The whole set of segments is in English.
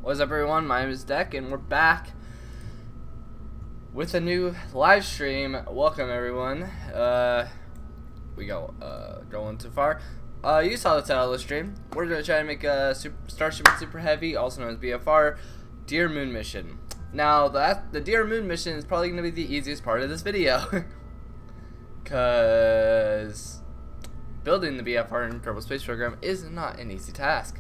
What's up, everyone? My name is Deck, and we're back with a new live stream. Welcome, everyone. We go going too far. You saw the title of the stream. We're gonna try to make a Starship Super Heavy, also known as BFR, Dear Moon mission. Now, the Dear Moon mission is probably gonna be the easiest part of this video, cause building the BFR in Kerbal Space Program is not an easy task.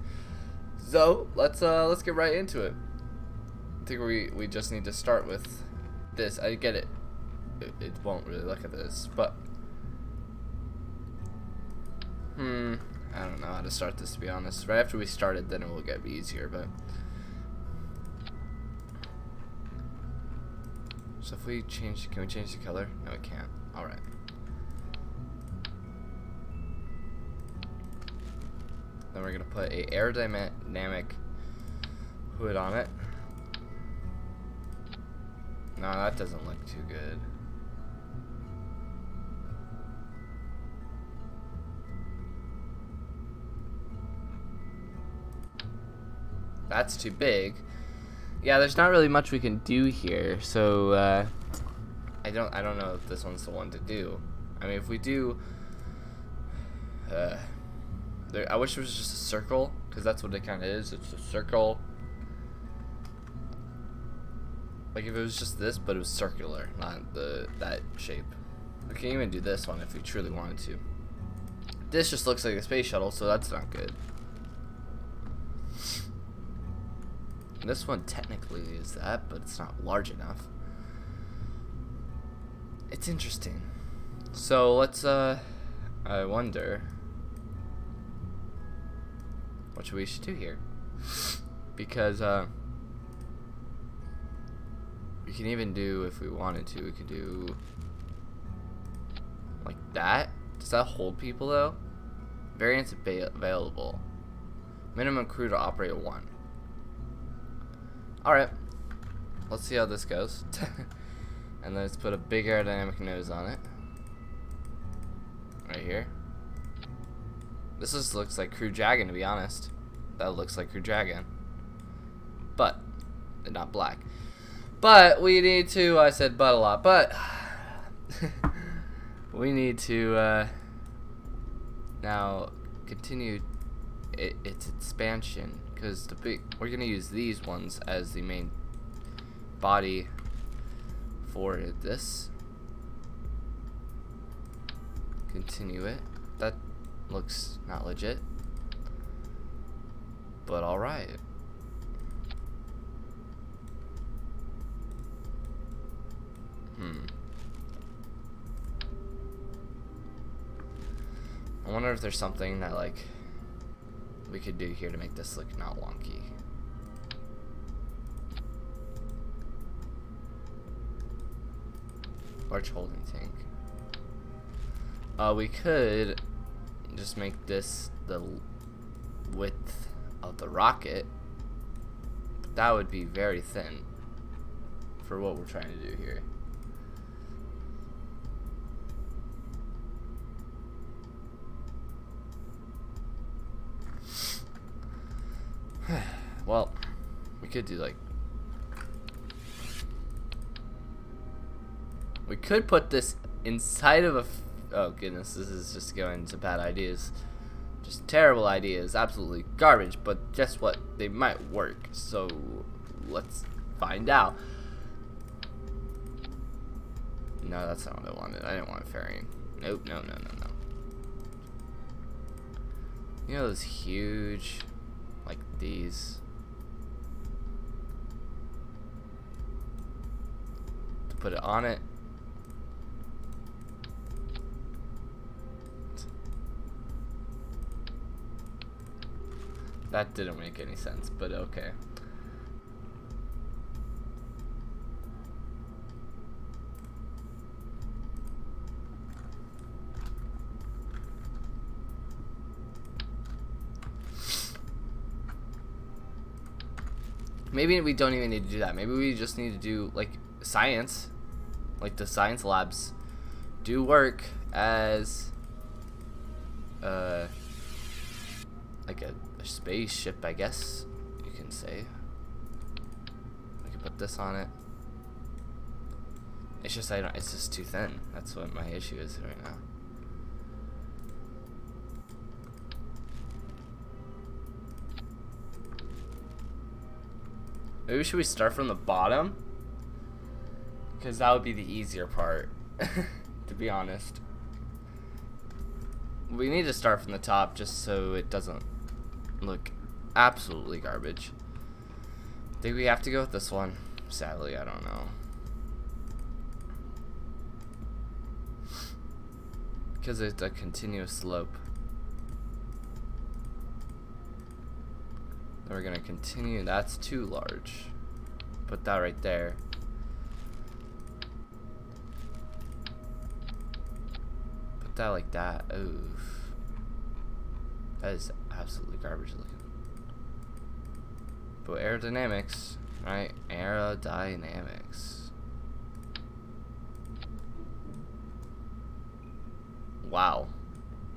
So let's get right into it. I think we just need to start with this. I get it. It won't really look at this, but I don't know how to start this, to be honest. Right after we started, then it will get easier. But so if we change, can we change the color? No, we can't. All right. Then we're gonna put a aerodynamic hood on it. No, that doesn't look too good. That's too big. Yeah, there's not really much we can do here, so I don't know if this one's the one to do. I mean, if we do, I wish it was just a circle, because that's what it kind of is. It's a circle. Like if it was just this, but it was circular, not that shape. We can even do this one if we truly wanted to. This just looks like a space shuttle, so that's not good. This one technically is that, but it's not large enough. It's interesting. So let's I wonder what we should do here, because we can even do, if we wanted to, we could do like that. Does that hold people though? Variants available. Minimum crew to operate 1. Alright, let's see how this goes. And let's put a big aerodynamic nose on it right here. This just looks like Crew Dragon, to be honest. That looks like Crew Dragon, but not black. But we need to, I said but a lot, but we need to now continue its expansion, because we're gonna use these ones as the main body for this. Continue it. That looks not legit, but alright. I wonder if there's something that like we could do here to make this look not wonky. Large holding tank. We could just make this the width of the rocket, but that would be very thin for what we're trying to do here. Well, we could do like, we could put this inside of a oh goodness, this is just going to bad ideas. Just terrible ideas, absolutely garbage, but guess what? They might work, so let's find out. No, that's not what I wanted. I didn't want a fairing. Nope, no. You know those huge, like these? To put it on it. That didn't make any sense, but okay. Maybe we don't even need to do that. Maybe we just need to do like science, like the science labs do work as like a spaceship, I guess you can say. put this on it. It's just it's just too thin. That's what my issue is right now. Maybe should we start from the bottom? Because that would be the easier part, to be honest. We need to start from the top just so it doesn't look absolutely garbage. Think we have to go with this one? Sadly, I don't know. Because it's a continuous slope. Then we're gonna continue. That's too large. Put that right there. Put that like that. Oof. That is absolutely garbage looking. But aerodynamics, right? Aerodynamics. Wow.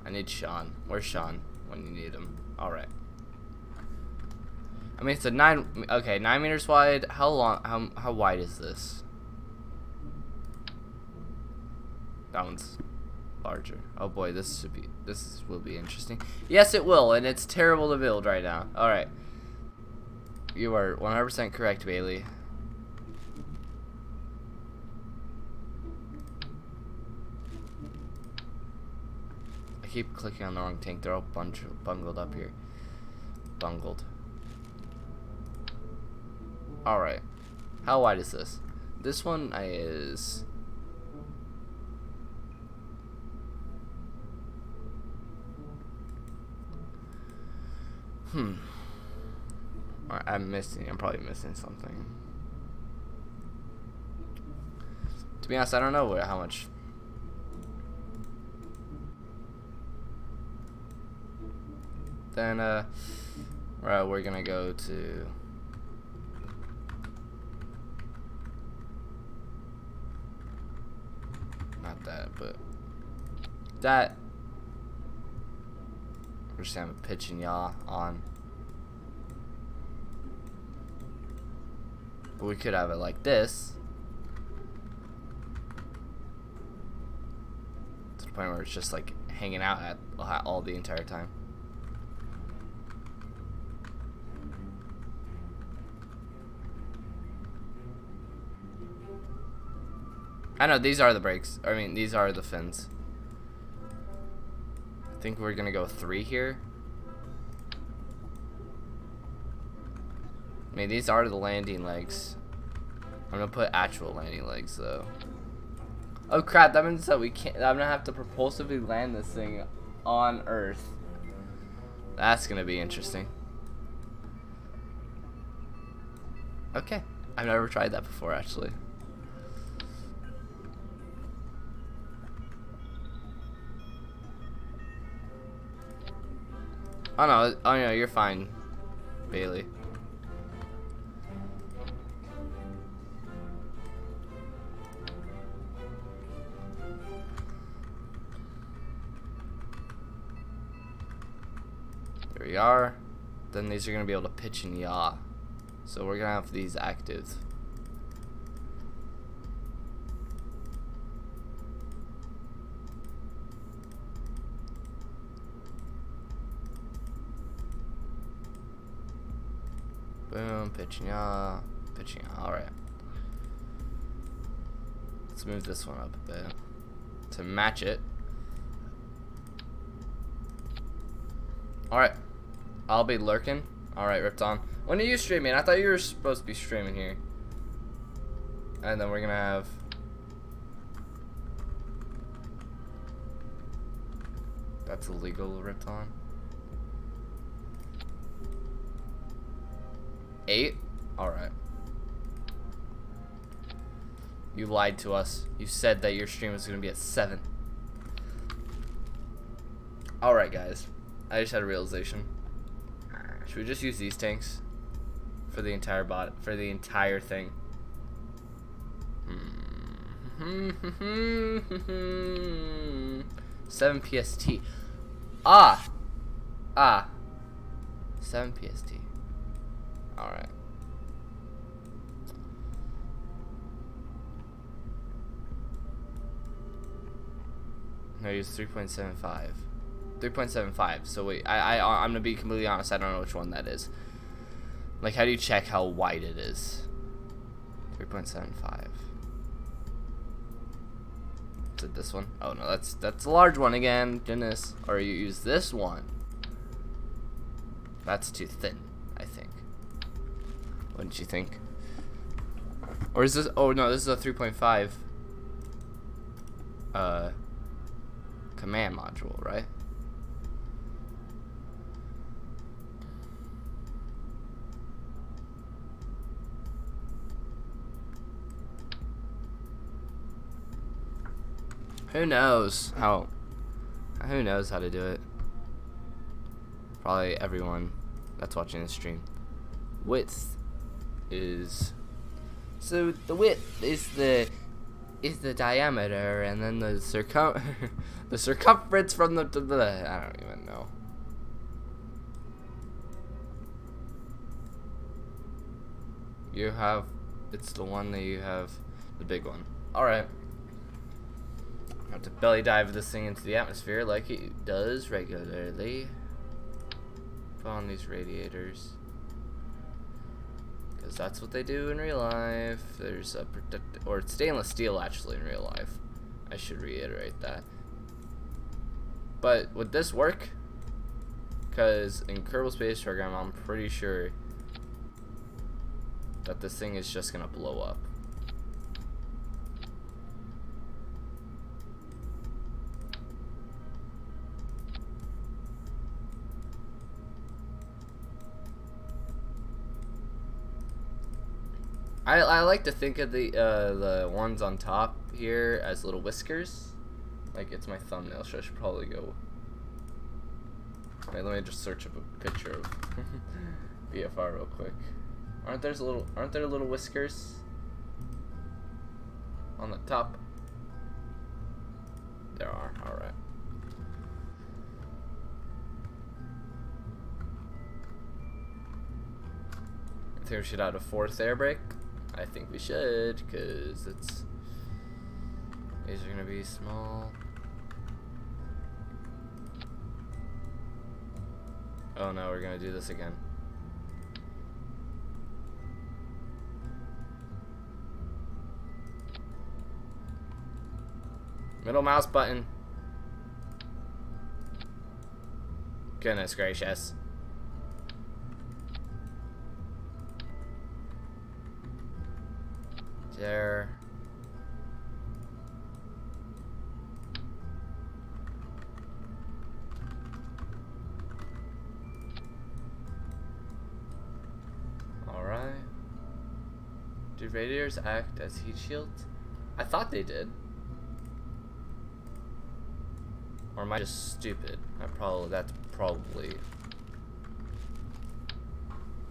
I need Sean. Where's Sean when you need him? Alright. I mean, it's a 9 meters wide. How long, how wide is this? That one's larger. Oh boy, this will be interesting. Yes, it will, and it's terrible to build right now. Alright. You are 100% correct, Bailey. I keep clicking on the wrong tank. They're all bungled up here. Bungled. Alright. How wide is this? This one is... I'm probably missing something. To be honest, I don't know how much. Then, we're gonna go to... Not that, but... That... We're just gonna have a pitch and yaw on. But we could have it like this. To the point where it's just like hanging out at all the entire time. I know, these are the brakes. I mean, these are the fins. I think we're gonna go 3 here. I mean, these are the landing legs. I'm gonna put actual landing legs though. Oh crap, that means that we can't. I'm gonna have to propulsively land this thing on Earth. That's gonna be interesting. Okay, I've never tried that before actually. Oh no, you're fine, Bailey. There we are. Then these are gonna be able to pitch and yaw. So we're gonna have these active. Boom, pitching yaw, pitching yaw. Alright. Let's move this one up a bit to match it. Alright. I'll be lurking. Alright, Ripton. When are you streaming? I thought you were supposed to be streaming here. And then we're gonna have... That's illegal, Ripton. 8? Alright. You lied to us. You said that your stream was going to be at 7. Alright, guys. I just had a realization. Should we just use these tanks for the entire for the entire thing? 7 PST. 7 PST. Alright. I use 3.75. 3.75. So wait, I'm gonna be completely honest. I don't know which one that is. Like, how do you check how wide it is? 3.75. Is it this one? Oh no, that's a large one again. Goodness. Or you use this one. That's too thin, I think. Wouldn't you think? Or is this? Oh no, this is a 3.5 command module, right? Who knows how? Who knows how to do it? Probably everyone that's watching the stream. Width is, so the width is the diameter, and then the the circumference from the I don't even know. You have, it's the one that you have, the big one. All right. I have to belly dive this thing into the atmosphere like it does regularly. Put on these radiators, because that's what they do in real life. There's a or it's stainless steel actually in real life. I should reiterate that. But would this work? Because in Kerbal Space Program, I'm pretty sure that this thing is just gonna blow up. I like to think of the ones on top here as little whiskers. Like, it's my thumbnail, so I should probably go. Wait, let me just search up a picture of BFR real quick. Aren't there little whiskers on the top? There are. All right. I think we should add a 4th air brake. I think we should, because these are gonna be small. Oh no, we're gonna do this again. Middle mouse button. Goodness gracious. There. Alright. Do radiators act as heat shields? I thought they did. Or am I just stupid? That's probably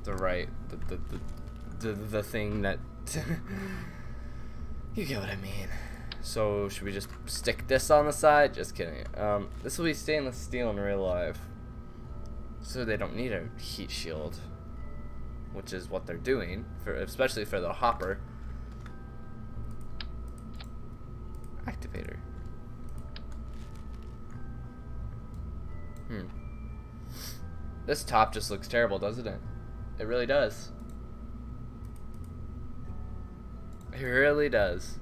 the right the thing that you get what I mean. So should we just stick this on the side? Just kidding. This will be stainless steel in real life, so they don't need a heat shield, which is what they're doing, especially for the hopper. Activator. This top just looks terrible, doesn't it? It really does. It really does.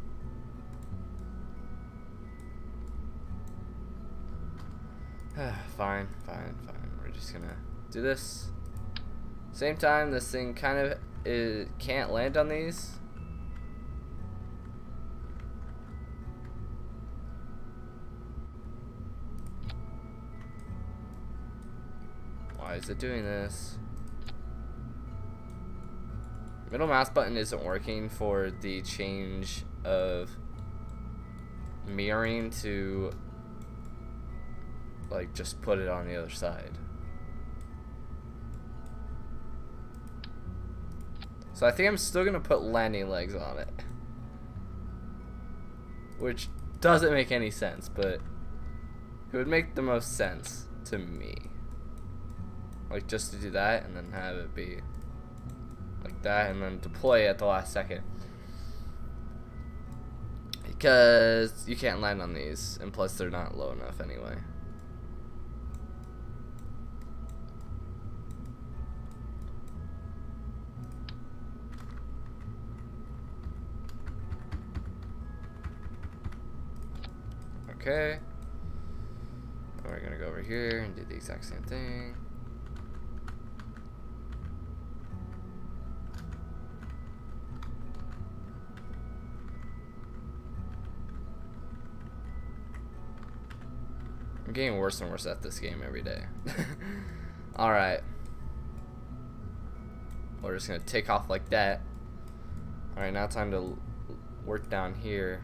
Fine. We're just gonna do this. Same time, this thing kind of can't land on these. Why is it doing this? Middle mouse button isn't working for the change of mirroring to, like, just put it on the other side. So I think I'm still gonna put landing legs on it, which doesn't make any sense, but it would make the most sense to me. Like, just to do that and then have it be like that and then deploy at the last second. Because you can't land on these, and plus they're not low enough anyway. Okay. And we're gonna go over here and do the exact same thing. I'm getting worse and worse at this game every day. Alright. We're just gonna take off like that. Alright, now time to work down here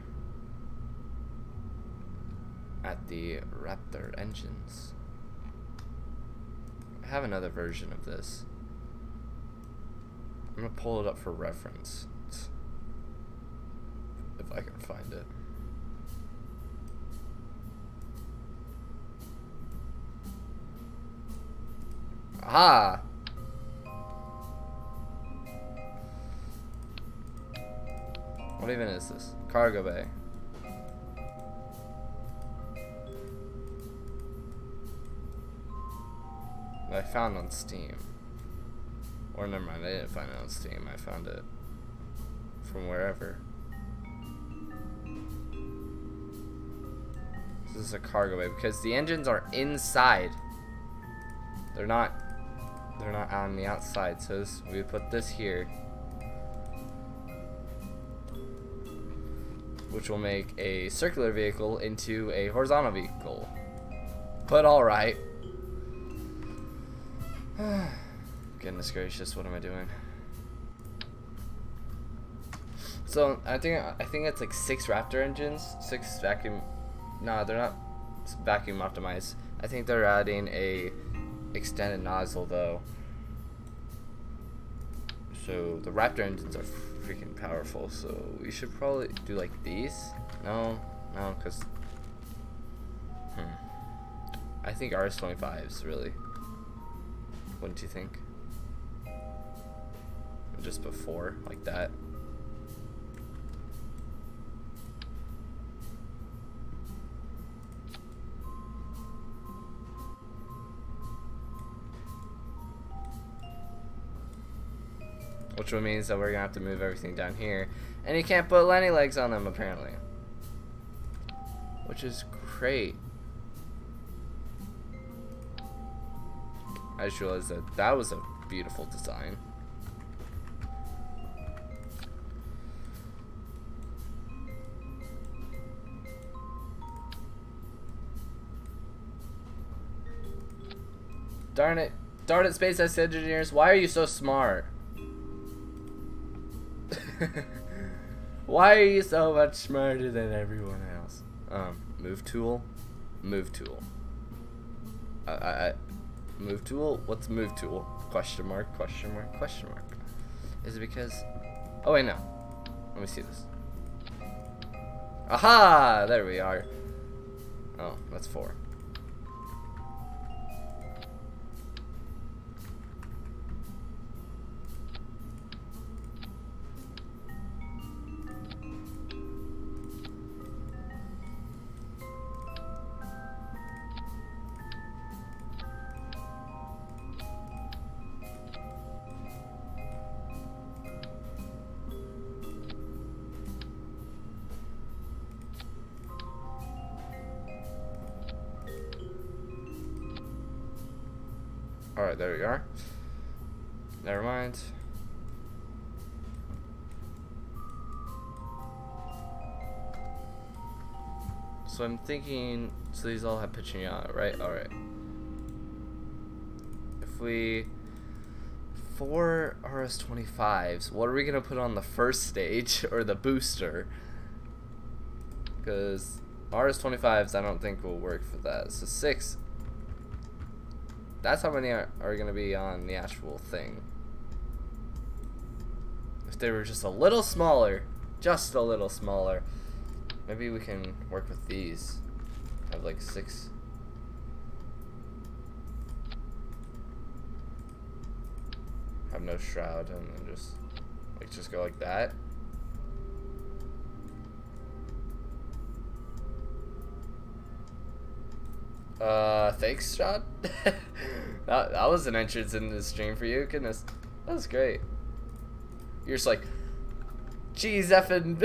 at the Raptor engines. I have another version of this. I'm gonna pull it up for reference if I can find it. Aha! What even is this? Cargo bay. I found on Steam. Or never mind, I didn't find it on Steam. I found it from wherever. This is a cargo bay because the engines are inside. They're not on the outside. So we put this here, which will make a circular vehicle into a horizontal vehicle. But alright. Goodness gracious, what am I doing? So I think it's like 6 Raptor engines, 6 vacuum. No, they're not vacuum optimized. I think they're adding a extended nozzle though. So the Raptor engines are freaking powerful. So we should probably do like these. No, because I think RS-25s really. Wouldn't you think? Just before, like that. Which means that we're gonna have to move everything down here. And you can't put landing legs on them apparently. Which is great. I just realized that that was a beautiful design. Darn it, SpaceX engineers, why are you so smart? Why are you so much smarter than everyone else? Move tool? Move tool. Move tool? What's move tool? Question mark, question mark, question mark. Is it because... Oh wait, no. Let me see this. Aha! There we are. Oh, that's 4. Alright, there we are. Never mind. So I'm thinking, so these all have pitching out, right? Alright. If we... 4 RS-25s, what are we going to put on the first stage, or the booster? Because RS-25s I don't think will work for that. So 6... That's how many are going to be on the actual thing. If they were just a little smaller, maybe we can work with these. Have like 6. Have no shroud and then just go like that. Thanks, Sean. that was an entrance in the stream for you. Goodness, that was great. You're just like, geez, effing.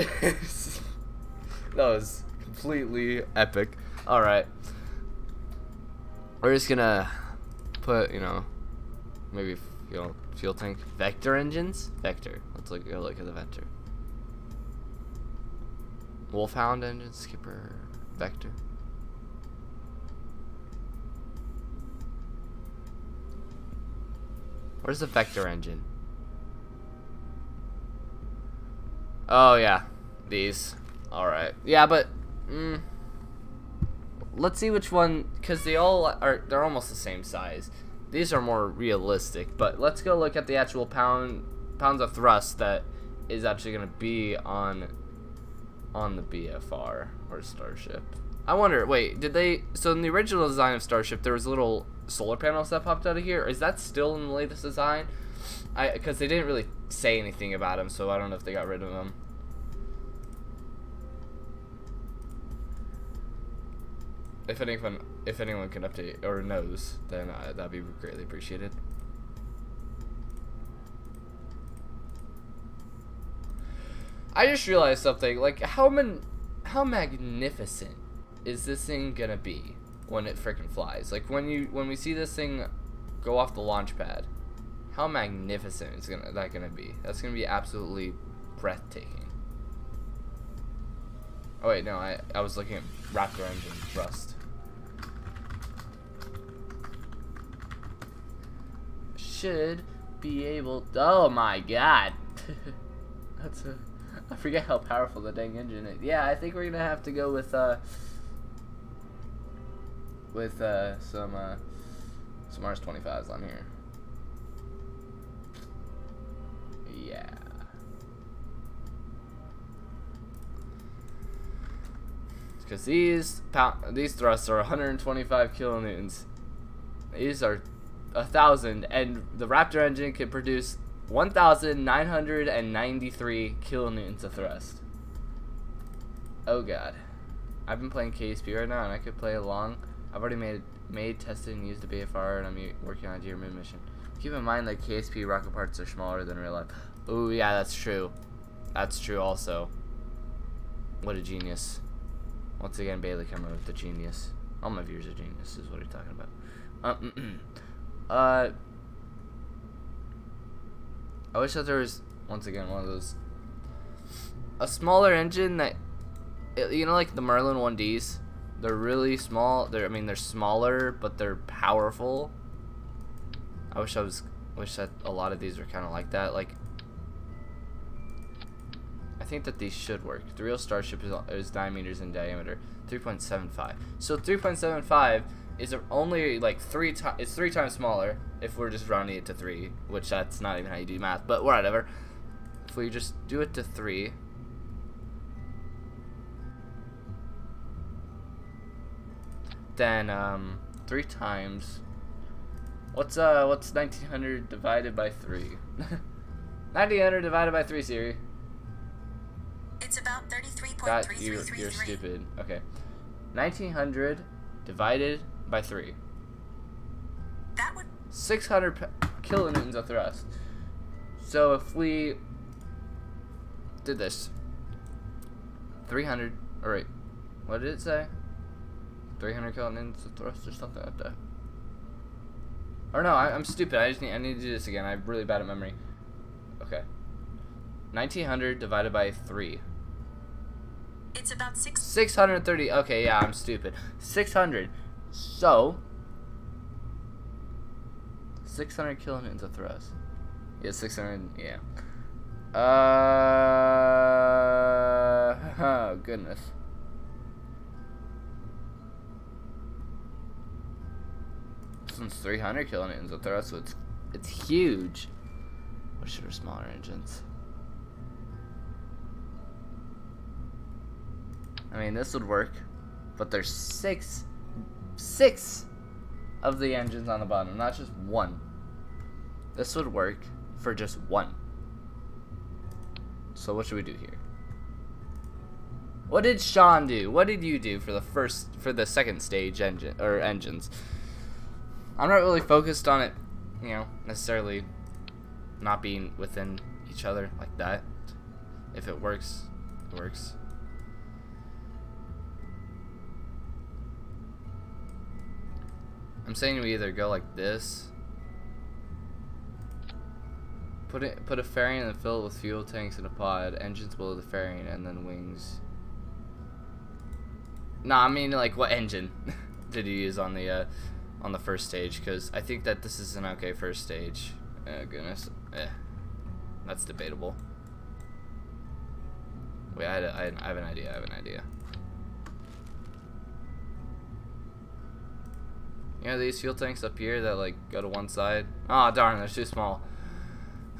That was completely epic. All right, we're just gonna put, you know, maybe, you know, fuel tank, vector engines, vector. Let's go look at the vector. Wolfhound engine, skipper, vector. Where's the vector engine? Oh yeah, these. All right. Yeah, but let's see which one, because they're almost the same size. These are more realistic, but let's go look at the actual pounds of thrust that is actually going to be on the BFR or Starship. I wonder, wait, so in the original design of Starship, there was little solar panels that popped out of here. Is that still in the latest design? Because they didn't really say anything about them, so I don't know if they got rid of them. If anyone can update or knows, then that'd be greatly appreciated. I just realized something. Like, how magnificent is this thing gonna be when it freaking flies? Like, when we see this thing go off the launch pad, how magnificent is that gonna be? That's gonna be absolutely breathtaking. Oh wait, no, I was looking at Raptor engine thrust. Should be able to, oh my god. I forget how powerful the dang engine is. Yeah, I think we're gonna have to go with some RS-25s on here. Yeah. Because these thrusts are 125 kilonewtons. These are 1,000, and the Raptor engine can produce 1,993 kilonewtons of thrust. Oh god. I've been playing KSP right now, and I could play along. I've already made, tested, and used the BFR, and I'm working on a Dear Moon mission. Keep in mind that KSP rocket parts are smaller than real life. Oh yeah, that's true. That's true also. What a genius. Once again, Bailey coming with the genius. All my viewers are geniuses, is what you're talking about. I wish that there was, once again, one of those, a smaller engine that, you know, like the Merlin 1Ds. They're really small. They're smaller, but they're powerful. I wish that a lot of these were kind of like that. Like, I think that these should work. The real Starship is 9 meters in diameter, 3.75. So 3.75 is only like it's 3 times smaller if we're just rounding it to 3, which that's not even how you do math, but whatever. If we just do it to 3, then 3 times, what's 1900 divided by 3? 1900 divided by 3, Siri. It's about 33.3333. You're stupid. Okay. 1900 divided by 3. That would 600 kilonewtons of thrust. So if we did this, 300, or wait, what did it say? 300 kilonewtons of thrust or something like that. Or no, I'm stupid. I need to do this again. I'm really bad at memory. Okay. 1900 divided by 3. It's about 630. Okay, yeah, I'm stupid. 600. So 600 kilonewtons of thrust. Yeah, 600. Yeah. Oh goodness. This one's 300 kilonewtons of thrust, so it's huge. What should our smaller engines? I mean, this would work, but there's six of the engines on the bottom, not just one. This would work for just one. So what should we do here? What did Sean do? What did you do for the second stage engines? I'm not really focused on it, you know, necessarily not being within each other like that. If it works, it works. I'm saying we either go like this, put a fairing and fill it with fuel tanks in a pod, engines below the fairing, and then wings. Nah, I mean, like, what engine did you use on the first stage? Because I think that this is an okay first stage. Oh goodness, that's debatable. Wait, I have an idea. I have an idea. You know these fuel tanks up here that like go to one side? Oh darn, they're too small.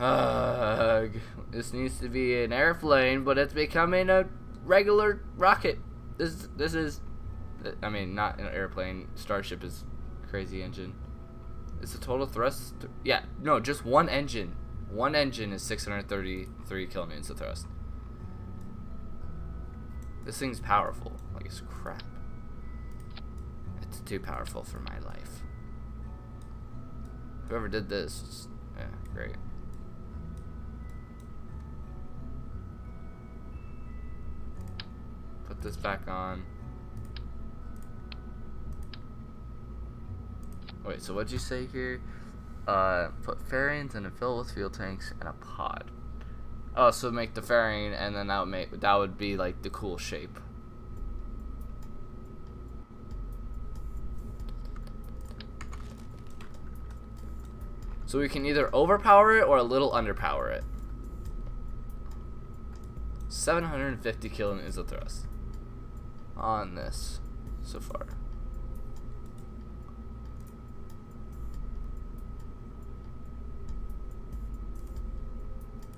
Ugh. This needs to be an airplane, but it's becoming a regular rocket. This is, I mean, not an airplane. Starship is crazy engine. Is the total thrust? Yeah, no, just one engine. One engine is 633 kilonewtons of thrust. This thing's powerful. Like it's crap. It's too powerful for my life. Whoever did this was, yeah, great. Put this back on. Wait, so what'd you say here? Put fairings and fill with fuel tanks and a pod. Oh, so make the fairing, and then that would be like the cool shape. So we can either overpower it or a little underpower it. 750 kilonewtons of thrust on this so far.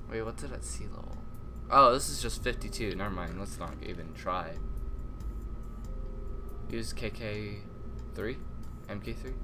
Wait, what's it at sea level? Oh, this is just 52. Never mind. Let's not even try. Use KK3? MK3?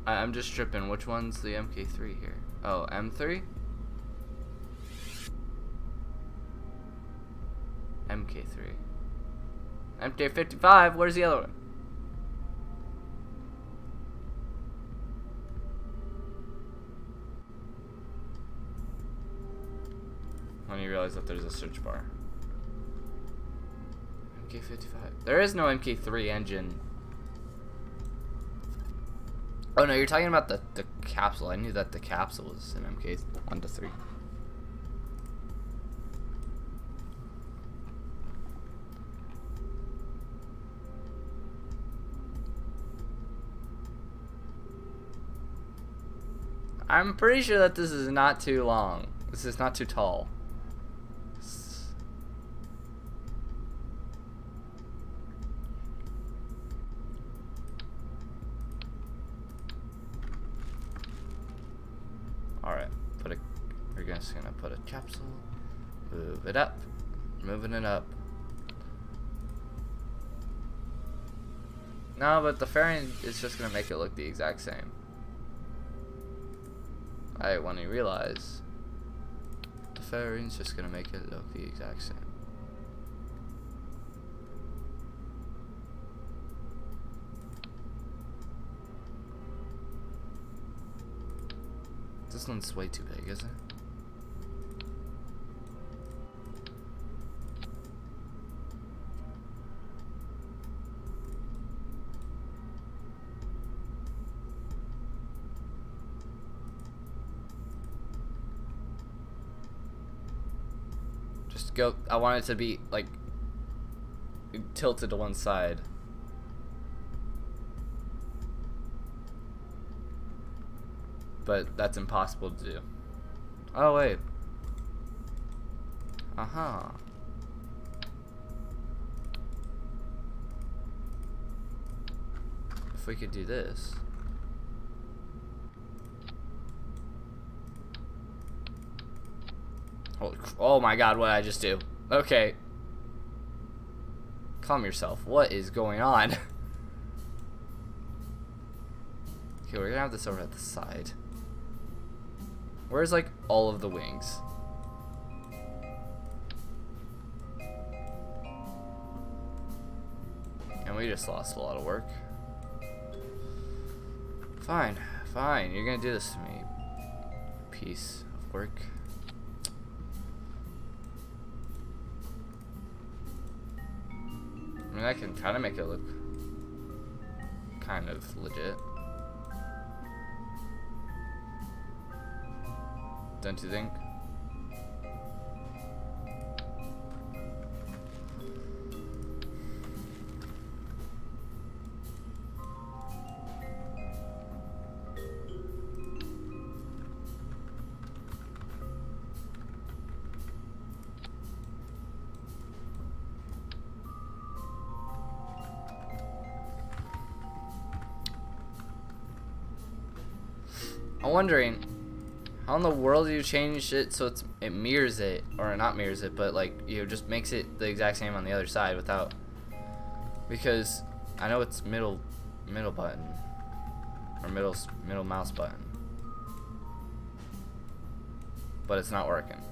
I'm just tripping. Which one's the MK3 here? Oh, M3? MK3. MK55, where's the other one? When you realize that there's a search bar. MK55. There is no MK3 engine. Oh no, you're talking about the capsule. I knew that the capsule was an MK 1 to 3. I'm pretty sure that this is not too long. This is not too tall. Alright, we're just gonna put a capsule, move it up, moving it up. No, but the fairing is just gonna make it look the exact same. When you realize the fairing's just gonna make it look the exact same. This one's way too big, isn't it? Just go. I want it to be like tilted to one side. But that's impossible to do. Oh wait. if we could do this. Oh my god, what did I just do? Okay. Calm yourself. What is going on? Okay, we're gonna have this over at the side. Where's like all of the wings? And we just lost a lot of work. Fine, fine. You're gonna do this to me. Piece of work. I mean, I can kind of make it look kind of legit. Don't you think? I'm wondering, how in the world do you change it so it mirrors it, or not mirrors it, but like, you know, just makes it the exact same on the other side without, because I know it's middle button, or middle mouse button, but it's not working.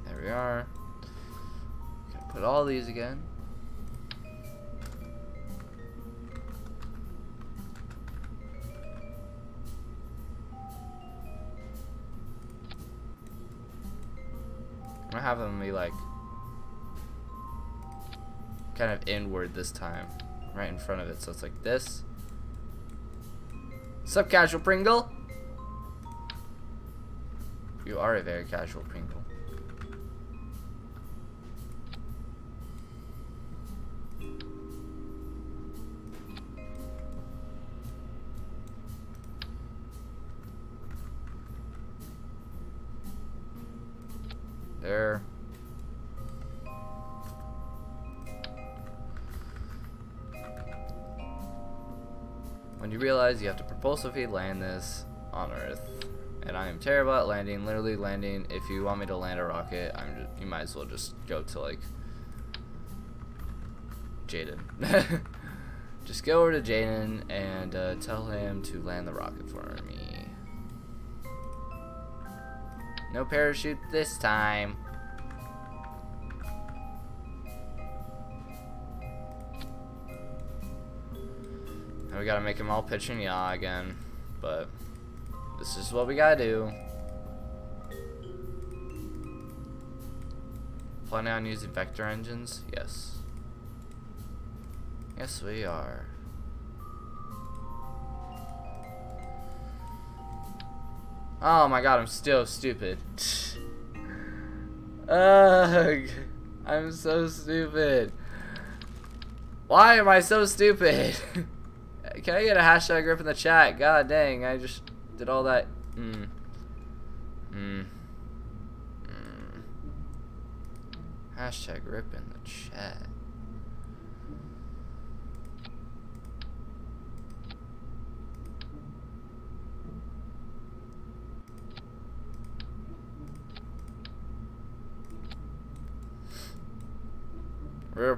There we are. Gonna put all these again. I'm gonna have them be like kind of inward this time, right in front of it, so it's like this. Sup, casual Pringle? You are a very casual Pringle. There. When you realize you have to propulsively land this on Earth, and I am terrible at landing, literally landing. If you want me to land a rocket, you might as well just go to like Jaden. Just go over to Jaden and tell him to land the rocket for me. No parachute this time. And we gotta make him all pitch and yaw again. But this is what we gotta do. Planning on using vector engines? Yes. Yes, we are. Oh my god, I'm still stupid. Ugh, I'm so stupid. Why am I so stupid? Can I get a hashtag rip in the chat? God dang, I just did all that. Hashtag rip in the chat.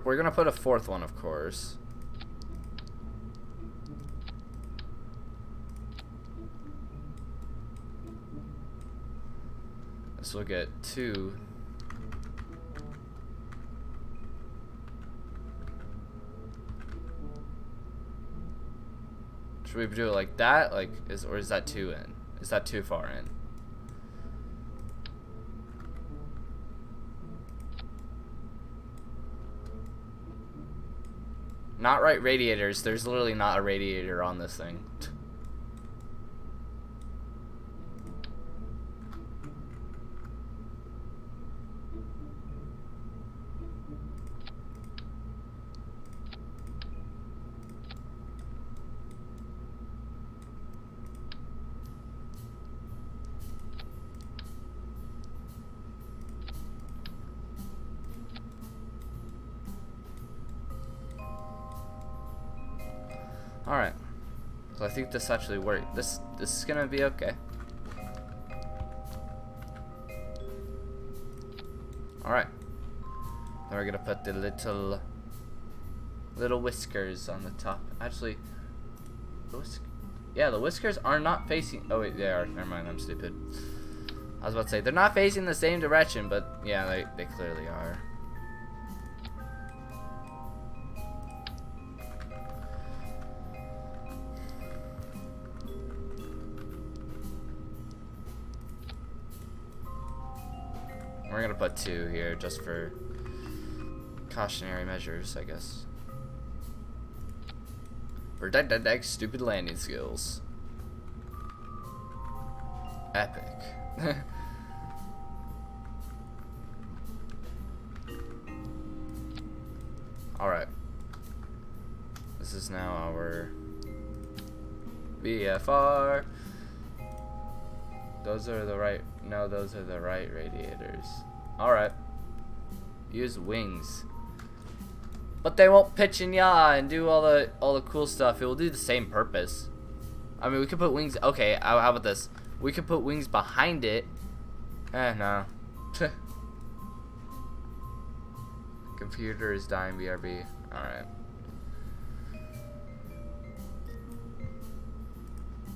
We're gonna put a fourth one, of course. This will get 2. Should we do it like that? Like, or is that too in? Is that too far in? Not right radiators. There's literally not a radiator on this thing. Alright. So I think this actually worked. This is gonna be okay. Alright. Then we're gonna put the little whiskers on the top. Actually, the whiskers are not facing. Oh wait, they are. Never mind. I'm stupid. I was about to say they're not facing the same direction, but yeah, they clearly are. We're gonna put 2 here just for cautionary measures, I guess. Protect stupid landing skills. Epic. Alright. This is now our VFR. Those are the right. No, those are the right radiators. Alright. Use wings. But they won't pitch and yaw and do all the cool stuff. It will do the same purpose. I mean, we could put wings. Okay, how about this? We could put wings behind it. No. Computer is dying, BRB. Alright.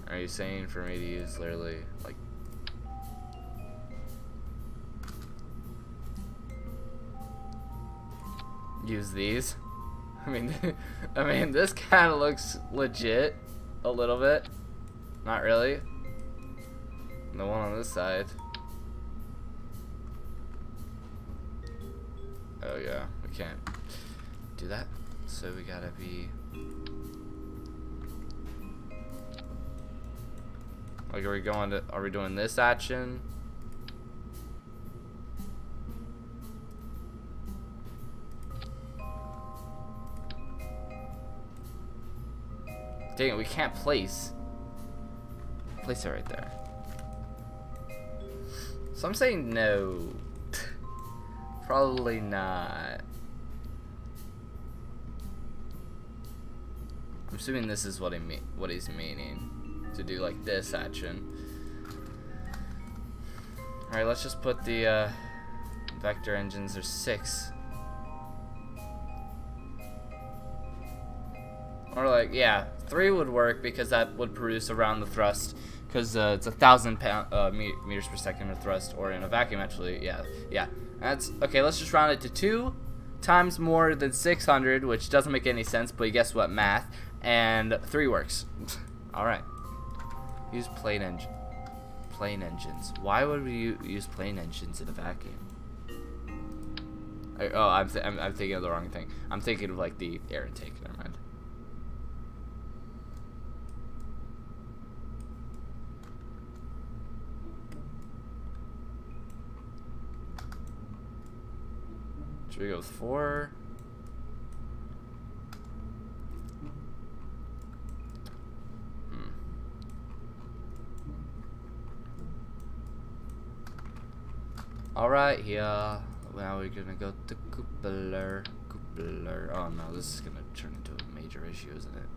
Are you saying for me to use literally, like... use these? I mean, this kind of looks legit. A little bit. Not really. The one on this side. Oh yeah, we can't do that. So we gotta be like, are we doing this action? Dang it, we can't place it right there. So I'm saying no. Probably not. I'm assuming this is what he's meaning, to do like this action. All right, let's just put the vector engines. There's 6. Or like, yeah, 3 would work because that would produce around the thrust, because it's 1,000 meters per second of thrust, or in a vacuum actually. Yeah. That's okay. Let's just round it to 2 times more than 600, which doesn't make any sense, but guess what, math. And 3 works. All right. Use plane engines. Why would we use plane engines in a vacuum? I'm thinking of the wrong thing. I'm thinking of like the air intake. Never mind. Should we go with 4? Alright, yeah. Now we're gonna go to Kerbal. Oh no, this is gonna turn into a major issue, isn't it?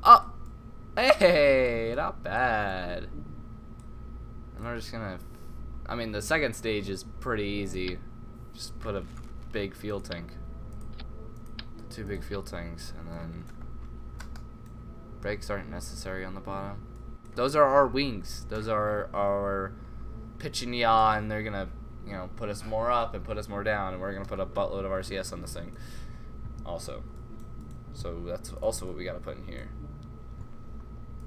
Oh! Hey! Not bad. And we're just gonna... I mean, the second stage is pretty easy. Just put a big fuel tank. 2 big fuel tanks, and then brakes aren't necessary on the bottom. Those are our wings. Those are our pitch and yaw, and they're gonna, you know, put us more up and put us more down, and we're gonna put a buttload of RCS on this thing. Also, so that's also what we gotta put in here.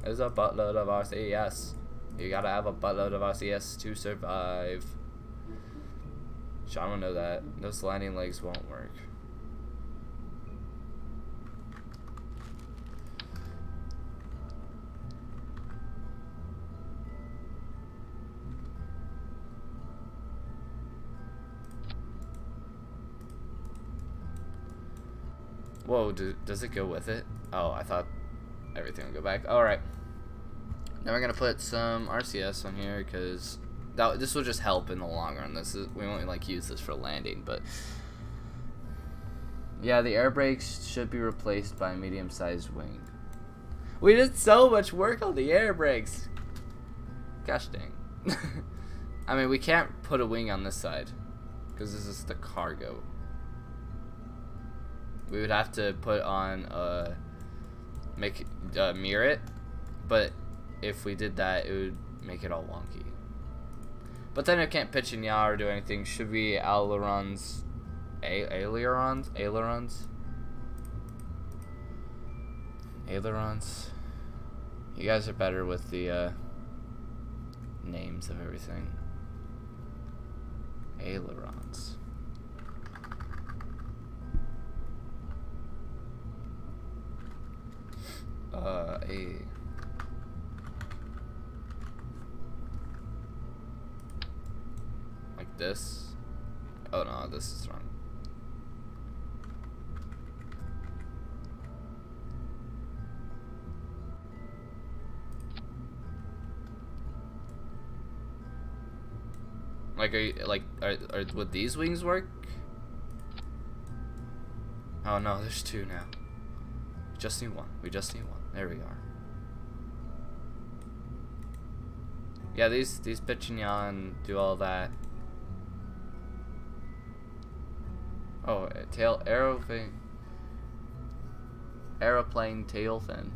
There's a buttload of RCS. You gotta have a buttload of RCS to survive. Sean will know that. Those landing legs won't work. Whoa, does it go with it? Oh, I thought everything would go back. Alright. Now we're going to put some RCS on here because this will just help in the long run. We won't like use this for landing, but Yeah, the air brakes should be replaced by a medium-sized wing. We did so much work on the air brakes. Gosh dang. I mean, we can't put a wing on this side because this is the cargo. We would have to put on mirror it, but if we did that, it would make it all wonky. But then it can't pitch and yaw or do anything. Should we ailerons? Ailerons? You guys are better with the names of everything. Ailerons. Like this. Oh no, this is wrong. Like, would these wings work? Oh no, there's two now. We just need one. We just need one. There we are. Yeah, these pitch and yaw and do all that. Oh, tail aeroplane tail fin.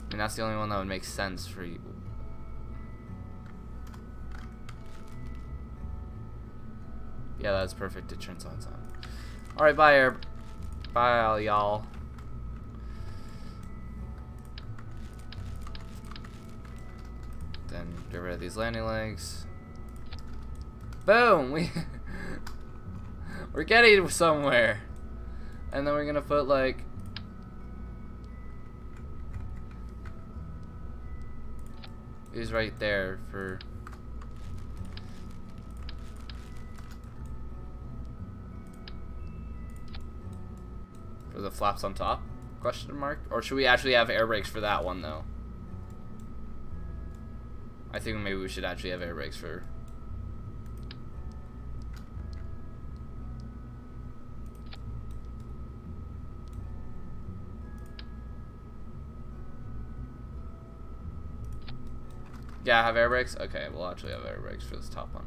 I mean, that's the only one that would make sense for you. Yeah, that's perfect. It turns on its own. Alright, bye, bye, y'all. Then get rid of these landing legs. Boom! We're getting somewhere. And then we're gonna put like these right there for the flaps on top? Question mark? Or should we actually have air brakes for that one though? I think maybe we should actually have air brakes for. Yeah, have air brakes? Okay, we'll actually have air brakes for this top one.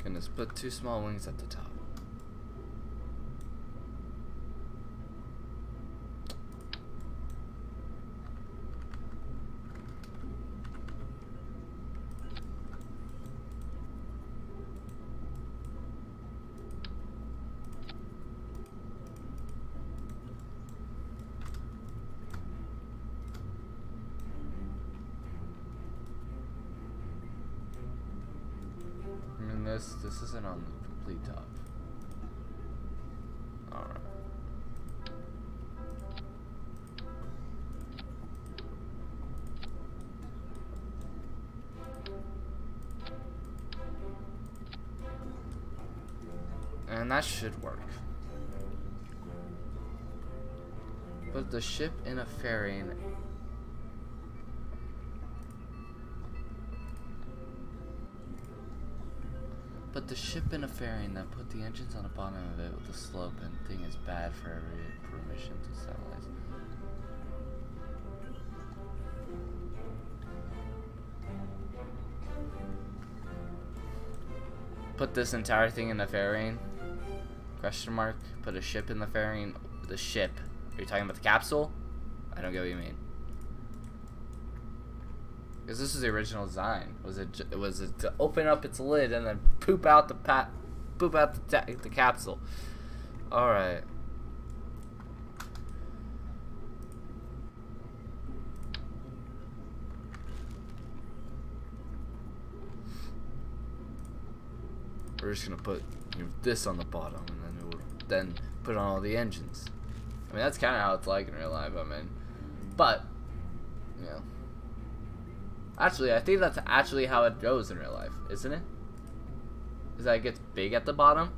Goodness, put two small wings at the top. This isn't on the complete top. Alright. And that should work. Put the ship in a fairing. Put the ship in a fairing, then put the engines on the bottom of it with a slope, and thing is bad for every permission to satellites. Put this entire thing in the fairing? Question mark. Put a ship in the fairing. The ship. Are you talking about the capsule? I don't get what you mean. Because this is the original design. Was it to open up its lid and then poop out the capsule? All right. we're just gonna put this on the bottom, and then we'll put on all the engines. I mean, that's kind of how it's like in real life. I mean, but you know, actually, I think that's actually how it goes in real life, isn't it? Is that it gets big at the bottom?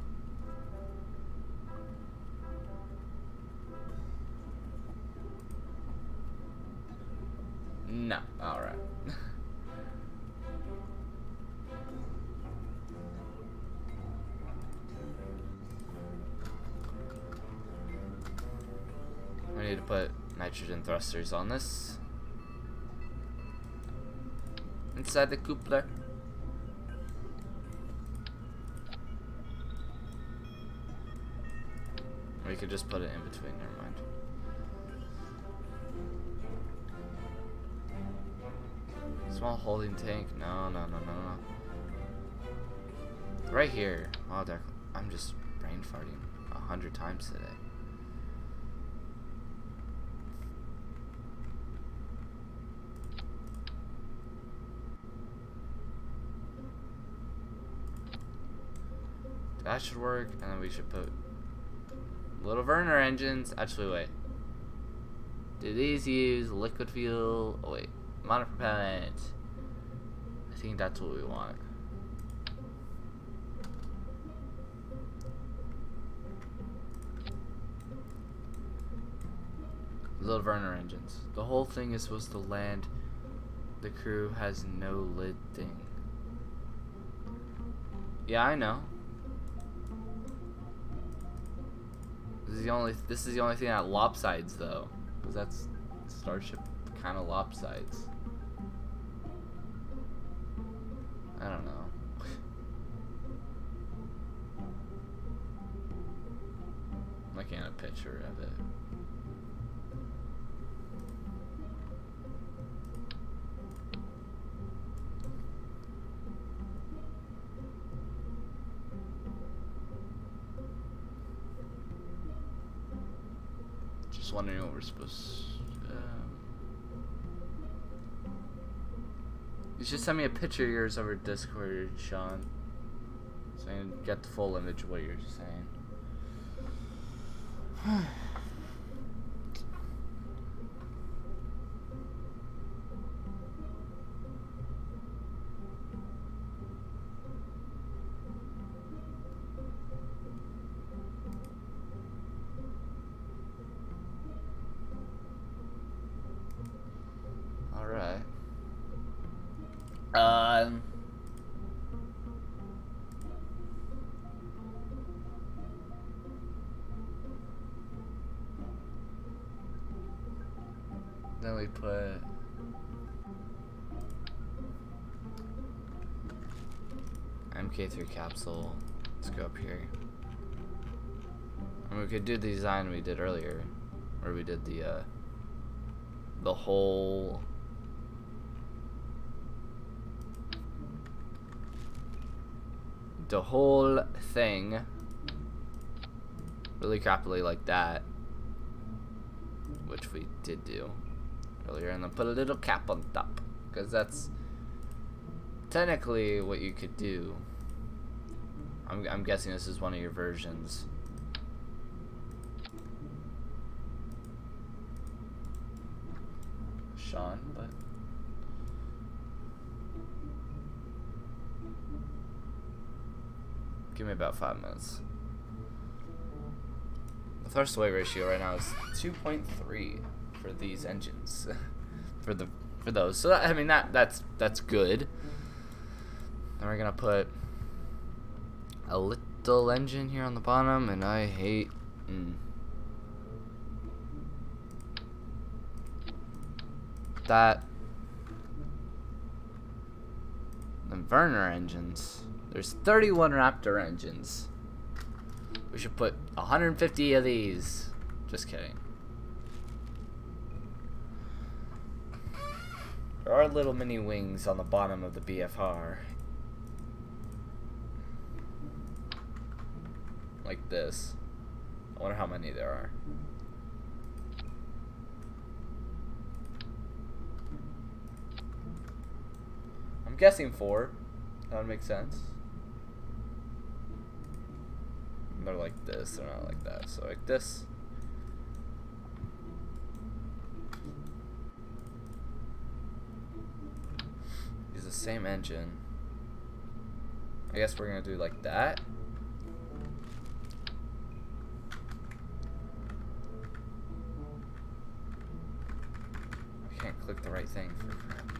No. All right. We need to put nitrogen thrusters on this. Inside the coupler. We could just put it in between, never mind. Small holding tank. No. Right here. Oh, I'm just brain farting 100 times today. That should work, and then we should put little Werner engines. Actually, wait. Do these use liquid fuel? Oh, wait. Monopropellant. I think that's what we want. Little Werner engines. The whole thing is supposed to land. The crew has no lid thing. Yeah, I know. This is the only thing that lopsides though, because that's Starship kind of lopsides. I don't know. I'm looking at a picture of it. Just wondering what we're supposed to, you should send me a picture of yours over Discord, Sean, so I can get the full image of what you're saying. Alright. Then we put MK3 capsule. Let's go up here. And we could do the design we did earlier, where we did the whole thing really crappily like that, which we did do earlier, and then put a little cap on top, because that's technically what you could do. I'm guessing this is one of your versions. Sean, but give me about 5 minutes. The thrust to weight ratio right now is 2.3 for these engines, for those. So that, I mean that's good. Then we're gonna put a little engine here on the bottom, and I hate. That. The Werner engines. There's 31 Raptor engines. We should put 150 of these. Just kidding. There are little mini wings on the bottom of the BFR. Like this. I wonder how many there are. I'm guessing 4. That would make sense. they're like this, they're not like that. So like this. Use the same engine. I guess we're gonna do like that. I can't click the right thing for crap.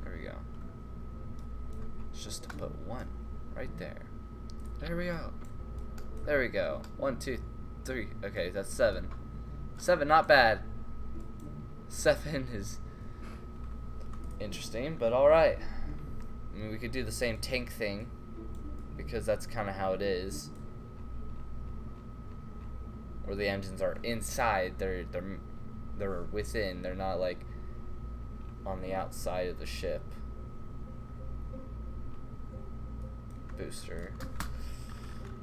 There we go. It's just to put one right there. There we go. There we go. 1, 2, 3. Okay, that's 7. 7, not bad. 7 is interesting, but alright. I mean, we could do the same tank thing, because that's kind of how it is. Where the engines are inside, they're within, they're not like on the outside of the ship. Booster.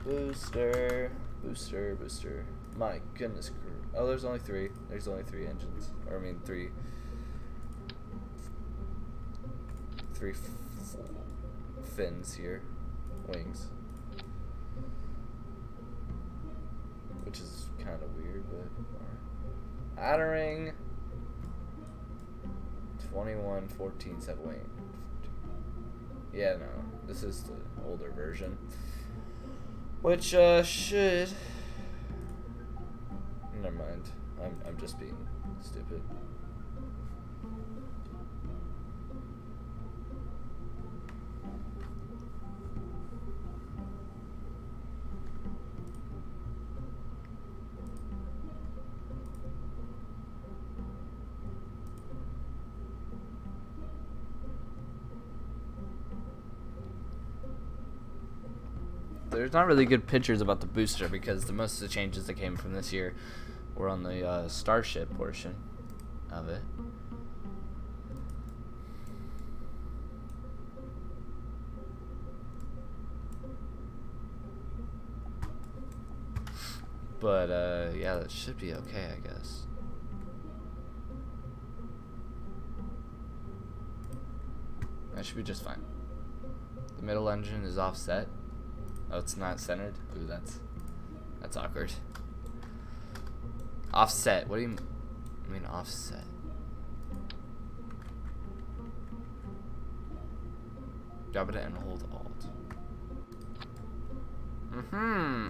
Booster. Booster. Booster. My goodness. Oh, there's only 3. There's only 3 engines. Or I mean 3 fins here. Wings. Which is kind of weird, but alright. Addering 21, 14, 7, wait. Yeah, no. This is the older version. Which, should... Never mind. I'm just being stupid. There's not really good pictures about the booster because most of the changes that came from this year were on the Starship portion of it. But yeah, that should be okay, I guess. That should be just fine. The middle engine is offset. Oh, it's not centered? Ooh, that's awkward. Offset. What do you mean offset? Drop it and hold Alt.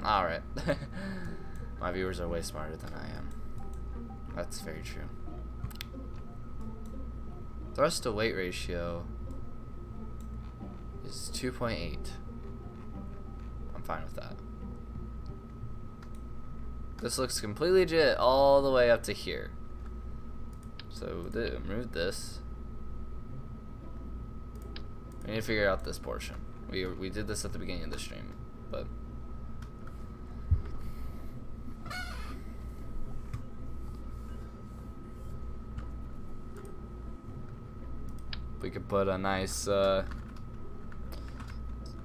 Alright. My viewers are way smarter than I am. That's very true. Thrust to weight ratio is 2.8. I'm fine with that. This looks completely legit all the way up to here. So remove this. We need to figure out this portion. We did this at the beginning of the stream, but we could put a nice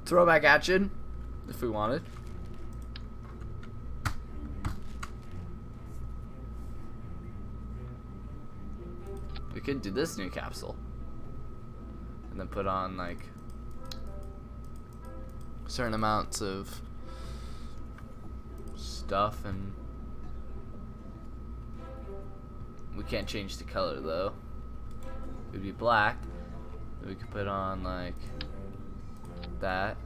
throwback action if we wanted. We could do this new capsule and then put on like certain amounts of stuff, and we can't change the color though. It would be black. Then we could put on like that.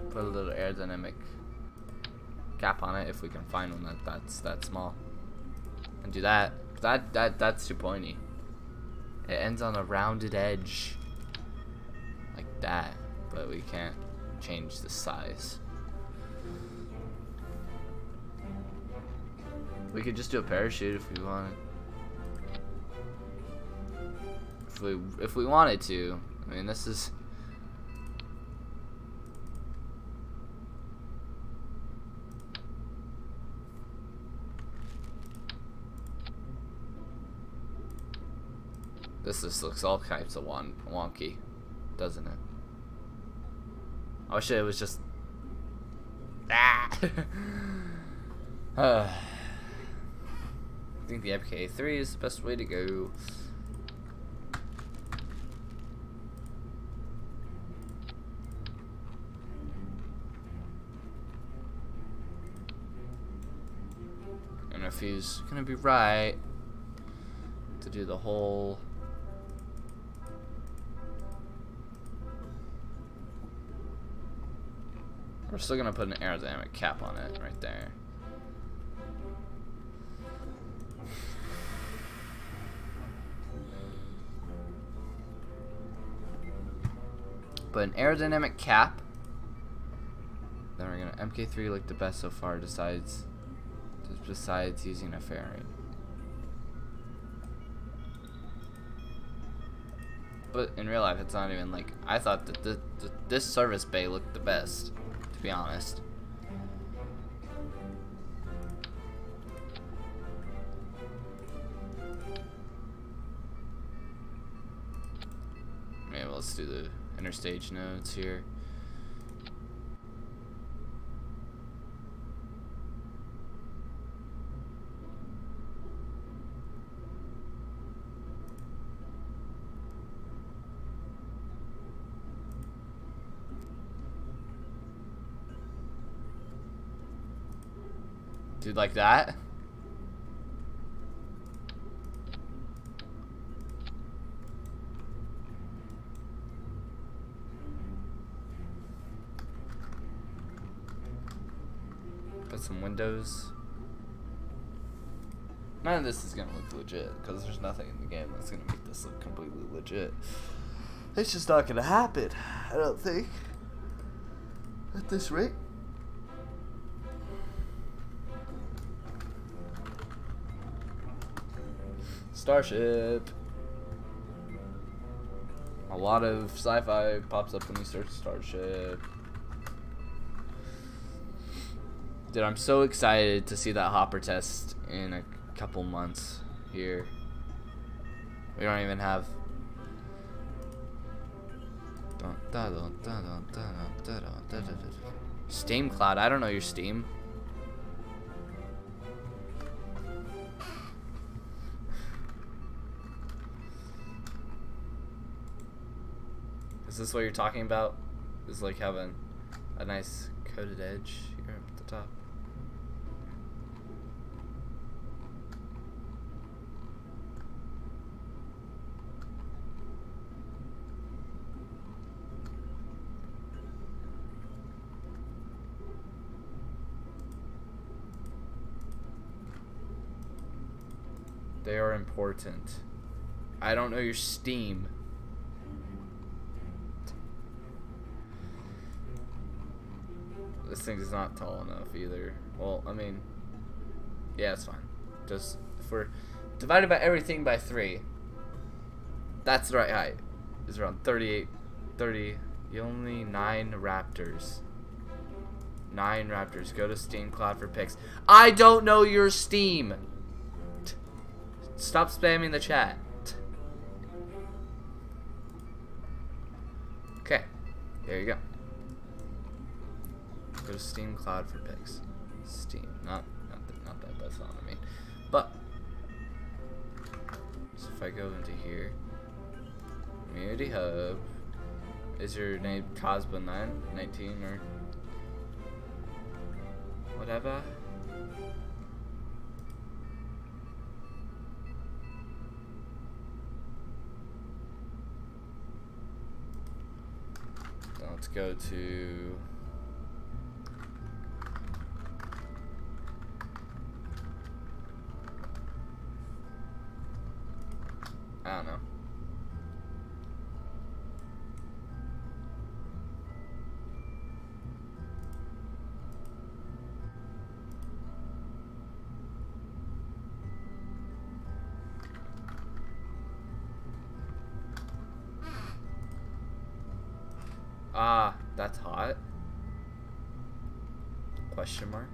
Put a little aerodynamic cap on it if we can find one that's that small. And do that. That's too pointy. It ends on a rounded edge. Like that. But we can't change the size. We could just do a parachute if we wanted. If we wanted to. I mean, this is this just looks all kinds of wonky, doesn't it? I wish it was just I think the MK3 is the best way to go. if he's gonna be right to do the whole. We're still gonna put an aerodynamic cap on it right there. But an aerodynamic cap. Then we're gonna MK3 look the best so far. Besides using a fairing. But in real life, it's not even like I thought that this service bay looked the best. To be honest. Maybe let's do the interstage nodes here. Dude, like that? Put some windows. None of this is gonna look legit because there's nothing in the game that's gonna make this look completely legit. It's just not gonna happen, I don't think. At this rate. Starship. A lot of sci-fi pops up when you search Starship. Dude, I'm so excited to see that hopper test in a couple months here. We don't even have. Steam Cloud. I don't know your Steam. Is this what you're talking about? Is like having a nice coated edge here at the top? They are important. I don't know your Steam. This thing is not tall enough either. Well, I mean, yeah, it's fine. Just if we're divided by everything by 3, that's the right height. It's around 38, 30. You only 9 raptors. 9 raptors. Go to Steam Cloud for pics. I don't know your Steam. Stop spamming the chat. Okay, there you go. Go to Steam Cloud for pics. Steam, not that. That's not what I mean. But so if I go into here, Community Hub. Is your name Cosba19 or whatever? Then let's go to I don't know. Ah, that's hot. Question mark.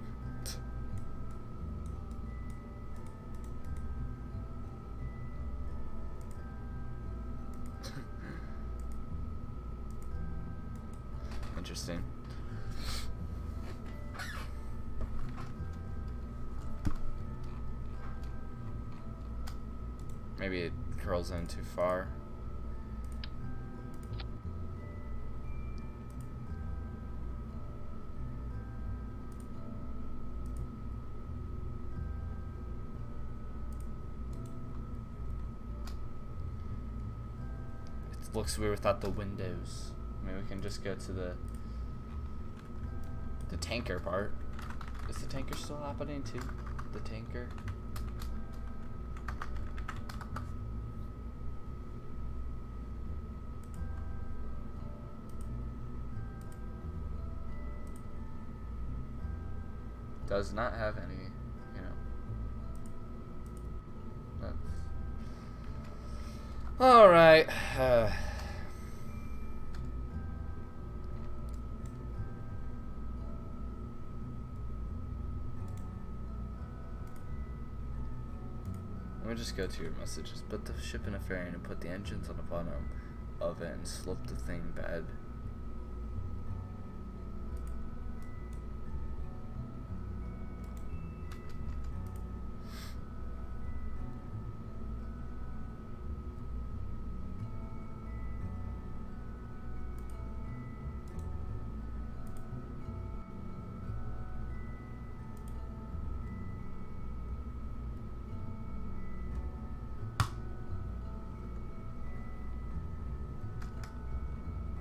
Interesting. Maybe it curls in too far. looks weird without the windows. Maybe we can just go to the tanker part. Is the tanker still happening too? The tanker. Does not have any, you know. All right. Let me just go to your messages. Put the ship in a fairing and put the engines on the bottom of it and slope the thing bad.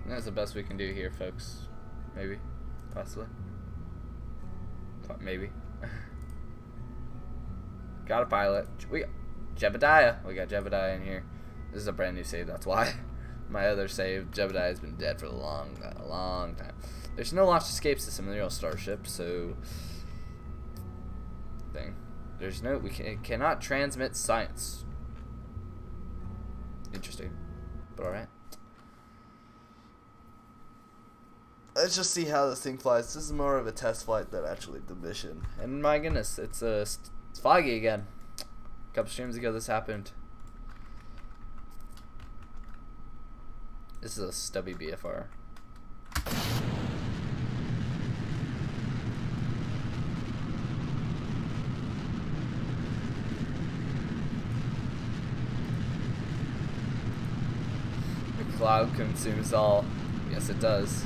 That's the best we can do here, folks. Maybe. Possibly. Maybe. Got a pilot. Jebediah. We got Jebediah in here. This is a brand new save, that's why. My other save, Jebediah has been dead for a long time. There's no launch escape system in the real Starship, so... There's no... cannot transmit science. Interesting. But alright. Let's just see how this thing flies. This is more of a test flight than actually the mission. And my goodness, it's foggy again. A couple streams ago this happened. This is a stubby BFR. The cloud consumes all. Yes, it does.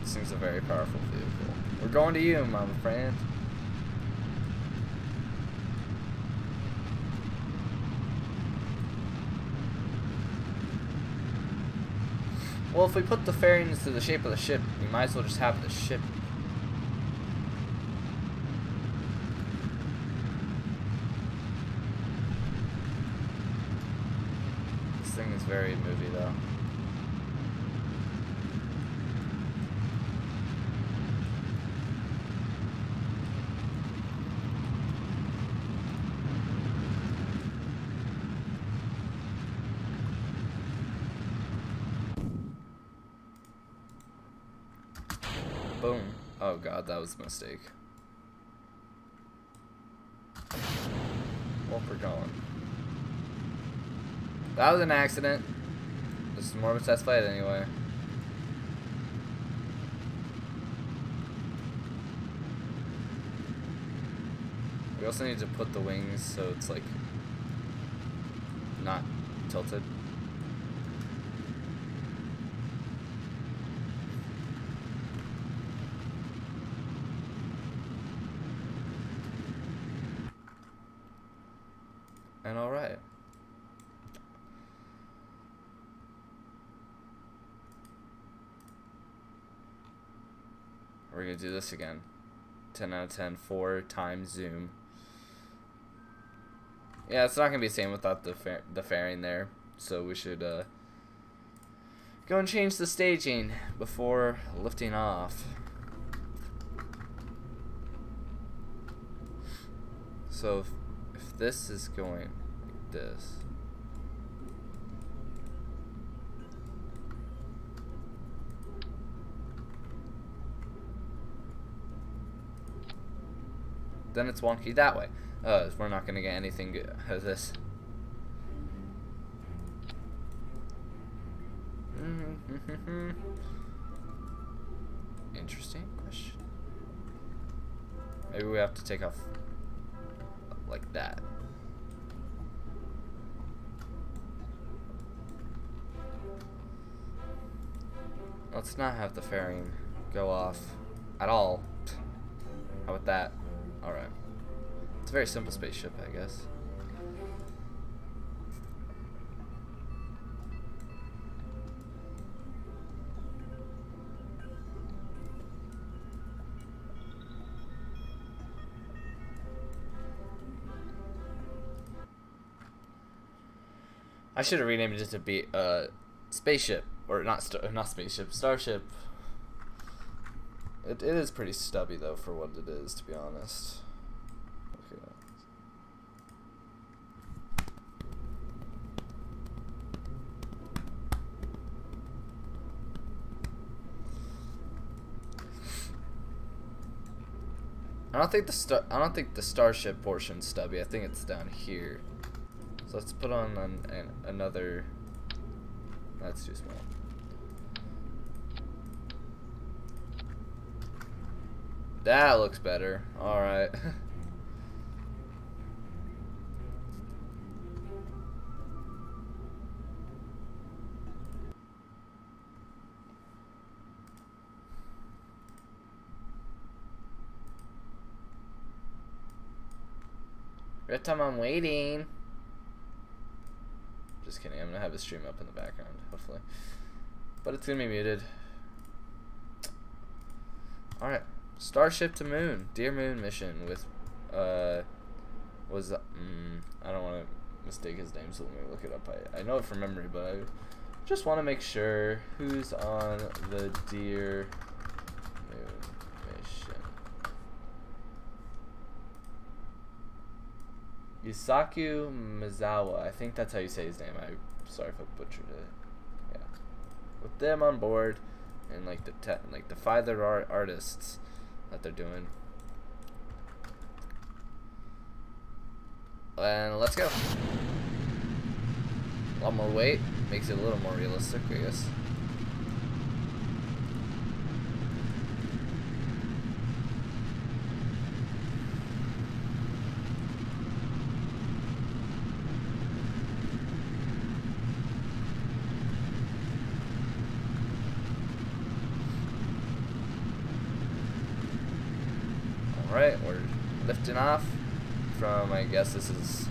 This thing's a very powerful vehicle. We're going to you, my friend. Well, if we put the fairings to the shape of the ship, we might as well just have the ship. This thing is very movie, though. Boom. Oh god, that was a mistake. Well, we're going. That was an accident. This is more of a test flight anyway. We also need to put the wings so it's like not tilted. And alright. We're gonna do this again. 10 out of 10, 4 times zoom. Yeah, it's not gonna be the same without the fairing there. So we should go and change the staging before lifting off. So if this is going like this, then it's wonky that way. We're not gonna get anything good out of this. Interesting question. Maybe we have to take off like that. Let's not have the fairing go off at all. How about that? Alright. It's a very simple spaceship, I guess. I should have renamed it to be spaceship, or not spaceship, Starship. It is pretty stubby though for what it is, to be honest. Okay. I don't think the Starship portion's stubby. I think it's down here. So let's put on another. That's too small. That looks better. All right. Every time I'm waiting. Just kidding, I'm gonna have a stream up in the background, hopefully. But it's gonna be muted. Alright. Starship to Moon. Dear Moon mission with I don't wanna mistake his name, so let me look it up. I know it from memory, but I just wanna make sure who's on the Dear Moon mission. Yusaku Mizawa, I think that's how you say his name. I'm sorry if I butchered it. Yeah, with them on board, and like the 5 other artists that they're doing. And let's go. A lot more weight makes it a little more realistic, I guess. Alright, we're lifting off from, I guess this is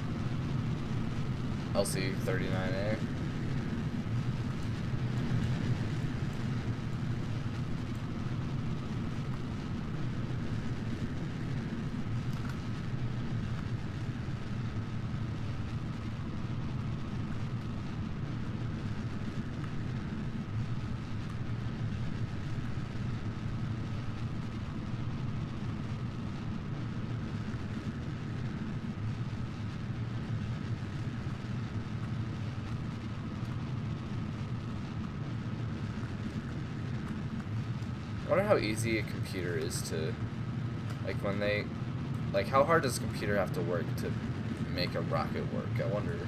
LC-39A. I wonder how easy a computer is to, like, when they, like, how hard does a computer have to work to make a rocket work? I wonder.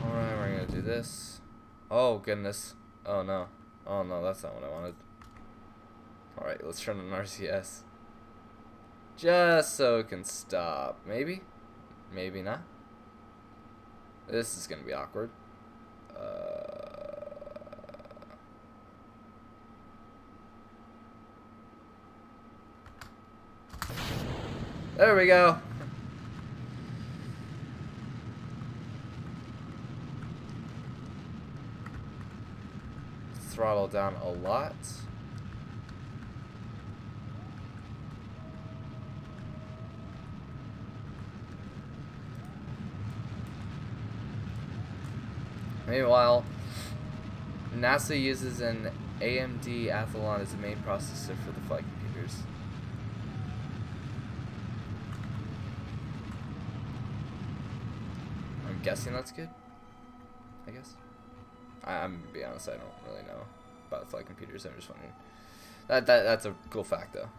Alright, we're gonna do this. Oh goodness. Oh no. Oh no, that's not what I wanted. Alright, let's turn on RCS. Just so it can stop. Maybe? Maybe not. This is gonna be awkward. There we go. Throttle down a lot. Meanwhile, NASA uses an AMD Athlon as the main processor for the flight computers. I'm guessing that's good. I guess. I'm gonna be honest, I don't really know about flight computers. I'm just wondering. That's a cool fact, though.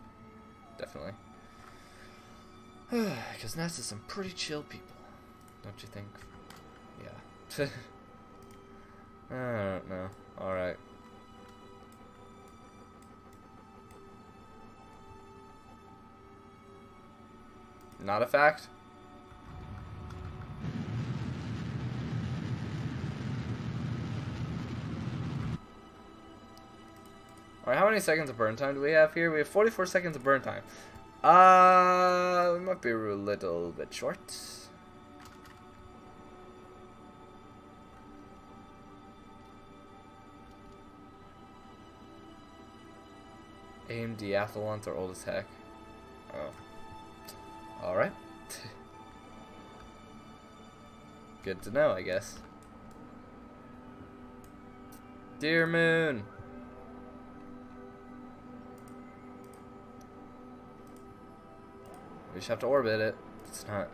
Definitely. Because NASA's some pretty chill people, don't you think? Yeah. I don't know. All right. Not a fact. Alright, how many seconds of burn time do we have here? We have 44 seconds of burn time. We might be a little bit short. AMD Athlons are old as heck. Oh. Alright. Good to know, I guess. Dear Moon. We just have to orbit it. It's not.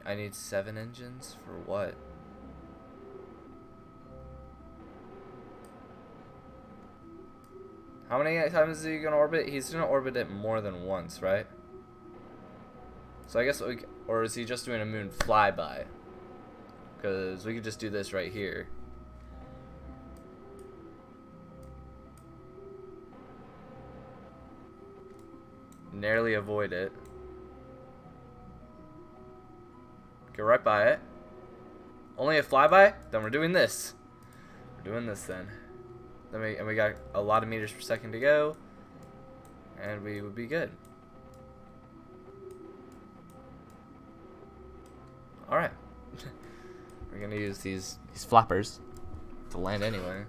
I need 7 engines for what? How many times is he gonna orbit? He's gonna orbit it more than once, right? So I guess or is he just doing a moon flyby? Because we could just do this right here. Narrowly avoid it. Go right by it. Only a flyby? Then we're doing this. We're doing this then. And we got a lot of meters per second to go. And we would be good. Alright. We're gonna use these flappers to land anywhere.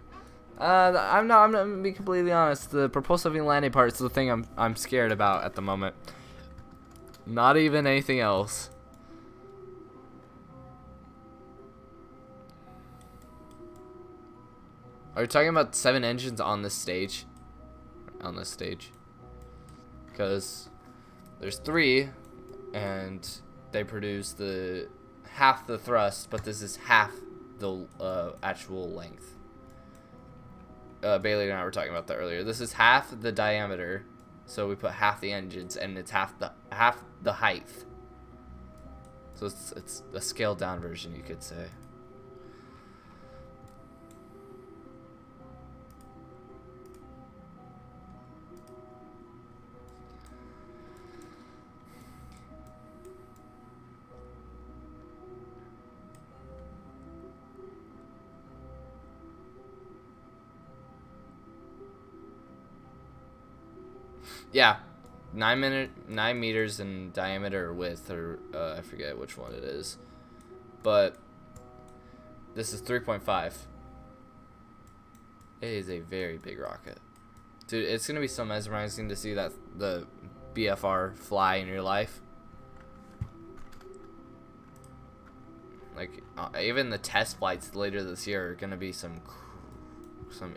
I'm gonna be completely honest. The propulsive landing part is the thing I'm scared about at the moment. Not even anything else. Are you talking about 7 engines on this stage? On this stage. Because there's 3, and they produce the half the thrust, but this is half the actual length. Bailey and I were talking about that earlier. This is half the diameter, so we put half the engines, and it's half the height. So it's a scaled down version, you could say. Yeah, 9 meters in diameter or width, or I forget which one it is, but this is 3.5. It is a very big rocket, dude. It's gonna be so mesmerizing to see that the BFR fly in real life. Like even the test flights later this year are gonna be some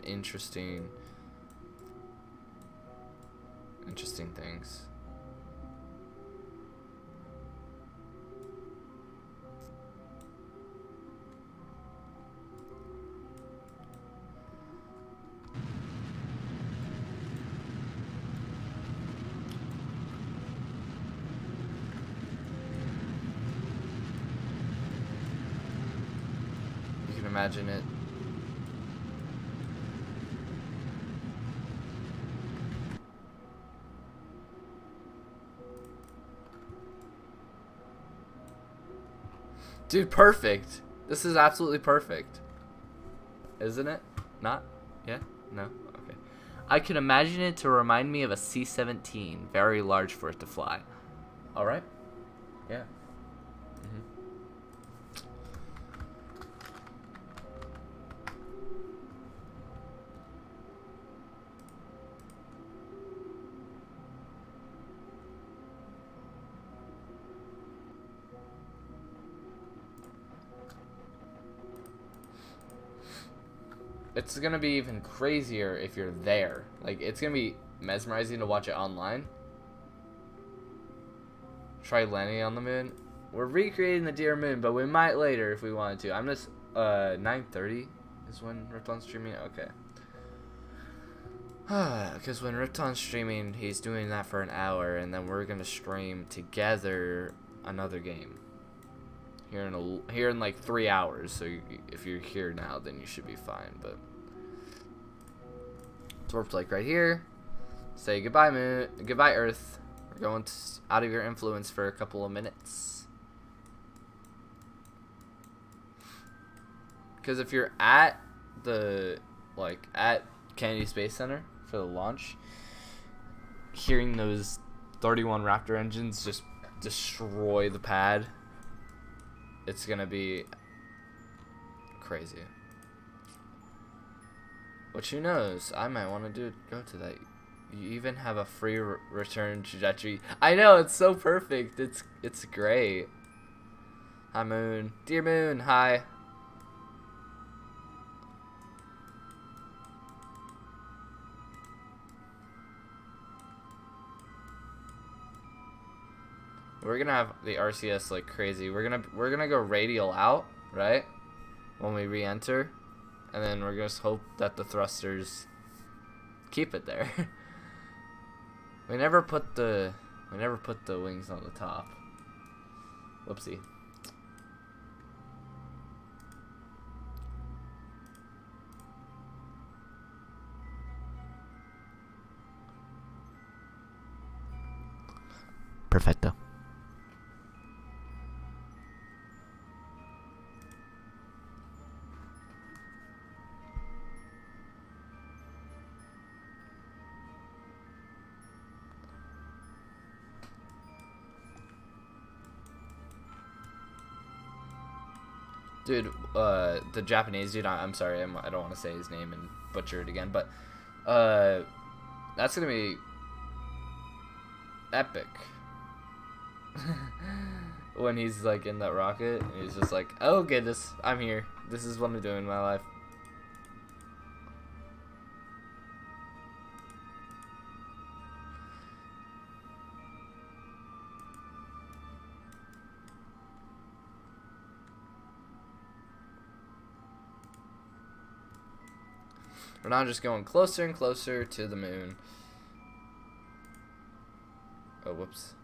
interesting things. You can imagine it. Dude, perfect. This is absolutely perfect. Isn't it? Not? Yeah? No? Okay. I can imagine it to remind me of a C-17. Very large for it to fly. Alright? Yeah. it's gonna be even crazier if you're there. Like, it's gonna be mesmerizing to watch it online. Try landing on the moon. We're recreating the dear moon, but we might later if we wanted to. I'm just 9:30 is when Ripton's streaming. Okay. Because when Ripton's streaming, he's doing that for an hour, and then we're gonna stream together another game here in like 3 hours. So if you're here now, then you should be fine. But Dwarf like right here. Say goodbye, moon. Goodbye, Earth. We're going out of your influence for a couple of minutes. Because if you're at the at Kennedy Space Center for the launch, hearing those 31 Raptor engines just destroy the pad, it's gonna be crazy. Which, who knows, I might want to go to that. You even have a free return trajectory. I know, it's so perfect. It's great. Hi, Moon. Dear Moon, hi. We're gonna have the RCS like crazy. We're gonna go radial out, right? When we re-enter, and then we're just hope that the thrusters keep it there. we never put the wings on the top. Whoopsie. Perfecto. Dude, the Japanese dude, I'm sorry, I don't want to say his name and butcher it again, but that's gonna be epic. When he's like in that rocket, and he's just like, oh goodness, I'm here. This is what I'm doing in my life. We're now just going closer and closer to the moon. Oh, whoops.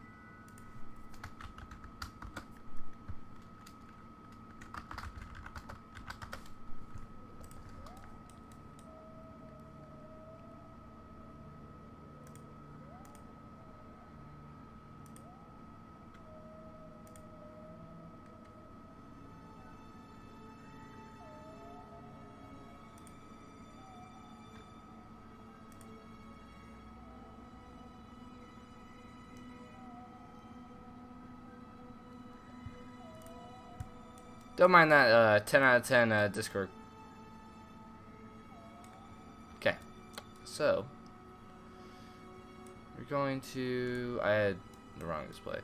Don't mind that 10 out of 10 Discord. Okay, so we're going to. I had the wrong display.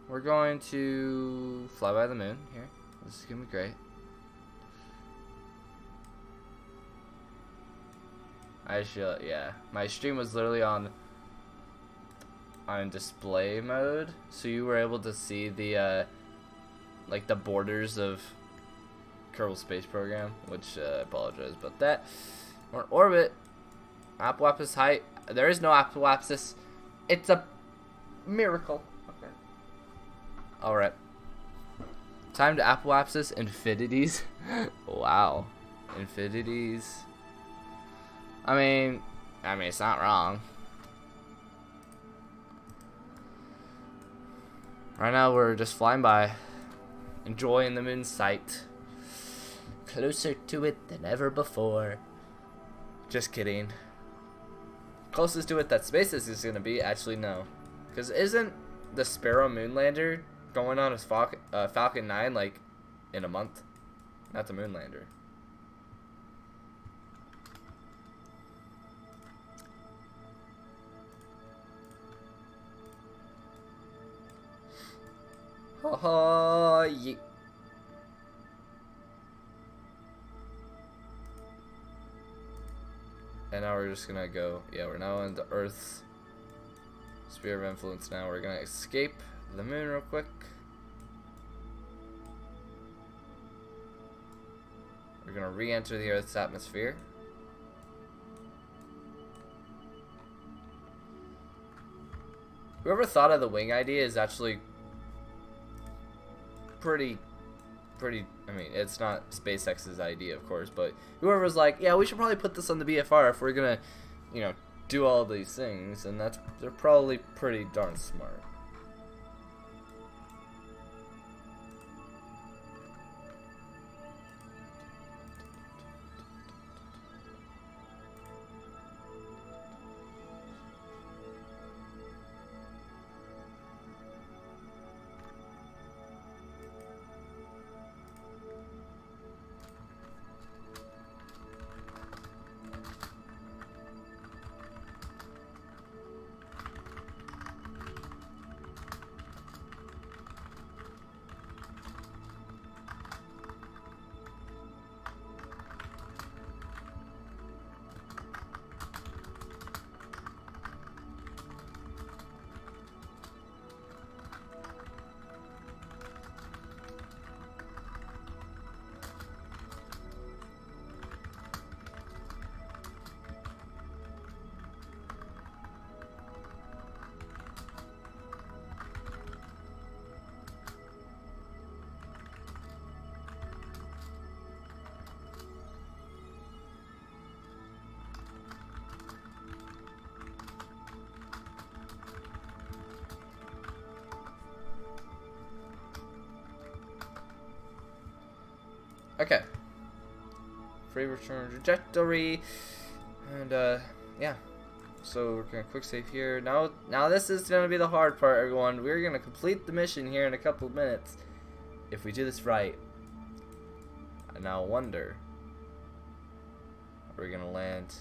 We're going to fly by the moon here. This is gonna be great. I should, yeah. My stream was literally on display mode, so you were able to see the like the borders of Kerbal Space Program, which I apologize about that. We're in orbit. Apoapsis height. There is no apoapsis. It's a miracle. Okay. Alright. Time to apoapsis infinities. Wow. Infinities. I mean, it's not wrong. Right now we're just flying by, enjoying the moon's sight. Closer to it than ever before. Just kidding. Closest to it that SpaceX is gonna be, actually no. Because isn't the Sparrow Moonlander going on as Falcon 9 like in a month? Not the Moonlander. Ha ha, we're just gonna go. Yeah, we're now in the Earth's sphere of influence. Now we're gonna escape the moon real quick. We're gonna re-enter the Earth's atmosphere. Whoever thought of the wing idea is actually pretty, I mean, it's not SpaceX's idea, of course, but whoever was like, yeah, we should probably put this on the BFR if we're gonna, you know, do all these things, and they're probably pretty darn smart. Okay. Free return trajectory. And, yeah. So we're gonna quick save here. Now this is gonna be the hard part, everyone. We're gonna complete the mission here in a couple of minutes. If we do this right. I now wonder. Are we gonna land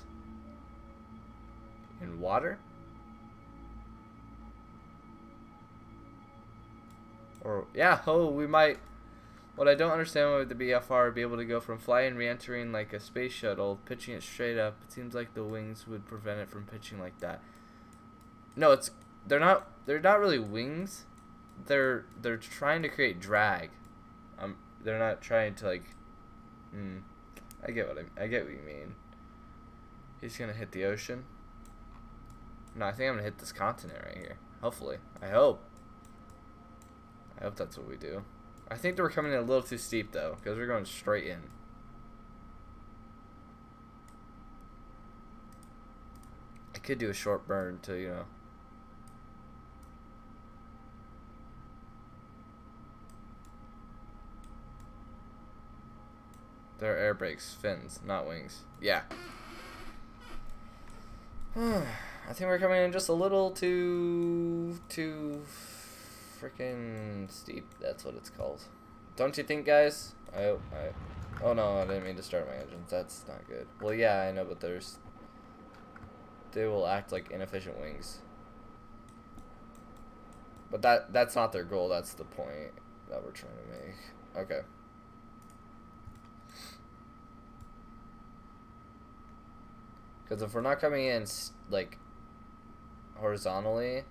in water? Or, yeah, oh, we might. What I don't understand with the BFR would be able to go from flying and re-entering like a space shuttle, pitching it straight up. It seems like the wings would prevent it from pitching like that. No, they're not really wings. They're trying to create drag. They're not trying to like. I get what you mean. He's gonna hit the ocean. No, I think I'm gonna hit this continent right here. Hopefully, I hope that's what we do. I think they were coming in a little too steep, though, because we're going straight in. I could do a short burn to, you know. They're air brakes, fins, not wings. Yeah. I think we're coming in just a little too freaking steep. That's what it's called. Don't you think, guys? Oh no, I didn't mean to start my engines. That's not good. Well, yeah, I know, but they will act like inefficient wings. But that's not their goal. That's the point that we're trying to make. Okay. Because if we're not coming in like horizontally,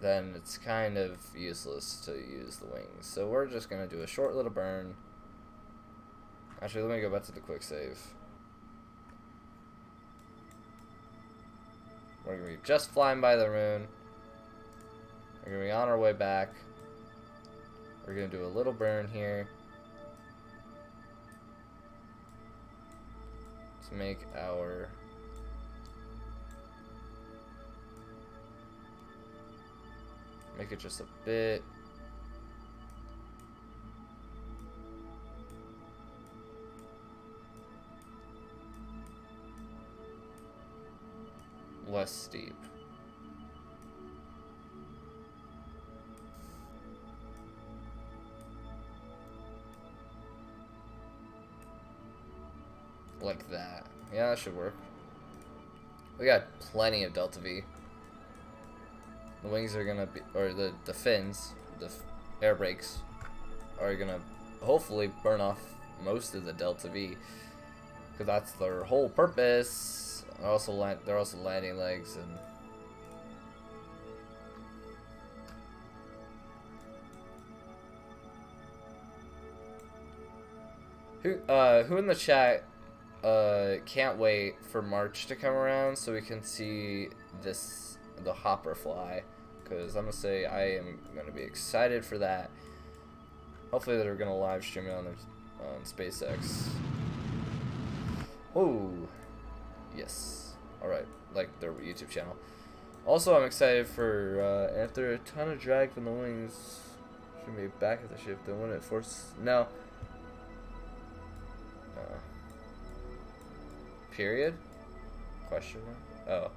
then it's kind of useless to use the wings. So we're just going to do a short little burn. Actually, let me go back to the quick save. We're going to be just flying by the moon. We're going to be on our way back. We're going to do a little burn here to make our make it just a bit less steep. Like that. Yeah, that should work. We got plenty of delta V. The wings are gonna be, or the fins, the air brakes, are gonna hopefully burn off most of the delta V, because that's their whole purpose. They're also landing legs and. Who in the chat can't wait for March to come around so we can see the hopper fly? Because I'm gonna say I am gonna be excited for that. Hopefully they're gonna live stream it on SpaceX. Oh, yes. All right, like their YouTube channel. Also, I'm excited for after a ton of drag from the wings, should be back at the ship. Then when it forces no. Period? Question mark? Oh,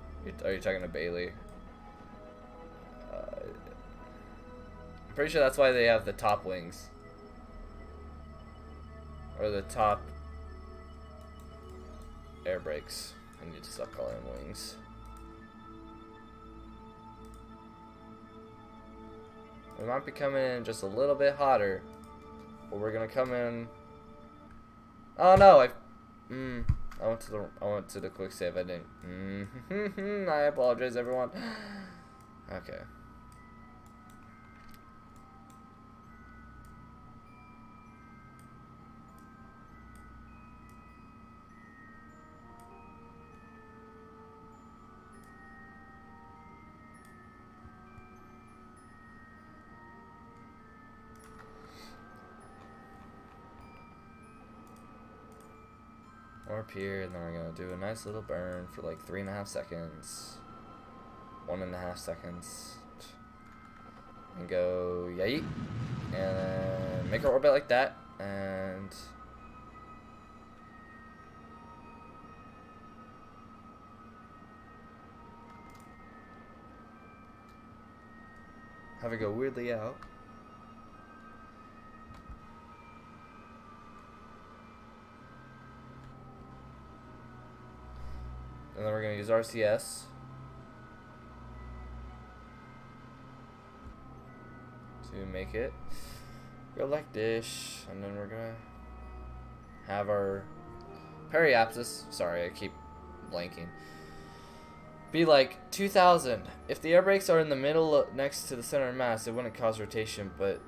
are you talking to Bailey? I'm pretty sure that's why they have the top wings. Or the top air brakes. I need to stop calling them wings. We might be coming in just a little bit hotter. But we're gonna come in. Oh no, I went to the quick save. I didn't. I apologize, everyone. Okay. Up here, and then we're gonna do a nice little burn for like 3.5 seconds, 1.5 seconds, and go yay, and then make our orbit like that, and have it go weirdly out. And then we're going to use RCS to make it go like this. And then we're going to have our periapsis, sorry, I keep blanking, be like 2000. If the air brakes are in the middle next to the center of mass, it wouldn't cause rotation, but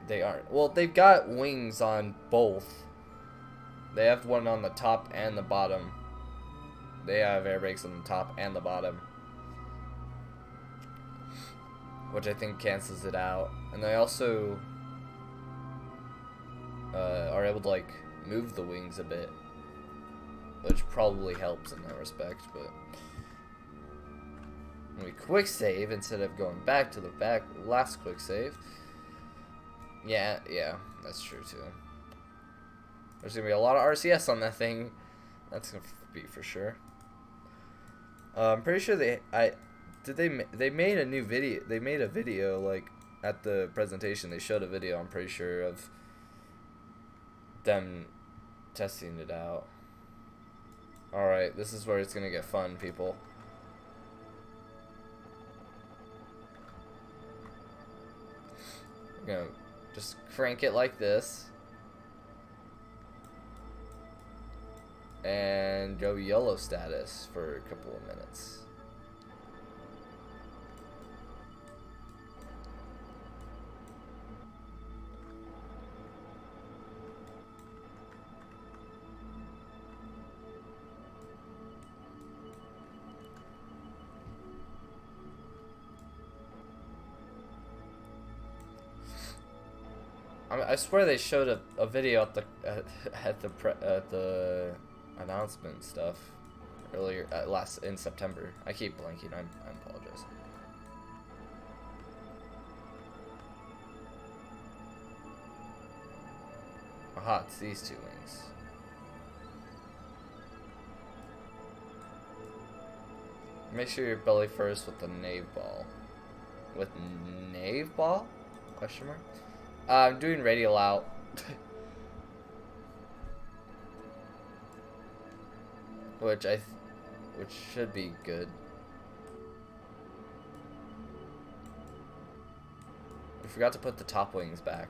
they aren't. Well, they've got wings on both. They have one on the top and the bottom. They have air brakes on the top and the bottom, which I think cancels it out. And they also are able to like move the wings a bit, which probably helps in that respect. But when we quick save instead of going back to the last quick save, yeah, that's true too. There's gonna be a lot of RCS on that thing. That's gonna be for sure. I'm pretty sure they made a new video. They made a video like at the presentation. They showed a video. I'm pretty sure of them testing it out. All right, this is where it's gonna get fun, people. We're gonna just crank it like this. And go yellow status for a couple of minutes. I swear they showed a video at the announcement stuff earlier in September. I keep blanking. I apologize. Aha, it's these two wings. Make sure you're belly first with the nave ball. With nave ball? Question mark? I'm doing radial out. Which should be good. I forgot to put the top wings back.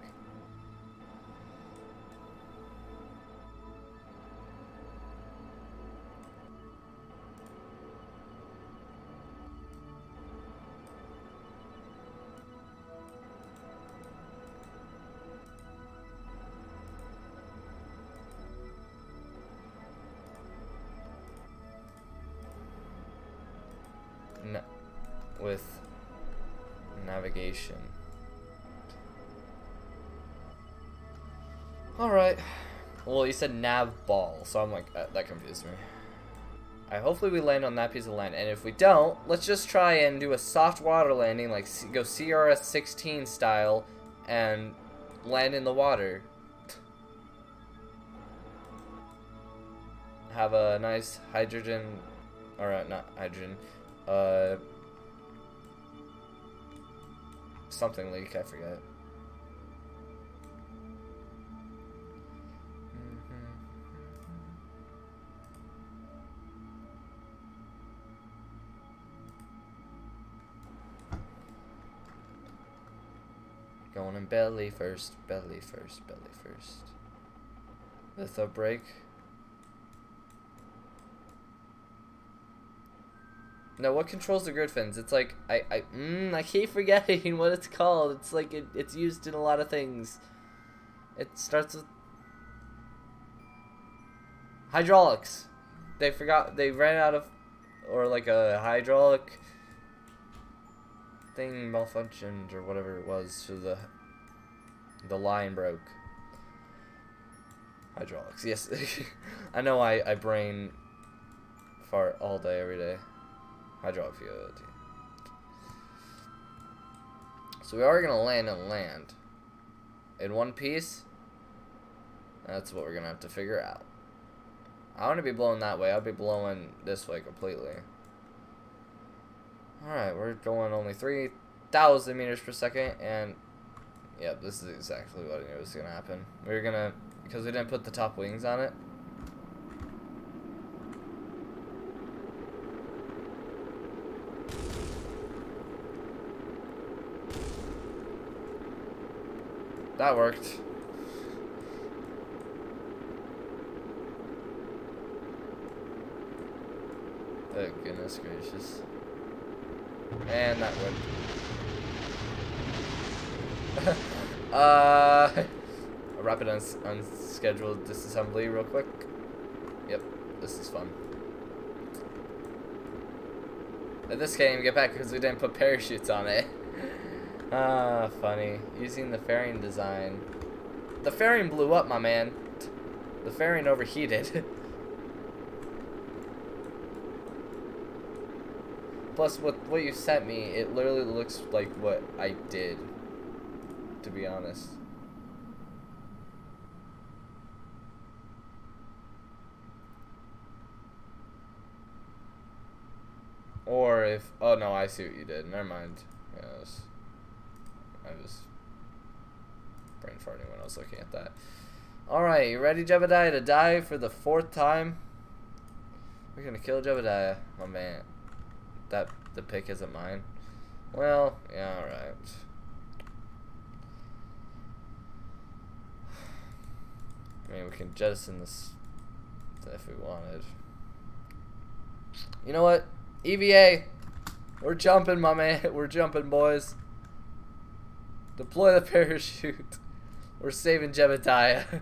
with navigation. Alright. Well, you said nav ball, so I'm like, that confused me. Alright, hopefully we land on that piece of land, and if we don't, let's just try and do a soft water landing, like go CRS-16 style, and land in the water. Have a nice hydrogen, or not hydrogen, something leak, I forget. Going in belly first, belly first, belly first. Litho break. No, what controls the grid fins? It's like I keep forgetting what it's called. It's like it's used in a lot of things. It starts with hydraulics. They ran out of, or like a hydraulic thing malfunctioned or whatever it was, so the line broke. Hydraulics, yes. I know I brain fart all day every day. Hydraulic fluid. So we are gonna land on land in one piece. That's what we're gonna have to figure out. I want to be blowing that way. I'll be blowing this way completely. Alright, we're going only 3,000 meters per second, and yep, this is exactly what I knew was gonna happen. We were gonna, because we didn't put the top wings on it. That worked. Oh, goodness gracious. And that worked. A rapid unscheduled disassembly real quick. Yep, this is fun. And this can't even get back because we didn't put parachutes on it. Ah, funny. Using the fairing design. The fairing blew up, my man. The fairing overheated. Plus, what you sent me, it literally looks like what I did, to be honest. Or if, oh no, I see what you did. Never mind. Yes. I was brain farting when I was looking at that. Alright, you ready, Jebediah, to die for the 4th time? We're gonna kill Jebediah, my man. The pick isn't mine. Well, yeah, alright. I mean, we can jettison this if we wanted. You know what? EVA! We're jumping, my man. We're jumping, boys. Deploy the parachute. We're saving Jebediah.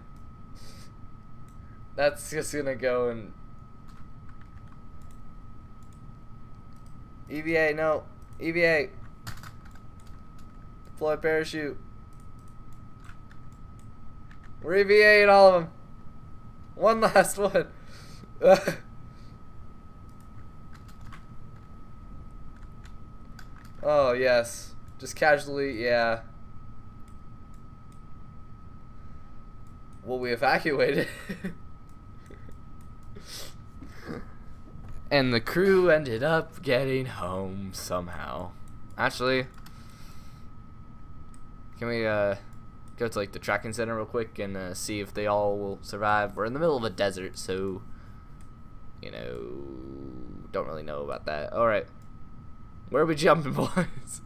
That's just gonna go and... EVA, no. EVA. Deploy parachute. We're EVAing all of them. One last one. Oh, yes. Just casually, yeah. Well, we evacuated. And the crew ended up getting home somehow. Actually, can we go to like the tracking center real quick and see if they all will survive? We're in the middle of a desert, so you know, don't really know about that. All right, where are we jumping, boys?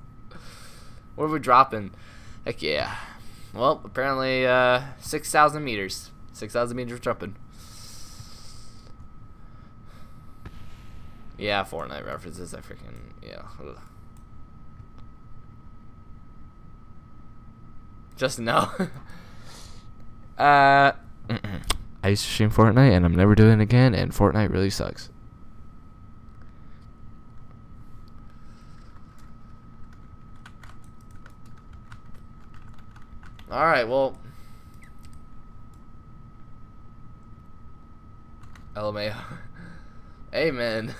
Where are we dropping? Heck yeah. Well, apparently 6,000 meters. 6,000 meters jumping. Yeah, Fortnite references. I freaking, yeah. Ugh. Just no. I used to stream Fortnite, and I'm never doing it again, and Fortnite really sucks. Alright, well. LMAO. Amen.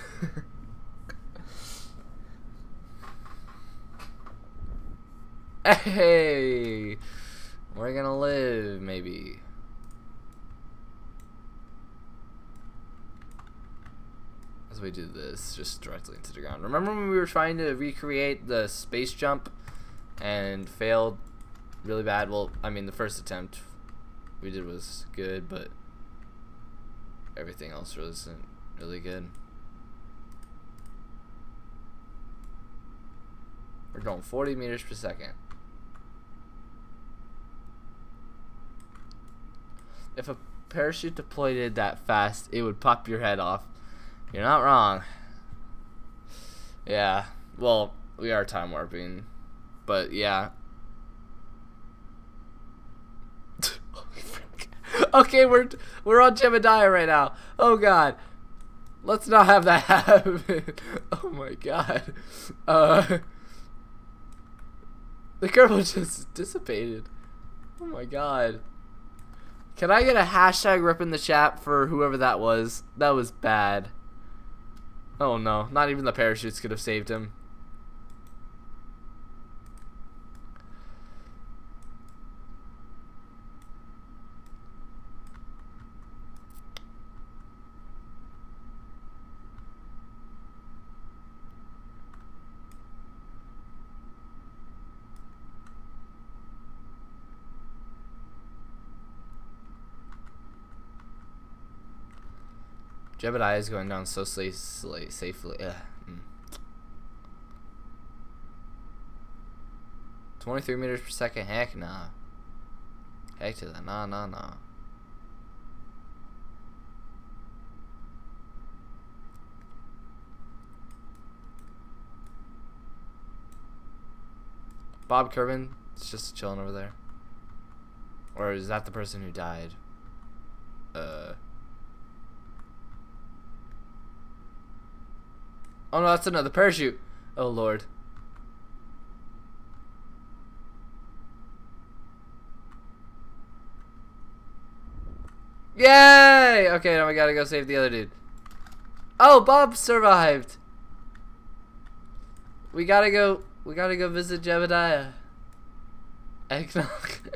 Hey! We're gonna live, maybe. As we do this, just directly into the ground. Remember when we were trying to recreate the space jump and failed really bad? Well, I mean, the first attempt we did was good, but everything else wasn't really good. We're going 40 meters per second. If a parachute deployed that fast, it would pop your head off. You're not wrong. Yeah, well, we are time warping, but yeah. Okay, we're on Jebediah right now. Oh god, let's not have that happen. Oh my god. The Kerbal just dissipated. Oh my god. Can I get a hashtag rip in the chat for whoever that was? That was bad. Oh no, not even the parachutes could have saved him. Jebediah is going down so safely. 23 meters per second. Heck nah. Heck to that. Nah. Bob Kerbal is just chilling over there. Or is that the person who died? Oh no, that's another parachute. Oh lord. Yay! Okay, now we gotta go save the other dude. Oh, Bob survived. We gotta go visit Jebediah. Eggnog.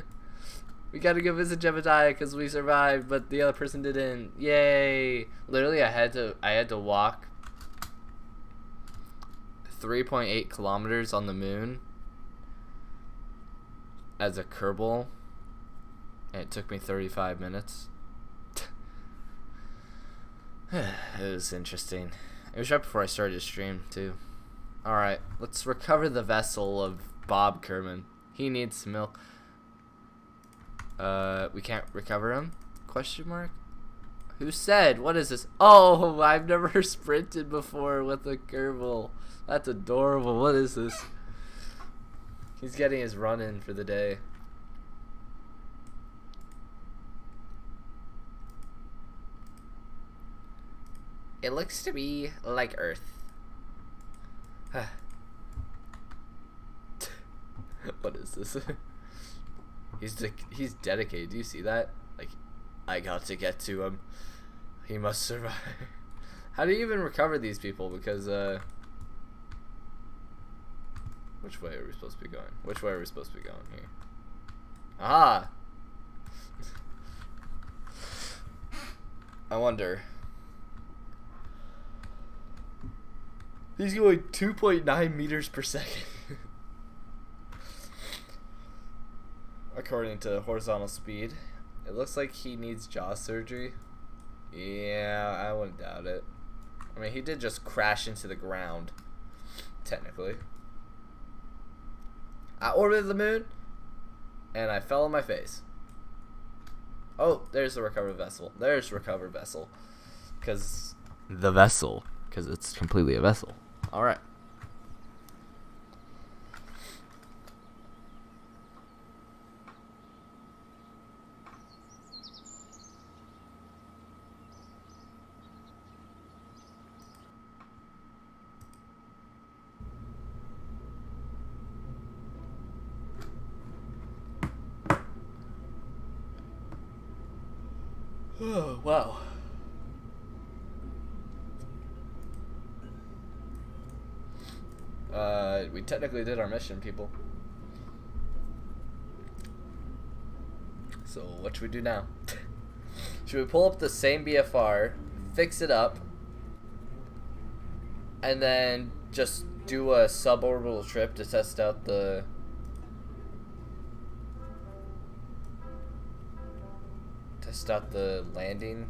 We gotta go visit Jebediah because we survived, but the other person didn't. Yay! Literally, I had to walk 3.8 kilometers on the moon as a Kerbal, and it took me 35 minutes. It was interesting. It was right before I started to stream too. Alright, let's recover the vessel of Bob Kerbal. He needs some milk. We can't recover him? Question mark? Who said? What is this? Oh, I've never sprinted before with a Kerbal. That's adorable. What is this? He's getting his run in for the day. It looks to be like Earth. What is this? He's dedicated. Do you see that? Like, I got to get to him. He must survive. How do you even recover these people? Because which way are we supposed to be going? Which way are we supposed to be going here? Aha! I wonder. He's going 2.9 meters per second. According to horizontal speed. It looks like he needs jaw surgery. Yeah, I wouldn't doubt it. I mean, he did just crash into the ground. Technically. I orbited the moon, and I fell on my face. Oh, there's the recover vessel. There's recover vessel. Because the vessel. Because it's completely a vessel. Alright. Oh, wow. We technically did our mission, people. So what should we do now? Should we pull up the same BFR, fix it up, and then just do a suborbital trip to test out the landing?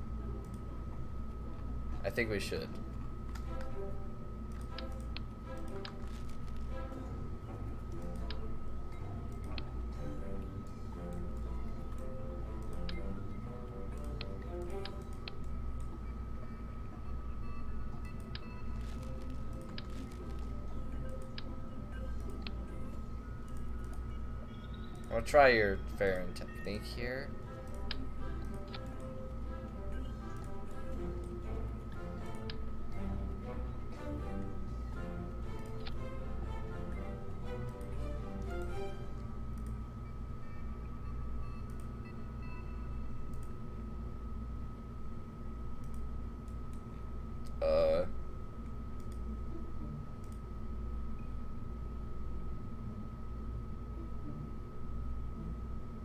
I think we should. I'll try your fairing technique here.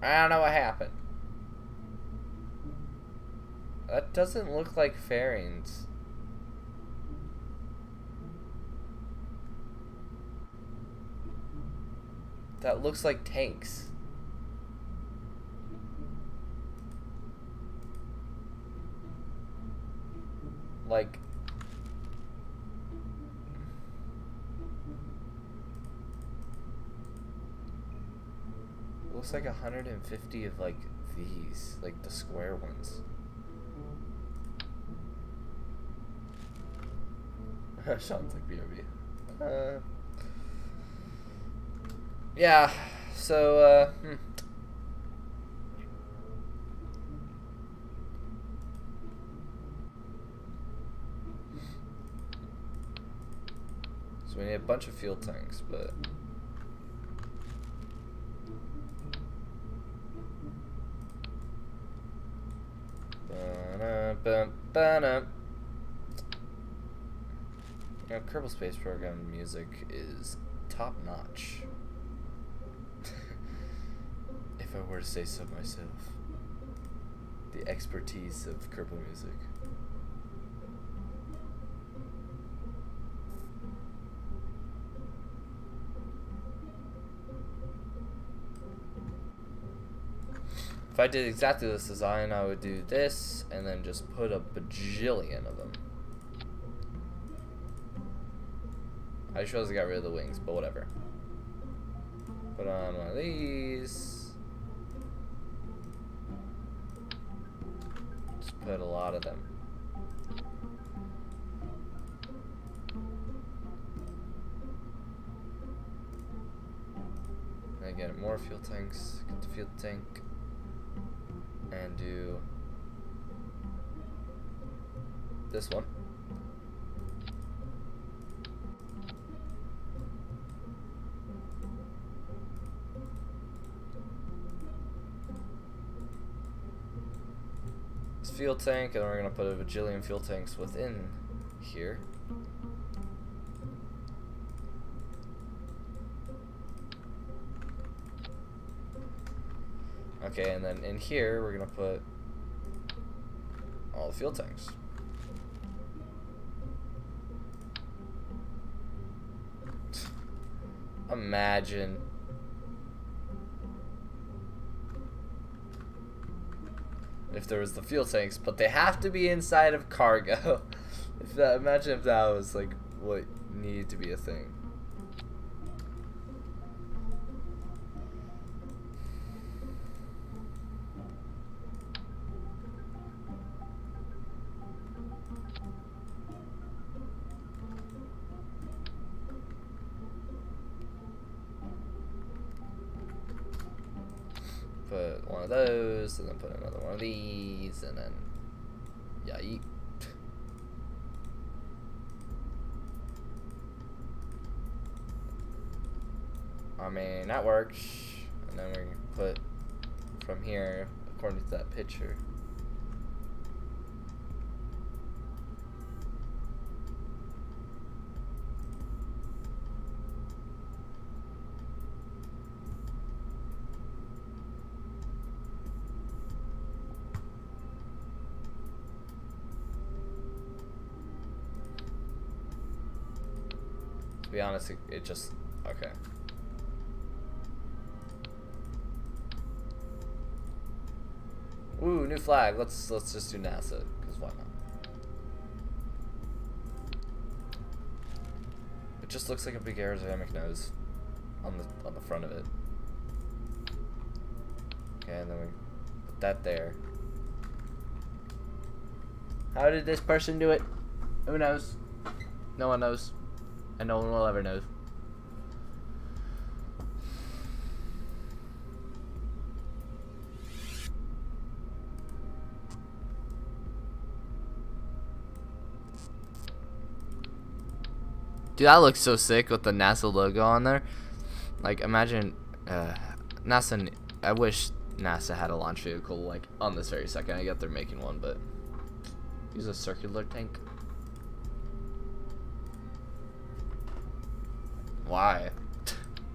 I don't know what happened. That doesn't look like fairings. That looks like tanks. Like... looks like 150 of like these, like the square ones. Sounds like BRB. Yeah, so so we need a bunch of fuel tanks, but you know, Kerbal Space Program music is top notch. If I were to say so myself. The expertise of Kerbal music. If I did exactly this design, I would do this and then just put a bajillion of them. I just realized I got rid of the wings, but whatever. Put on one of these. Just put a lot of them. And again, more fuel tanks. Get the fuel tank. And do this one. This fuel tank, and then we're gonna put a bajillion fuel tanks within here. Okay, and then in here we're gonna put all the fuel tanks. Imagine. If there was the fuel tanks, but they have to be inside of cargo. If that, imagine if that was like what needed to be a thing. Put one of those, and then put another one of these, and then yay. I mean, that works. And then we can put from here, according to that picture. To be honest, it just okay. Ooh, new flag. Let's just do NASA, because why not? It just looks like a big aerodynamic nose on the front of it. Okay, and then we put that there. How did this person do it? Who knows? No one knows. And no one will ever know. Dude, that looks so sick with the NASA logo on there. Like, imagine NASA. I wish NASA had a launch vehicle like on this very second. I get they're making one, but use a circular tank. Why?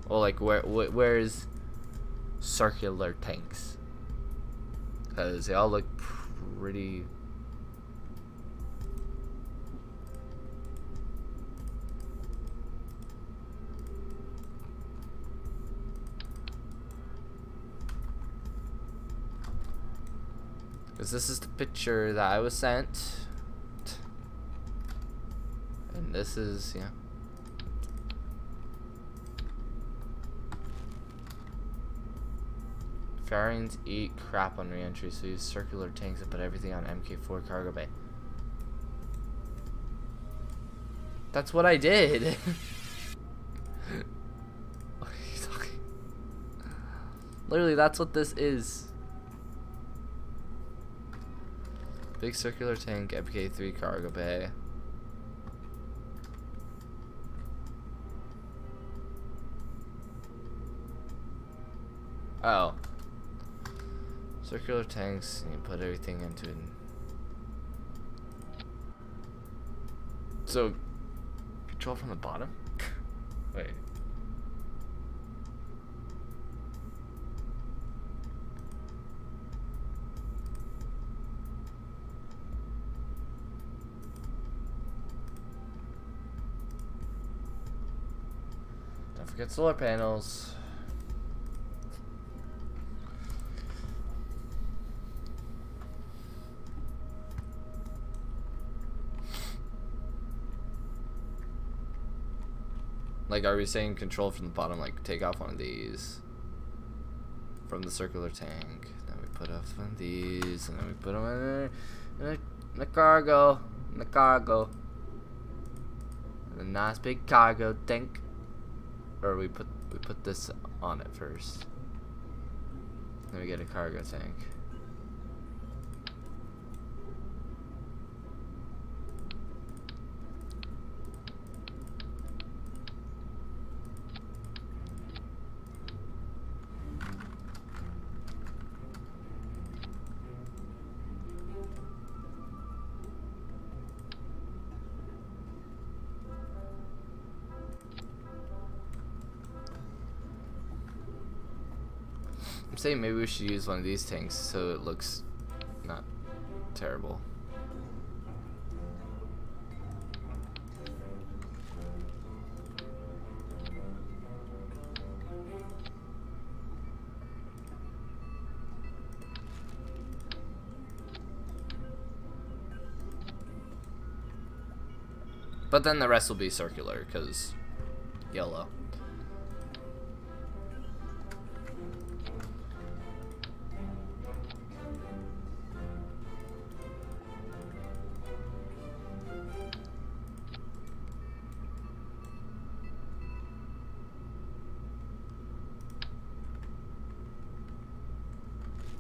Well, like where's circular tanks? Because they all look pretty. Because this is the picture that I was sent. And this is, yeah. Variants eat crap on re-entry, so use circular tanks and put everything on MK4 cargo bay. That's what I did. What are you talking? Literally, that's what this is. Big circular tank, MK3 cargo bay. Oh. Circular tanks, and you put everything into it. So, control from the bottom? Wait. Don't forget solar panels. Like, are we saying control from the bottom, like take off one of these from the circular tank, then we put off one of these, and then we put them in the cargo, and a nice big cargo tank, or we put this on it first, then we get a cargo tank. I'm saying maybe we should use one of these tanks so it looks not terrible. But then the rest will be circular because yellow.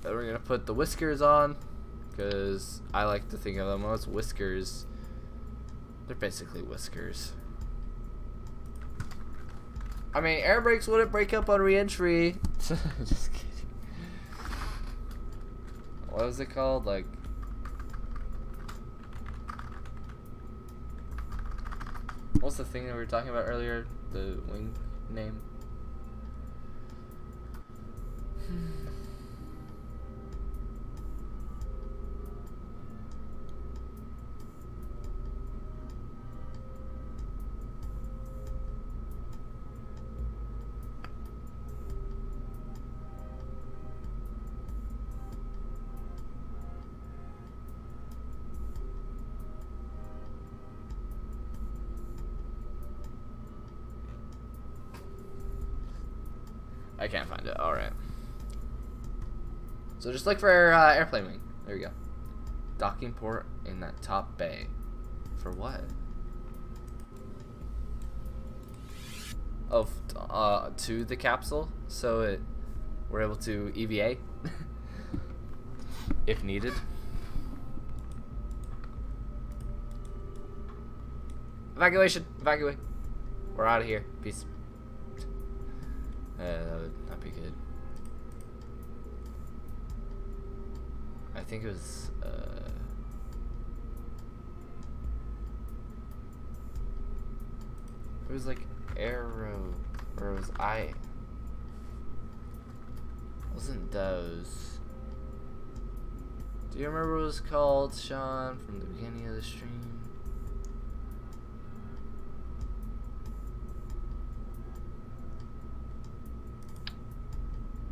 Then we're gonna put the whiskers on, because I like to think of them as whiskers. They're basically whiskers. I mean, air brakes wouldn't break up on re-entry. Just kidding. What was it called? Like, what's the thing that we were talking about earlier? The wing name? I can't find it. Alright. So just look for airplane wing. There we go. Docking port in that top bay. For what? Oh, to the capsule, so we're able to EVA if needed. Evacuation! Evacuate! We're out of here. Peace. That would not be good. I think it was like Arrow, or it was wasn't those. Do you remember what it was called, Sean, from the beginning of the stream?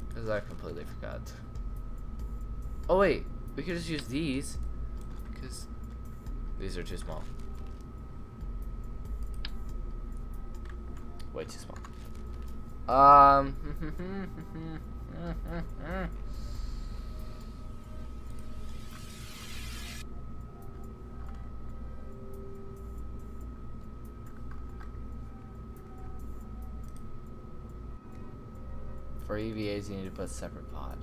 Because I completely forgot. Oh wait, we could just use these, because these are too small. Way too small. For EVAs, you need to put a separate pod.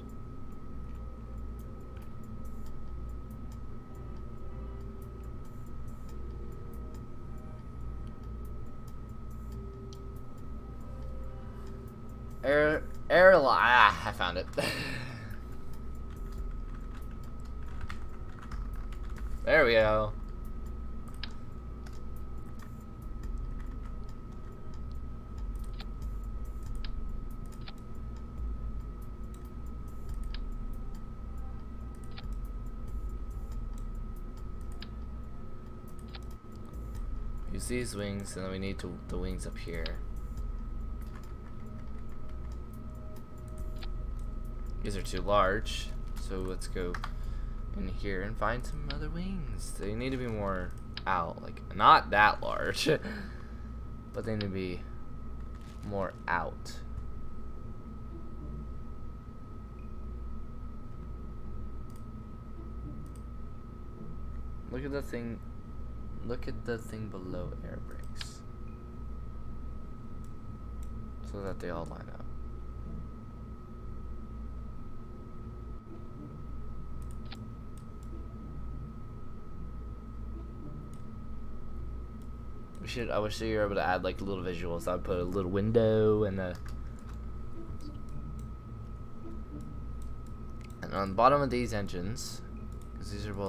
I found it. There we go. Use these wings, and then we need the wings up here. These are too large, so let's go in here and find some other wings. They need to be more out, like not that large, but they need to be more out. Look at the thing. Look at the thing below air brakes, so that they all line up. I wish you were able to add like little visuals. I would put a little window and on the bottom of these engines, because these are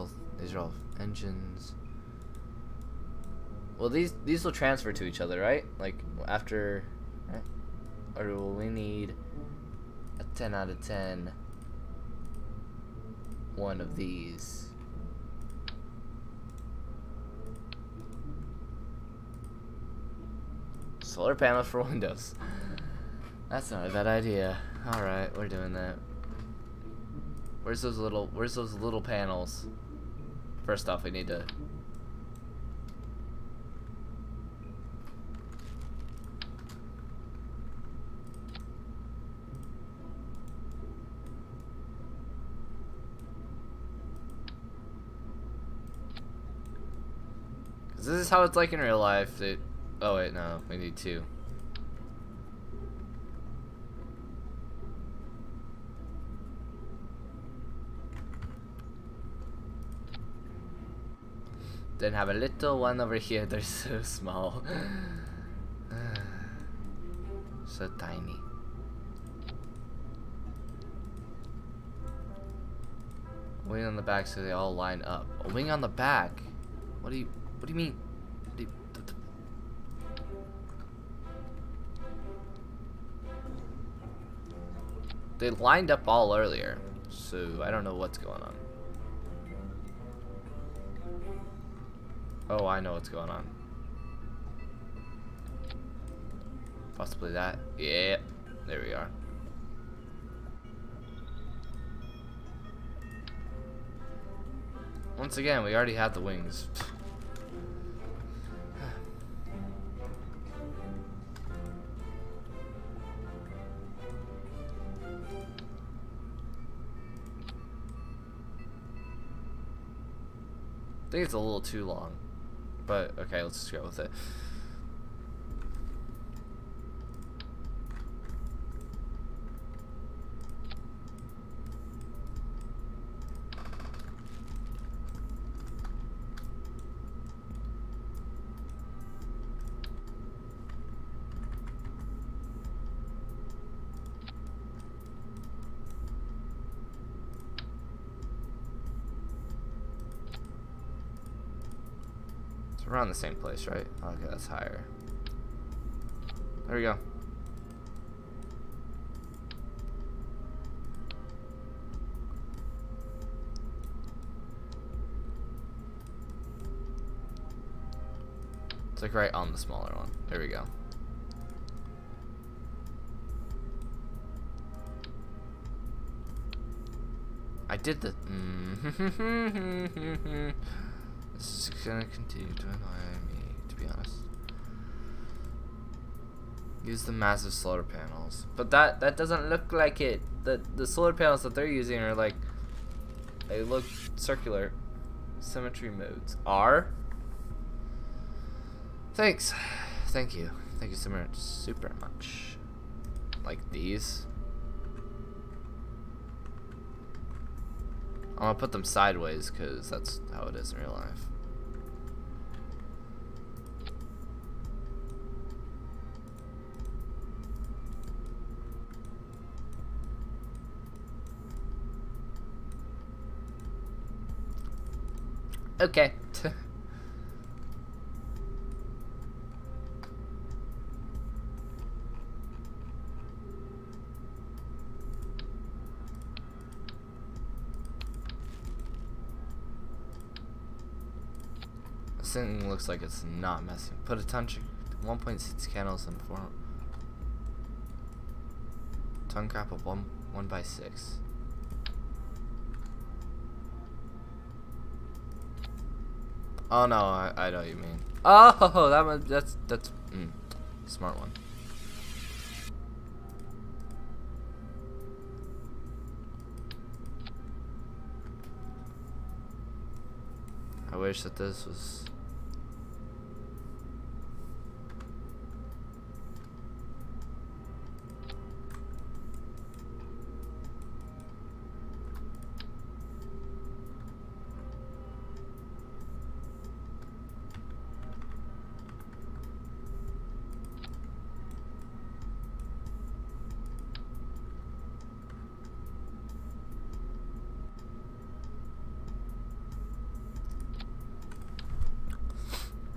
all engines. Well, these will transfer to each other, right? Like after, right? Or will we need a 10 out of 10 one of these? Solar panels for windows. That's not a bad idea. All right, we're doing that. Where's those little panels? First off, we need to. Cause this is how it's like in real life. Oh wait, no, we need two. Then have a little one over here. They're so small. So tiny. Wing on the back so they all line up. A wing on the back? What do you mean? They lined up all earlier, so I don't know what's going on. Oh, I know what's going on. Possibly that. Yeah, there we are. Once again, we already had the wings. I think it's a little too long. But, okay, let's just go with it. Around the same place, right? Okay, that's higher. There we go. It's like right on the smaller one. There we go. I did the. This is gonna continue to annoy me, to be honest. Use the massive solar panels, but that doesn't look like it. The solar panels that they're using are like, they look circular. Symmetry modes are. Thanks, thank you so much, super much. Like these. I'm gonna put them sideways because that's how it is in real life. Okay. This thing looks like it's not messing. Put a ton of 1.6 candles in 4. Tongue cap of 1/6. Oh no, I know what you mean. Oh, that one, that's smart one. I wish that this was.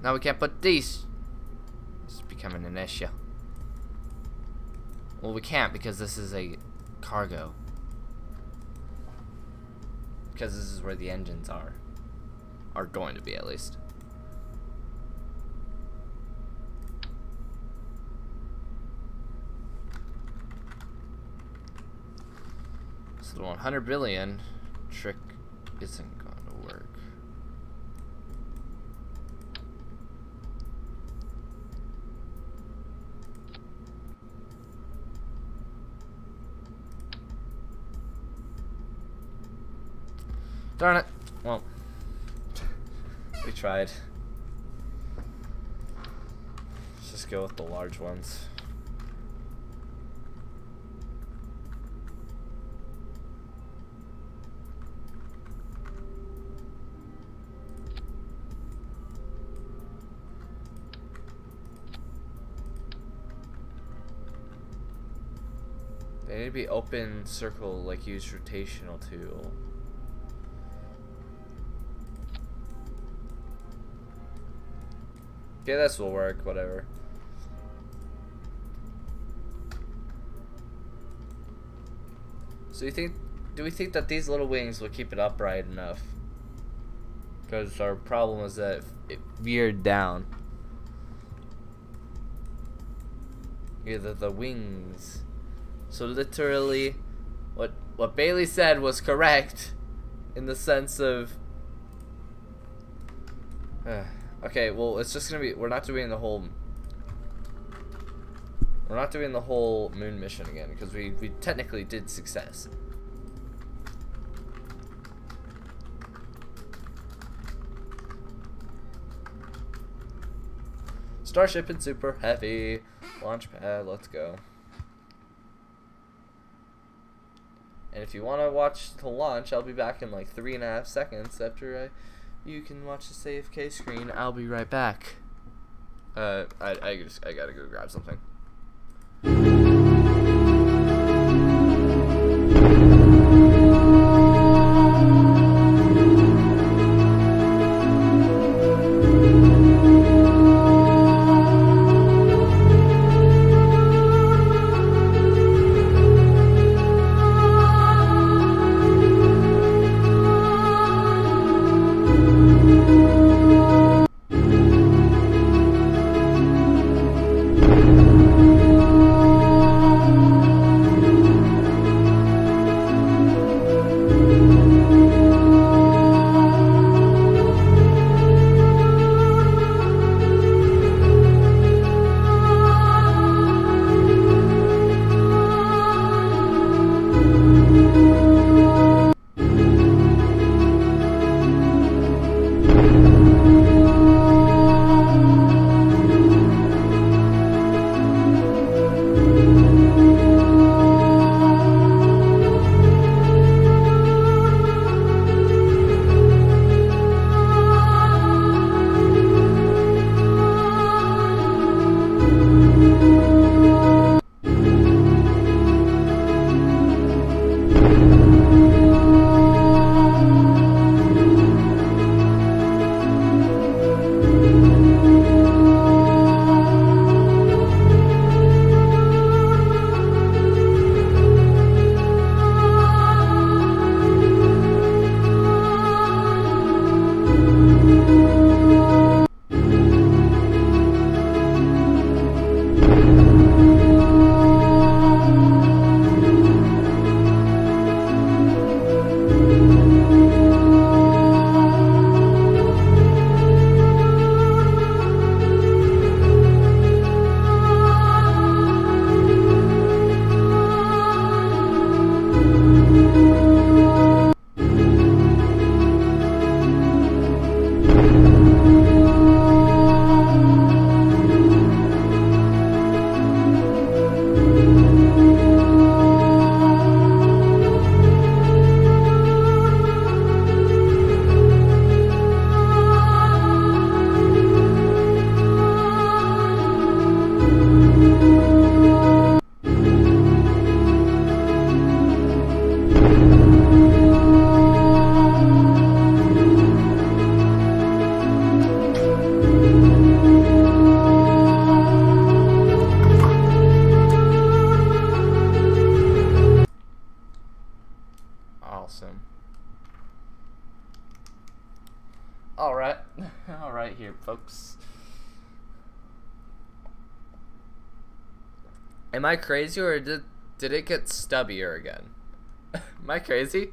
Now we can't put these. It's becoming an issue. Well, we can't because this is a cargo. Because this is where the engines are. Are going to be, at least. So the 100 billion trick isn't going to work. Darn it. Well, we tried. Let's just go with the large ones. They need to be open circle, like use rotational tool. Okay, this will work, whatever. So do we think that these little wings will keep it upright enough? Because our problem is that it veered down. Either the wings. So literally, what Bailey said was correct, in the sense of. Okay, well, it's just gonna be. We're not doing the whole moon mission again because we technically did success. Starship and Super Heavy. Launch pad, let's go. And if you want to watch the launch, I'll be back in like 3.5 seconds after you can watch the save case screen. I'll be right back. I gotta go grab something. Awesome. Alright. Alright here, folks. Am I crazy, or did it get stubbier again? Am I crazy?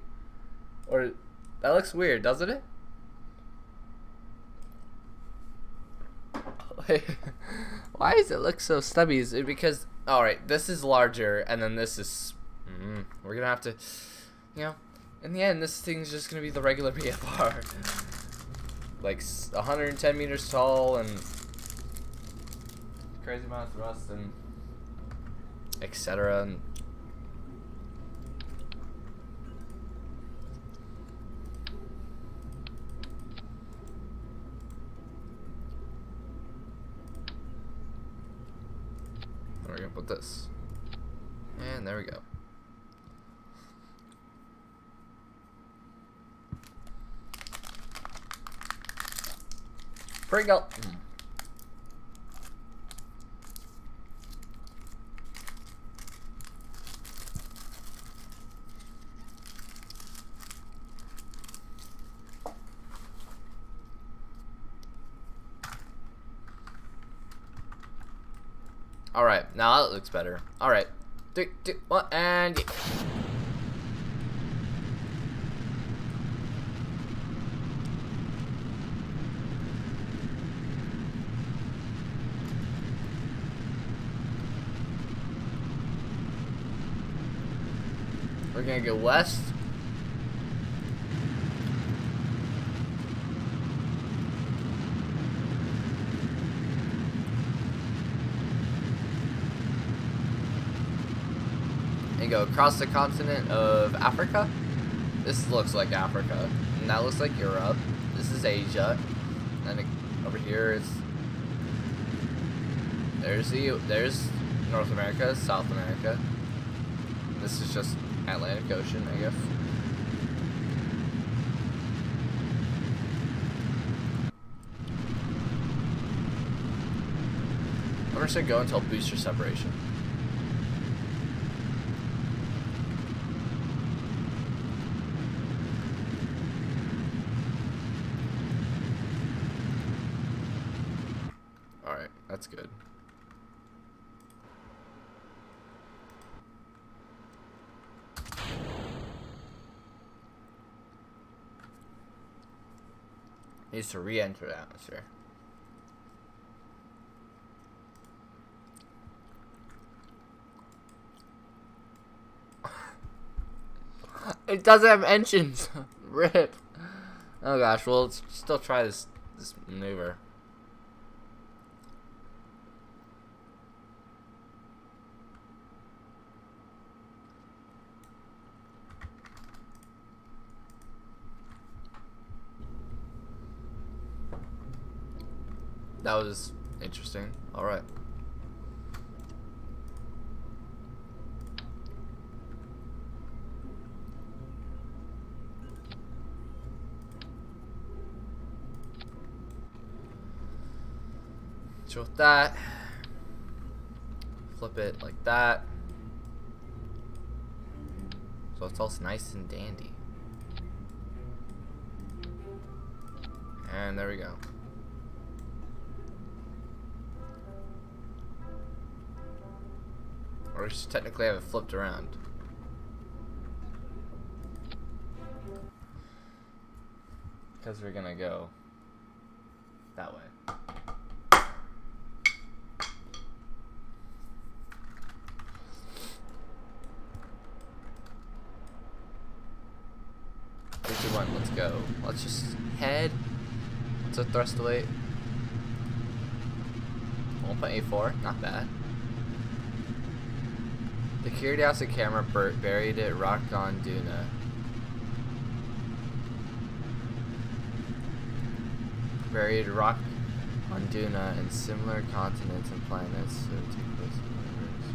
Or that looks weird, doesn't it? Why does it look so stubby? Is it because, alright, this is larger and then this is we're gonna have to, you know, in the end this thing's just gonna be the regular BFR. Like 110 meters tall and crazy amount of thrust and etc. And we're gonna put this, and there we go. Pringle. All right, now that looks better. All right, 3, 2, 1, and yeah. We're gonna go west. go across the continent of Africa. This looks like Africa, and that looks like Europe. This is Asia, and over here is there's North America, South America. This is just Atlantic Ocean, I guess. I'm just gonna go until booster separation. Alright, that's good. Needs to re-enter the atmosphere. It doesn't have engines. Rip. Oh gosh, well, let's still try this maneuver. That was interesting. All right. So with that, flip it like that. So it's all nice and dandy. And there we go. Or just technically have it flipped around. Because we're gonna go that way. Let's go. Let's just head to thrust weight. 1.84, not bad. The Curiosity camera buried at Rock on Duna. Buried rock on Duna and similar continents and planets. So take place in the universe.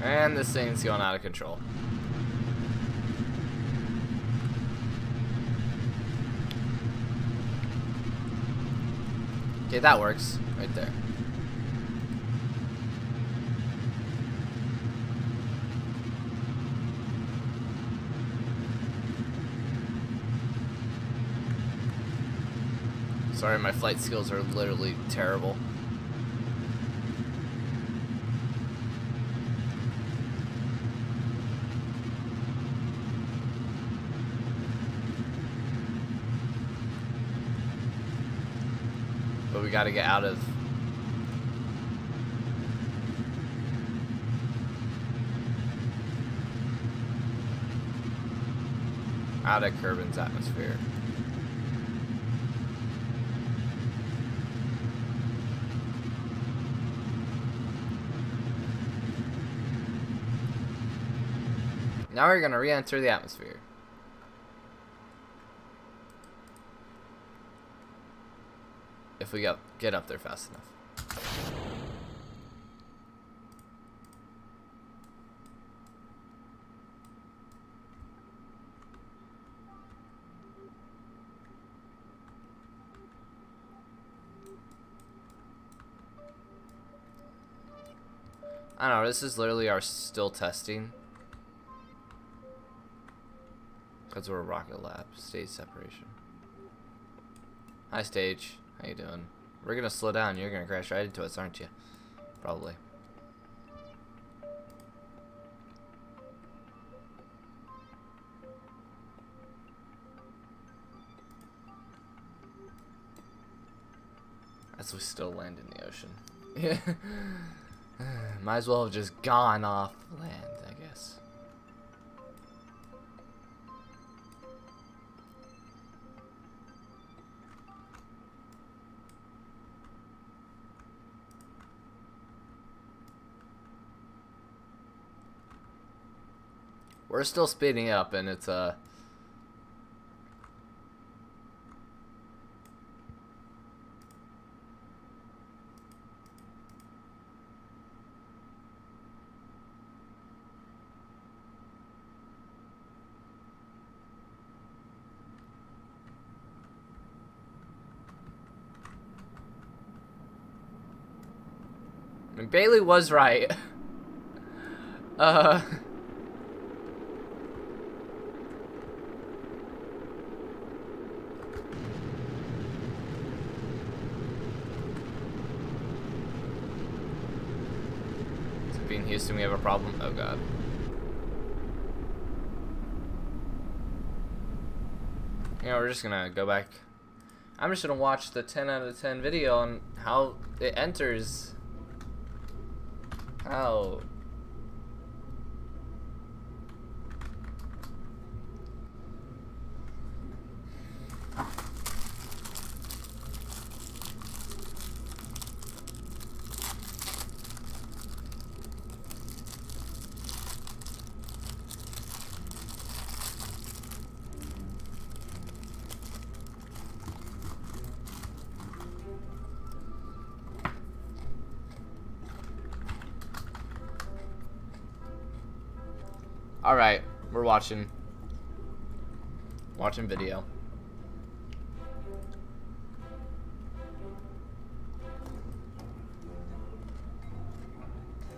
And this thing's going out of control. Okay, that works right there. Sorry, my flight skills are literally terrible. But we gotta get out of Kerbin's atmosphere. Now we're gonna re-enter the atmosphere. If we get up there fast enough. I don't know, this is literally our still testing. Because we're a rocket lab. Stage separation. Hi, stage. How you doing? We're gonna slow down. You're gonna crash right into us, aren't you? Probably. As we still land in the ocean. Might as well have just gone off land, I guess. We're still speeding up, and it's I mean, Bailey was right. In Houston, we have a problem. Oh god. Yeah, we're just gonna go back. I'm just gonna watch the 10 out of 10 video on how it enters. How. Alright, we're watching video.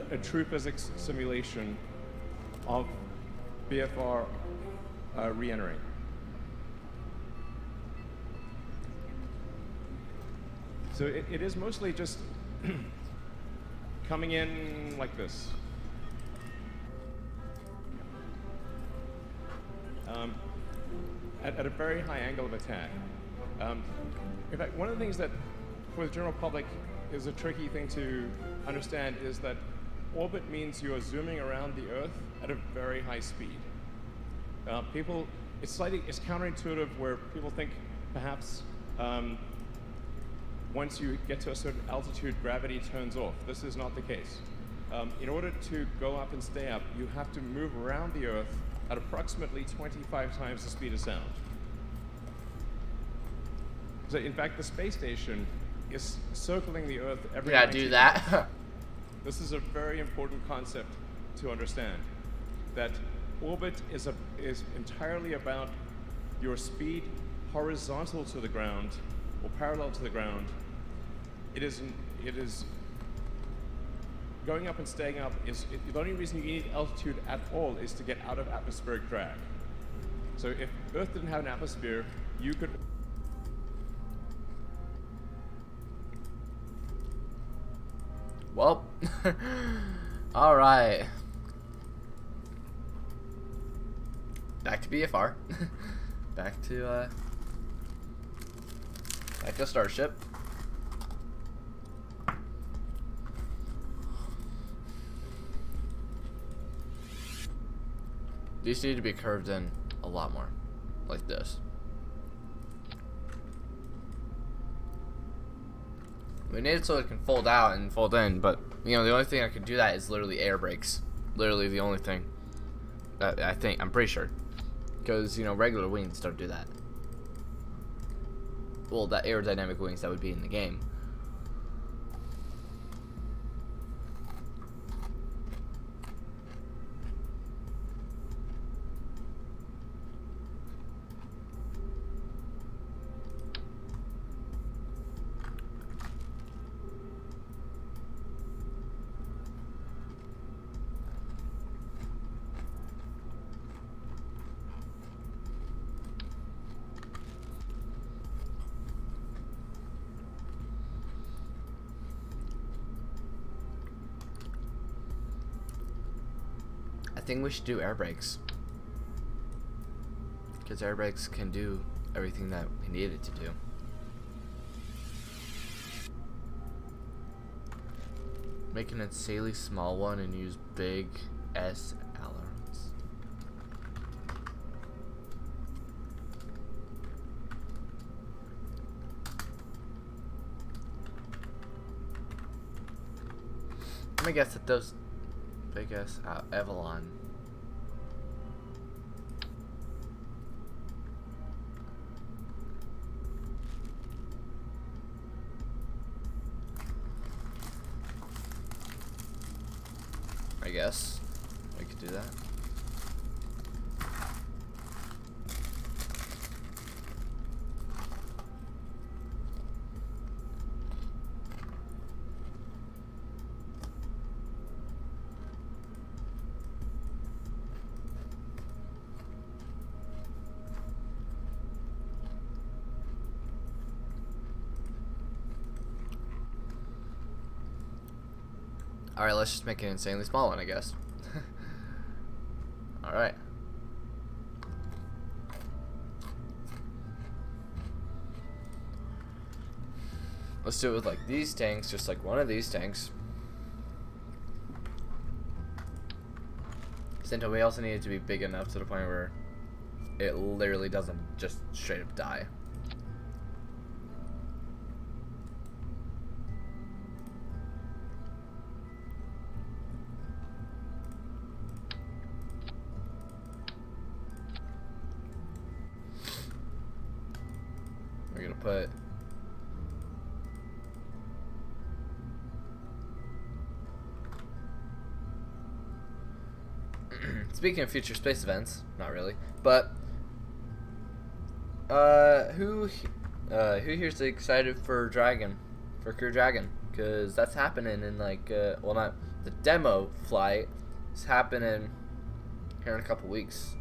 A true physics simulation of BFR re-entering. So it is mostly just coming in like this. At a very high angle of attack. In fact, one of the things that, for the general public, is a tricky thing to understand is that orbit means you are zooming around the Earth at a very high speed. It's counterintuitive where people think perhaps once you get to a certain altitude, gravity turns off. This is not the case. In order to go up and stay up, you have to move around the Earth at approximately 25 times the speed of sound. So in fact, the space station is circling the Earth every 90 do that. minutes. This is a very important concept to understand, that orbit is entirely about your speed horizontal to the ground or parallel to the ground. It is going up and staying up the only reason you need altitude at all is to get out of atmospheric drag. So if Earth didn't have an atmosphere, you could. Well, all right. Back to BFR. back to Starship. These need to be curved in a lot more, like this. We need it so it can fold out and fold in, but you know the only thing that can do that is literally air brakes. Literally the only thing that I'm pretty sure, because you know regular wings don't do that. Well, that aerodynamic wings that would be in the game. I think we should do air brakes, because air brakes can do everything that we need it to do. Make an insanely small one and use big S ailerons. Let me guess that those big S Avalon. I guess we could do that. Alright, let's just make an insanely small one, I guess. Alright. Let's do it with like these tanks, just like one of these tanks. Since we also need it to be big enough to the point where it literally doesn't just straight up die. We're gonna put speaking of future space events, not really, but who here's excited for Crew Dragon? Because that's happening in like well, not the demo flight is happening here in a couple weeks.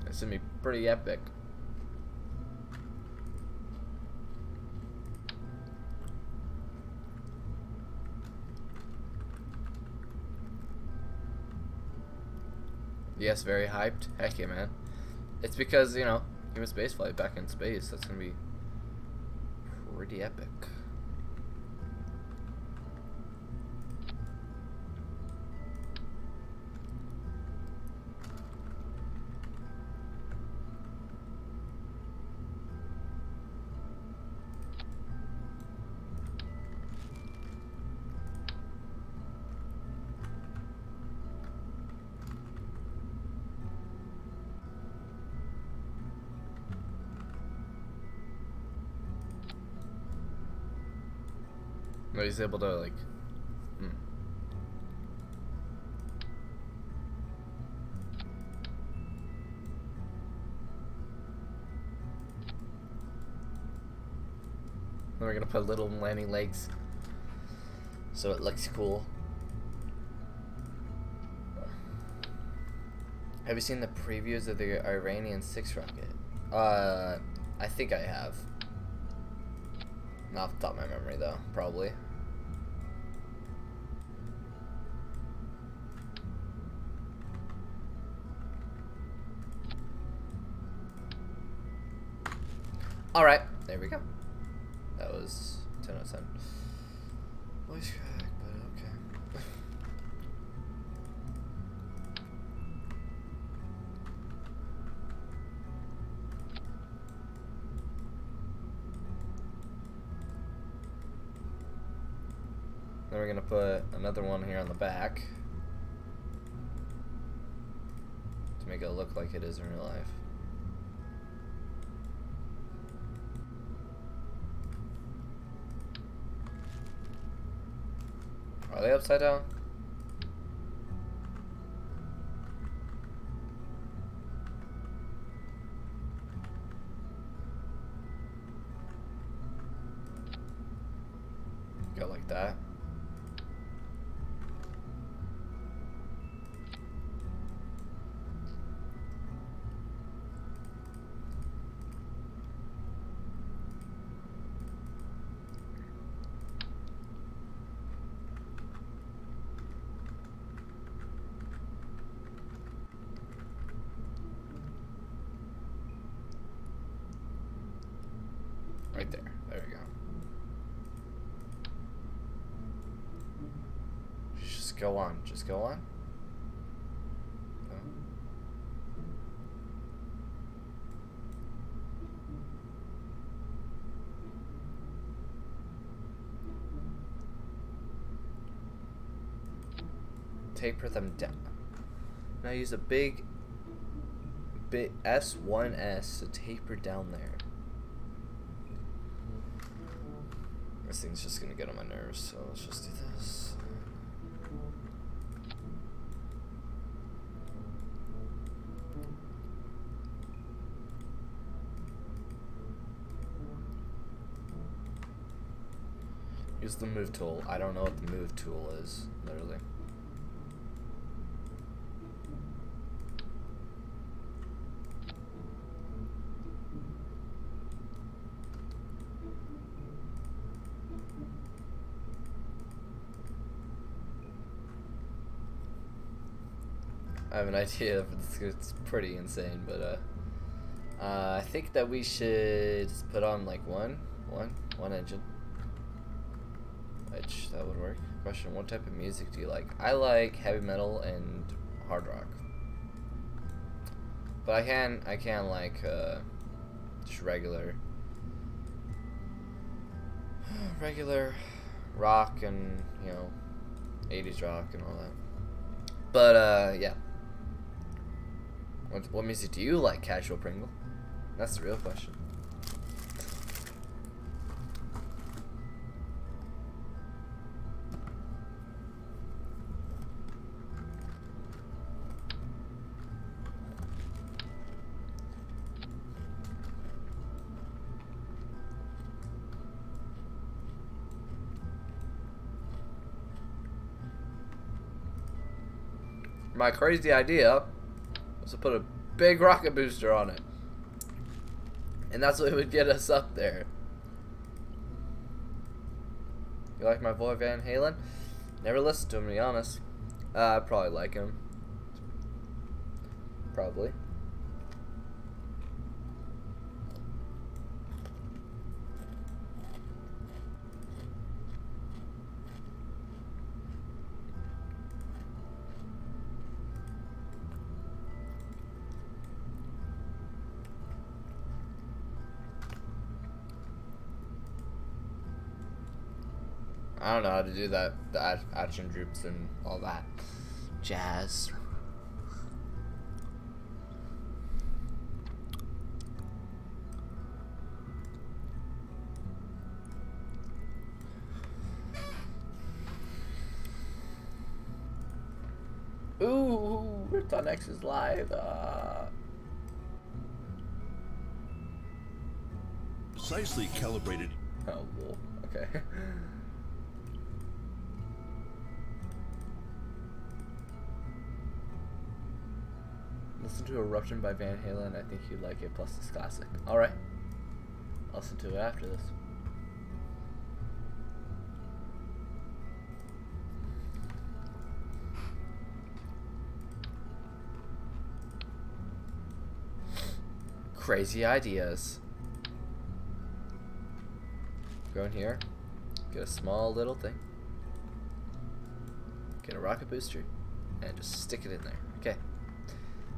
It's gonna be pretty epic. Yes, very hyped. Heck yeah, man. It's because, you know, human spaceflight back in space. That's gonna be pretty epic. But he's able to like Then we're gonna put little landing legs so it looks cool. Have you seen the previews of the Iranian 6 rocket? I think I have. Not off the top of my memory though, probably. Alright, there we go. That was 10 out of 10. Voice crack, but okay. Then we're gonna put another one here on the back to make it look like it is in real life. Are they upside down? Go like that. go on. Just go on. No. Taper them down. Now use a bit S1S to taper down there. This thing's just gonna get on my nerves, so let's just do this. Use the move tool. I don't know what the move tool is, literally. I have an idea, but it's pretty insane, but I think that we should put on like one engine. Which that would work. Question: what type of music do you like? I like heavy metal and hard rock. But I can like just regular rock and, you know, 80s rock and all that. But yeah. What music do you like, Casual Pringle? That's the real question. My crazy idea was to put a big rocket booster on it, and that's what would get us up there. You like my boy Van Halen? Never listened to him, to be honest. I probably like him. Probably. I don't know how to do that, the action groups and all that jazz. Ooh, Ripton X is live. Precisely calibrated. Oh, cool. Okay. Listen to Eruption by Van Halen. I think you'd like it, plus it's classic. Alright. I'll listen to it after this. Crazy ideas. Go in here. Get a small little thing. Get a rocket booster. And just stick it in there. Okay.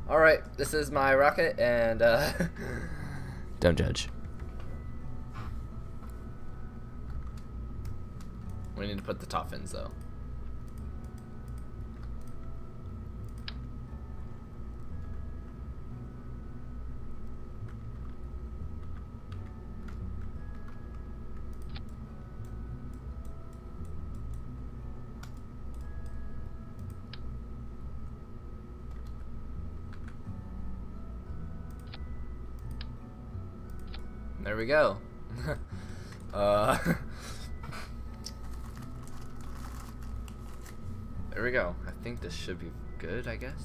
Alright, this is my rocket, and don't judge. We need to put the top fins though. There we go. There we go. I think this should be good, I guess.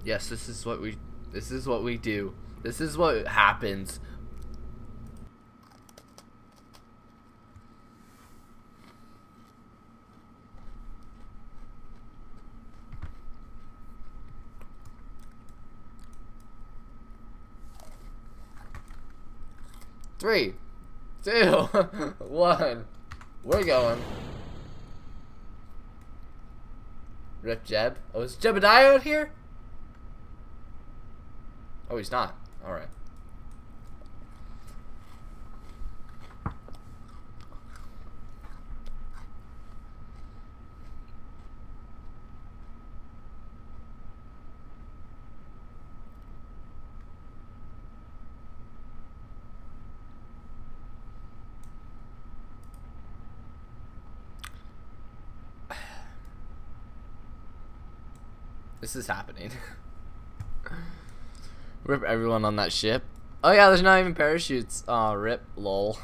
Yes, this is what we do. This is what happens. 3, 2, 1. We're going. Rip Jeb. Oh, is Jebediah out here? Oh, he's not. Alright. This is happening. Rip everyone on that ship. Oh yeah, there's not even parachutes. Aw, rip, lol.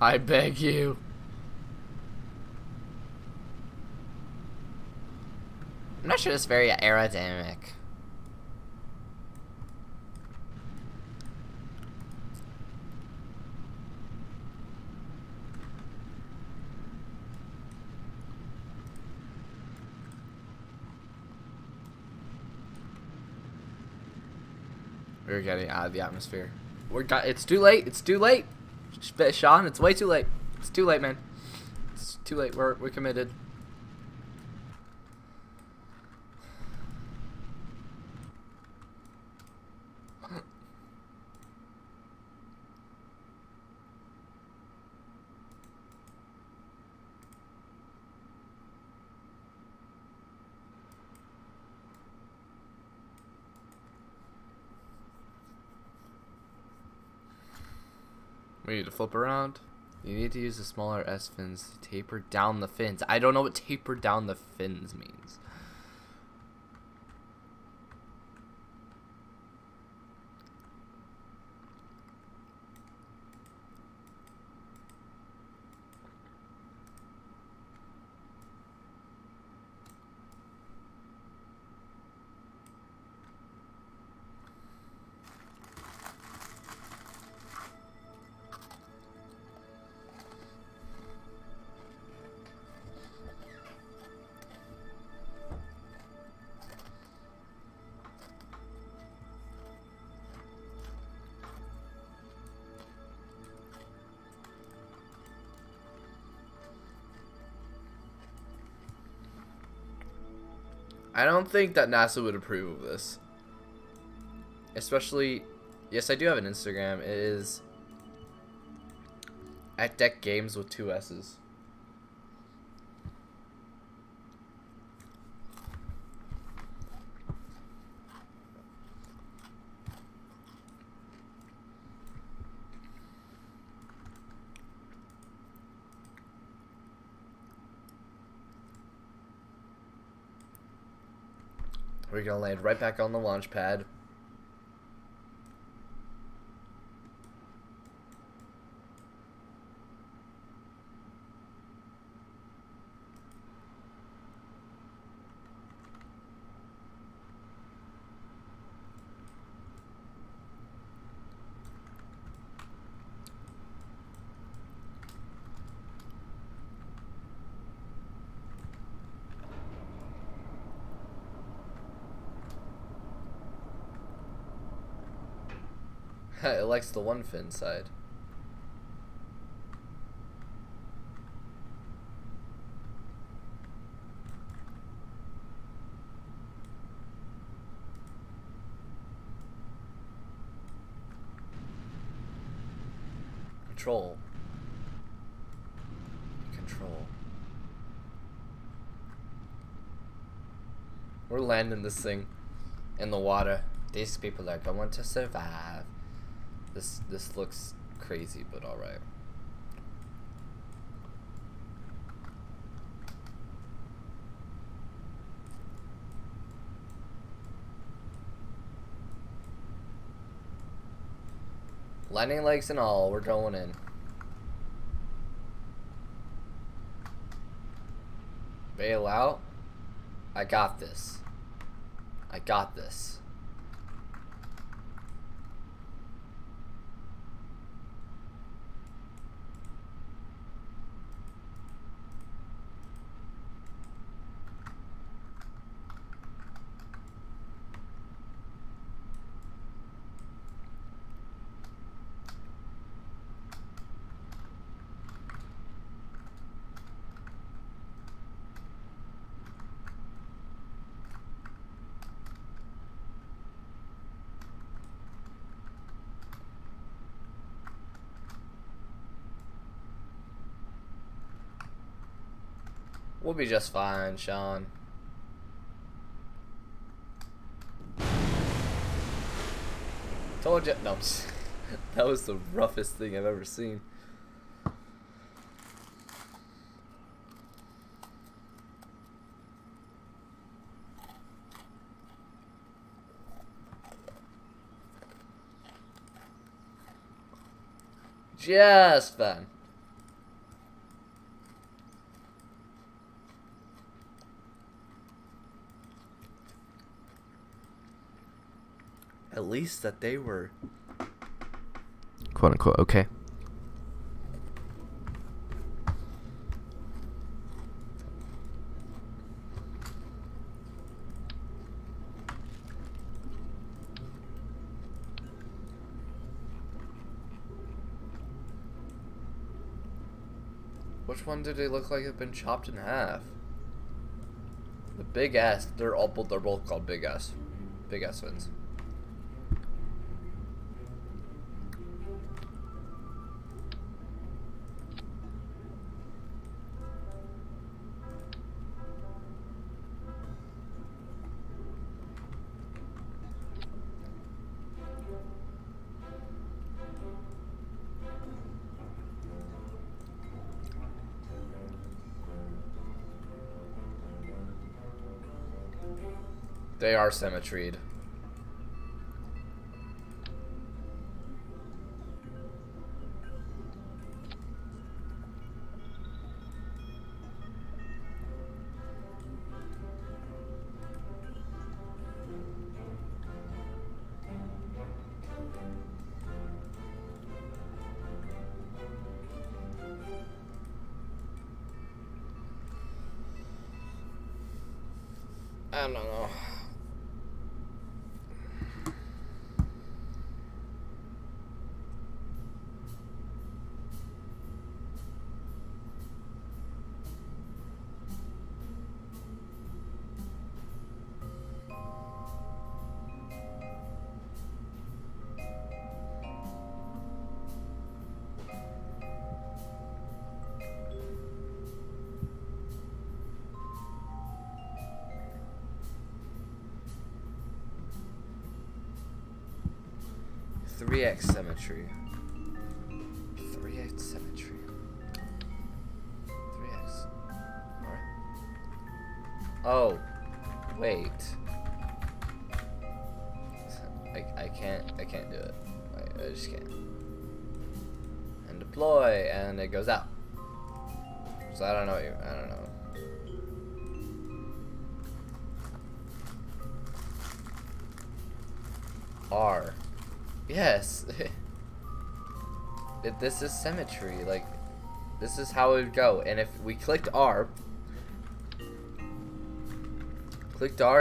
I beg you. I'm not sure it's very aerodynamic. We're getting out of the atmosphere. It's too late. It's too late. Sean, it's way too late. It's too late, man. It's too late. We're committed. We need to flip around. You need to use the smaller S fins to taper down the fins. I don't know what taper down the fins means. I don't think that NASA would approve of this. Especially, yes, I do have an Instagram. It is at Deck Games with 2 S's. We're gonna land right back on the launch pad. It likes the one fin side. Control. Control. We're landing this thing in the water. These people are going to survive. This looks crazy, but alright. Landing legs and all, we're going in. Bail out. I got this. I got this. We'll be just fine, Sean. Told you. No, that was the roughest thing I've ever seen. Just fine. At least that they were quote unquote okay. Which one did they look like had been chopped in half? The big ass, they're both called big ass. Big ass fins. They are symmetried. I don't know. Three X symmetry. 3x symmetry. 3x. Alright. Oh. Wait. I can't do it. I just can't. And deploy, and it goes out. So I don't know I don't know. R. Yes. This is symmetry. Like, this is how it would go. And if we clicked R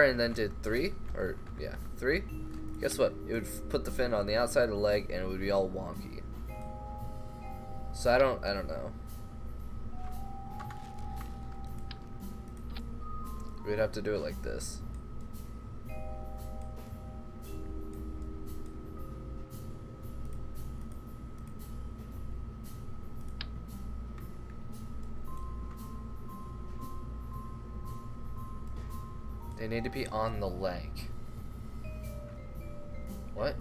and then did 3, or yeah, 3, guess what? It would put the fin on the outside of the leg and it would be all wonky. So I don't know. We'd have to do it like this. They need to be on the leg. What?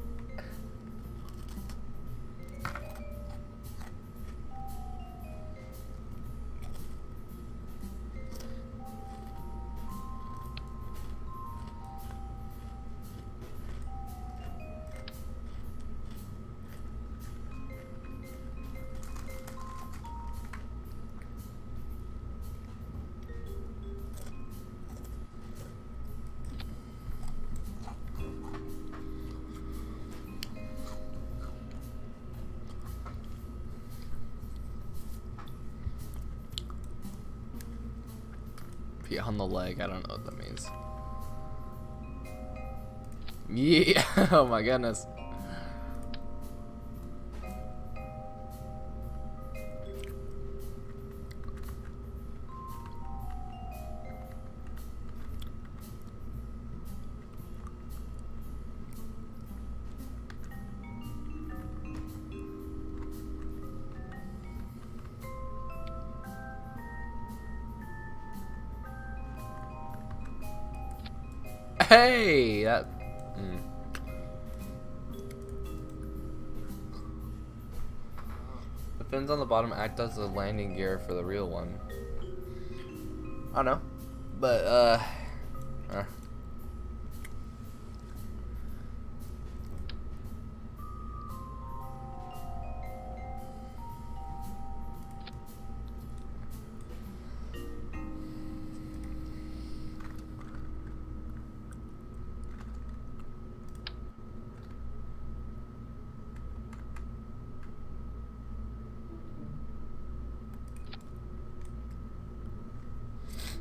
Beyond the leg, I don't know what that means. Yeah, oh my goodness. Hey, that. The fins on the bottom act as a landing gear for the real one. I don't know, but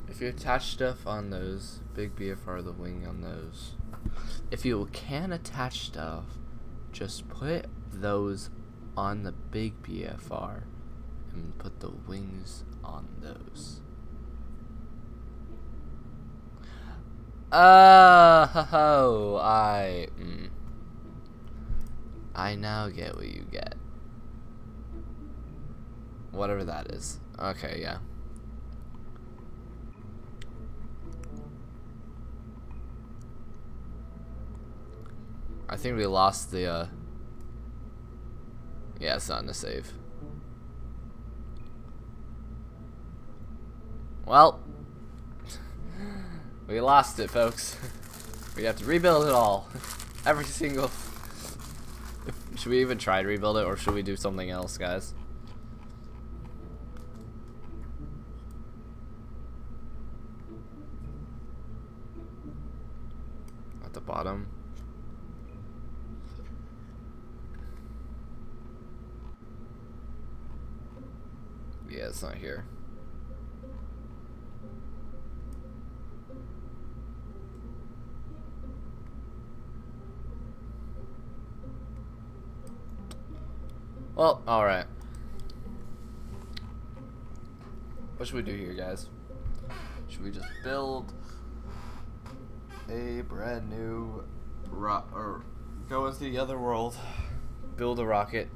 if you attach stuff on those, big BFR the wing on those. If you can attach stuff, just put those on the big BFR and put the wings on those. Oh, I now get what you get. Whatever that is. Okay, yeah. I think we lost the, yeah, it's not in the save. Well, we lost it, folks. We have to rebuild it all. Every single... Should we even try to rebuild it, or should we do something else, guys? At the bottom. Yeah, it's not here. Well, alright. What should we do here, guys? Should we just build a brand new or go into the other world, build a rocket,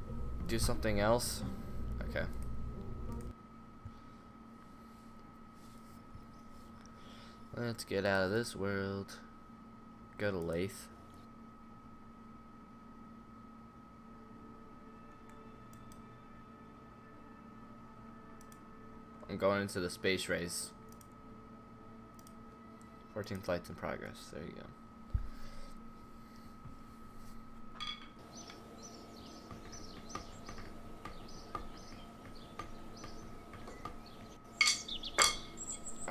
do something else? Okay. Let's get out of this world. Go to Lathe. I'm going into the space race. 14 flights in progress. There you go.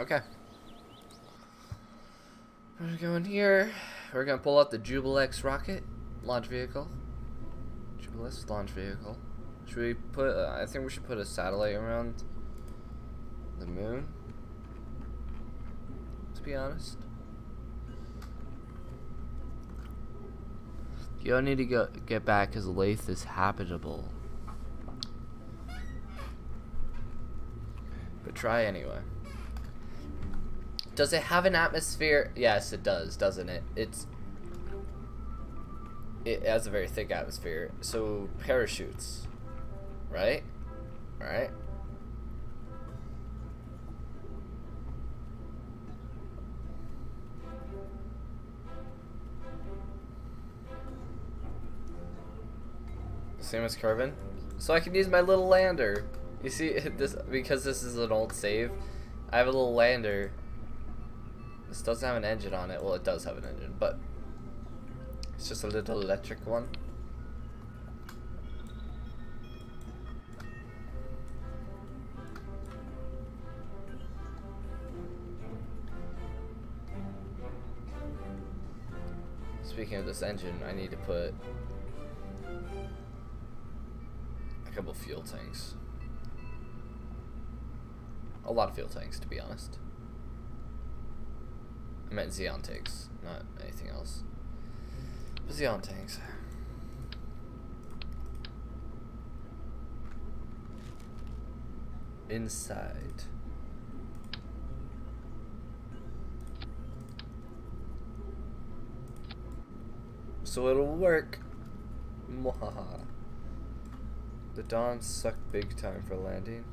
Okay. We're going here. We're gonna pull out the Jubilex rocket launch vehicle. Jubilex launch vehicle. Should we put? I think we should put a satellite around the moon. To be honest, you don't need to get back because Lathe is habitable. But try anyway. Does it have an atmosphere? Yes, it does, doesn't it? It has a very thick atmosphere. So parachutes, right? Right? Same as Kerbal. So I can use my little lander. You see this, because this is an old save. I have a little lander. This doesn't have an engine on it. Well, it does have an engine, but it's just a little electric one. Speaking of this engine, I need to put a couple fuel tanks. A lot of fuel tanks, to be honest. I meant Xeon tanks, not anything else. But Xeon tanks. Inside. So it'll work. Mwahaha. The Dons suck big time for landing.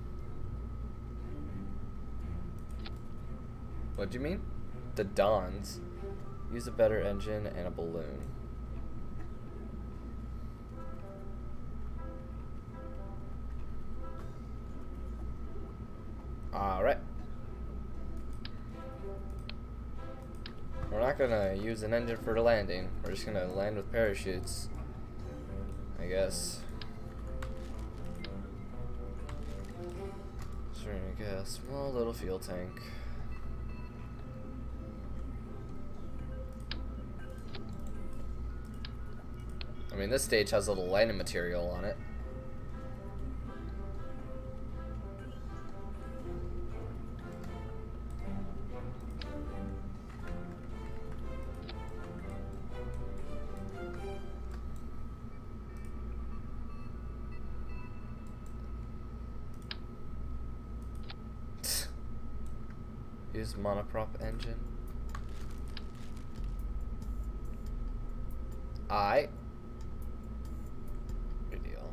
What do you mean? The Dons use a better engine and a balloon. Alright. We're not gonna use an engine for the landing. We're just gonna land with parachutes, I guess. Sure, I guess. Small little fuel tank. I mean, this stage has a little landing material on it. Use monoprop engine. Good deal.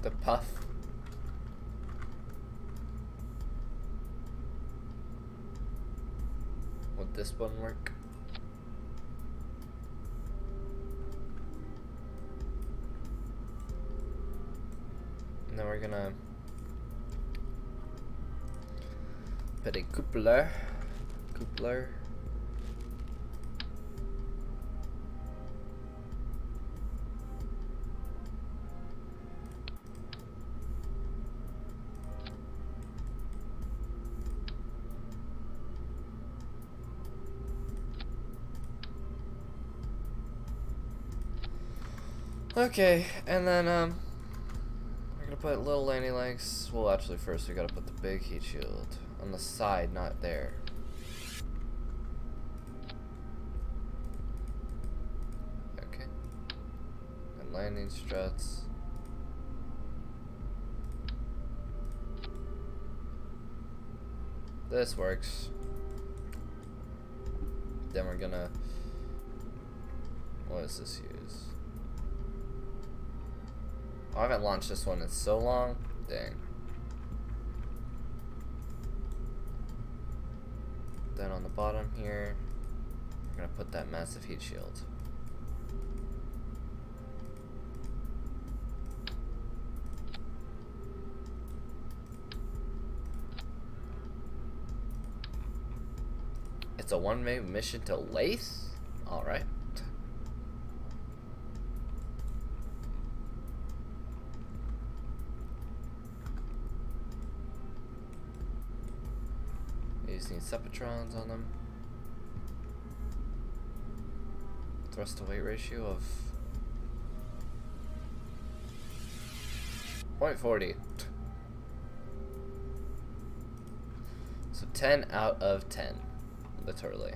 The puff. Would this one work? And then we're gonna put a coupler. Okay, and then we're gonna put little landing legs. Well, actually, first we gotta put the big heat shield on the side, not there. Okay. And landing struts. This works. Then we're gonna. What does this use? Oh, I haven't launched this one in so long. Dang. Then on the bottom here, we're gonna put that massive heat shield. It's a one-way mission to Lathe? Alright. These need separatrons on them. Thrust to weight ratio of 0.40. So 10 out of 10. Literally.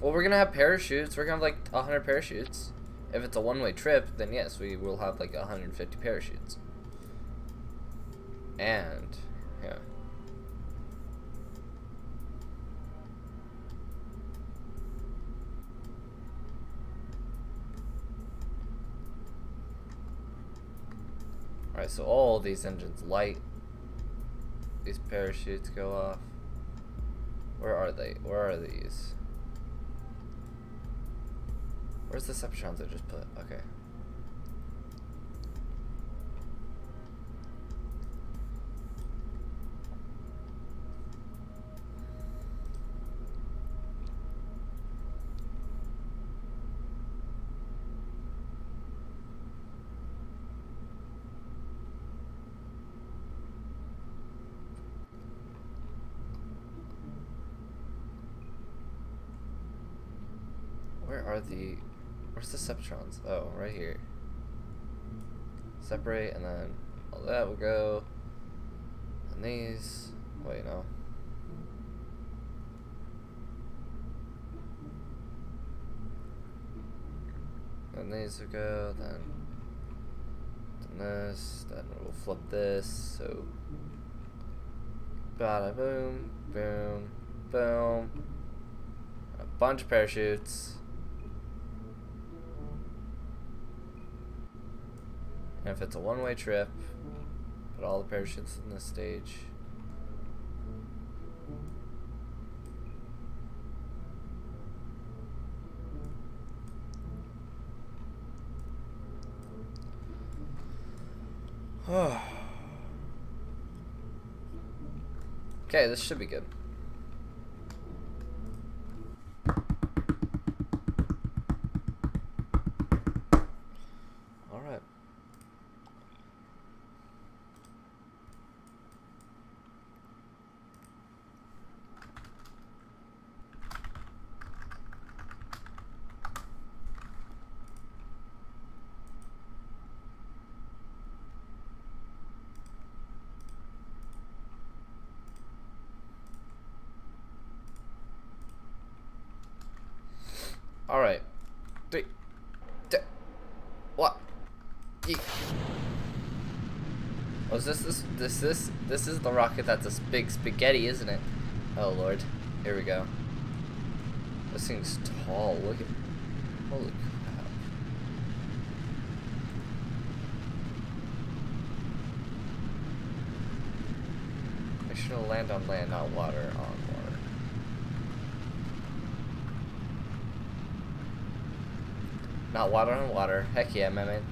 Well, we're gonna have parachutes. We're gonna have like 100 parachutes. If it's a one-way trip, then yes, we will have like 150 parachutes. And, yeah. Alright, so all these engines light. These parachutes go off. Where are they? Where are these? Where's the separatrons I just put? Okay. Where's the Septrons? Oh, right here. Separate, and then all that will go. And these, wait, no. Then these will go, then this, then we'll flip this, so bada boom, boom, boom. A bunch of parachutes. And if it's a one-way trip, put all the parachutes in this stage. Okay, this should be good. All right. All right. 3, 2, 1. Yeet. Oh, is this is the rocket that's a big spaghetti, isn't it? Oh Lord. Here we go. This thing's tall. Look at. Holy crap. Make sure to land on land, not water on water. Not water on water. Heck yeah, my man.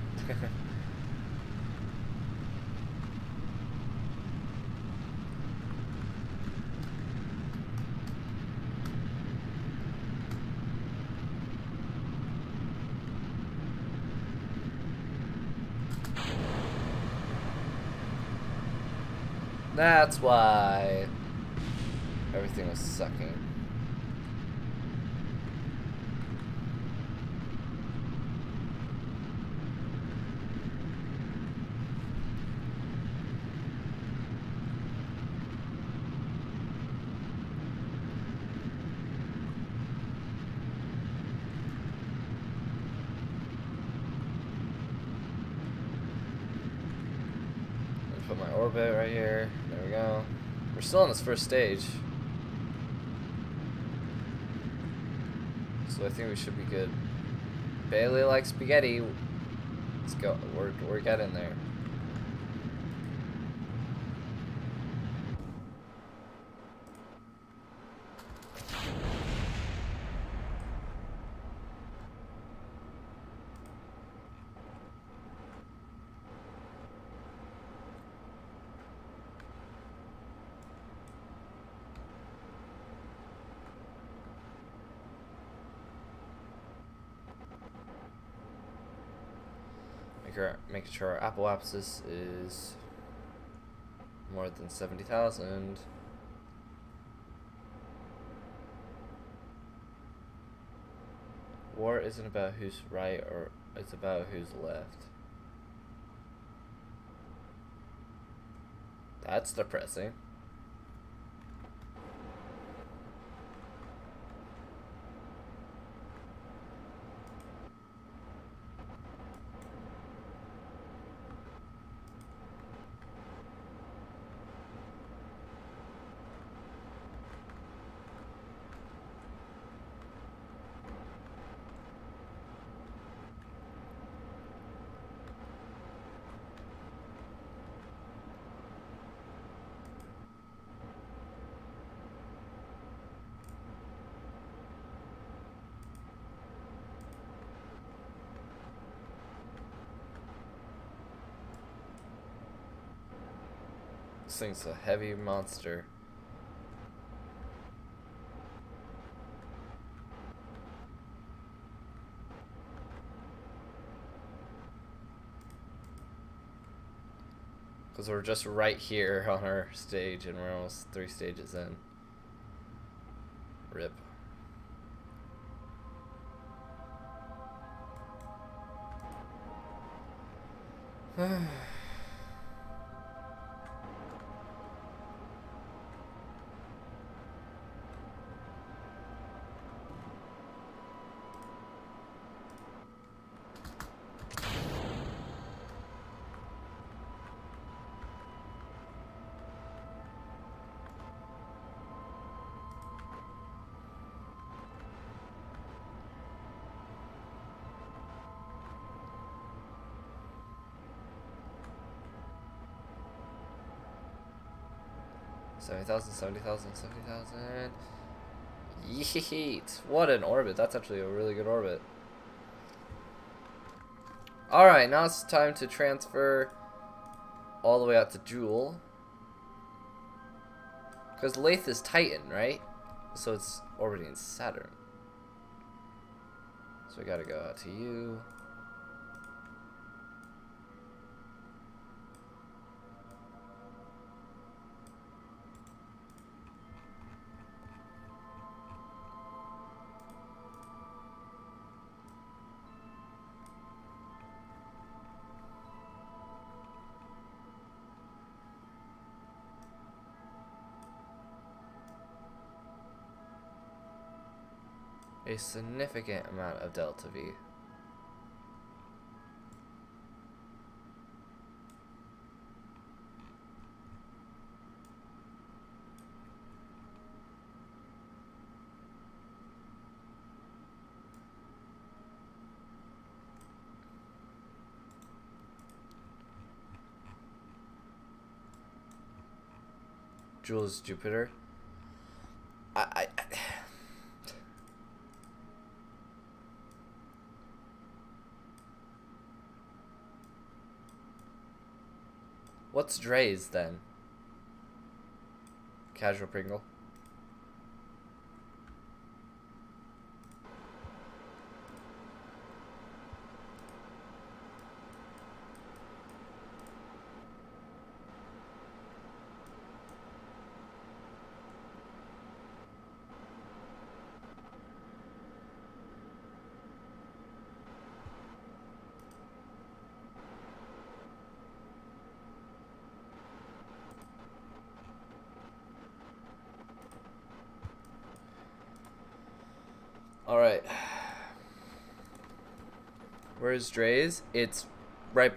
That's why everything was sucking. Put my orbit right here. There we go. We're still on this first stage, so I think we should be good. Bailey likes spaghetti. Let's go. We're getting there. Making sure our Apple Apsis is more than 70,000. War isn't about who's right, or it's about who's left. That's depressing. This thing's a heavy monster. Because we're just right here on our stage and we're almost 3 stages in. RIP. $70,000, $70,000, $70,000. Yeet! What an orbit. That's actually a really good orbit. Alright, now it's time to transfer all the way out to Joule. Because Lathe is Titan, right? So it's orbiting Saturn. So we gotta go out to you. A significant amount of delta V. Joule's Jupiter. I What's Dre's then? Casual Pringle. Alright. Where's Dre's? It's right.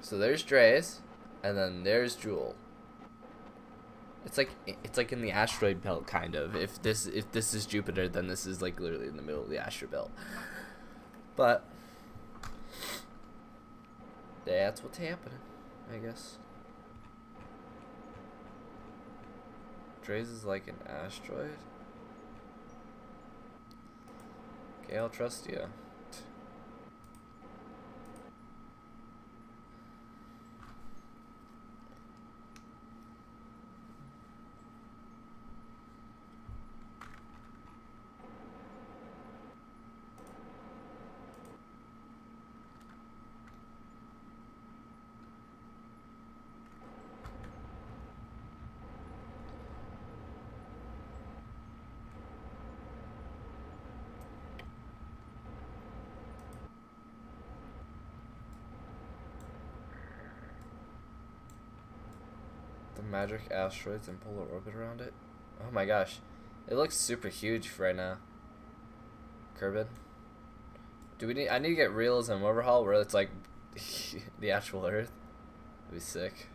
So there's Dre's, and then there's Joule. It's like in the asteroid belt, kind of. If this is Jupiter, then this is like literally in the middle of the asteroid belt. But that's what's happening, I guess. Dre's is like an asteroid. Okay, I'll trust you. Magic asteroids and polar orbit around it. Oh my gosh, it looks super huge right now. Kerbal. Do we need? I need to get realism overhaul where it's like the actual Earth. That'd be sick.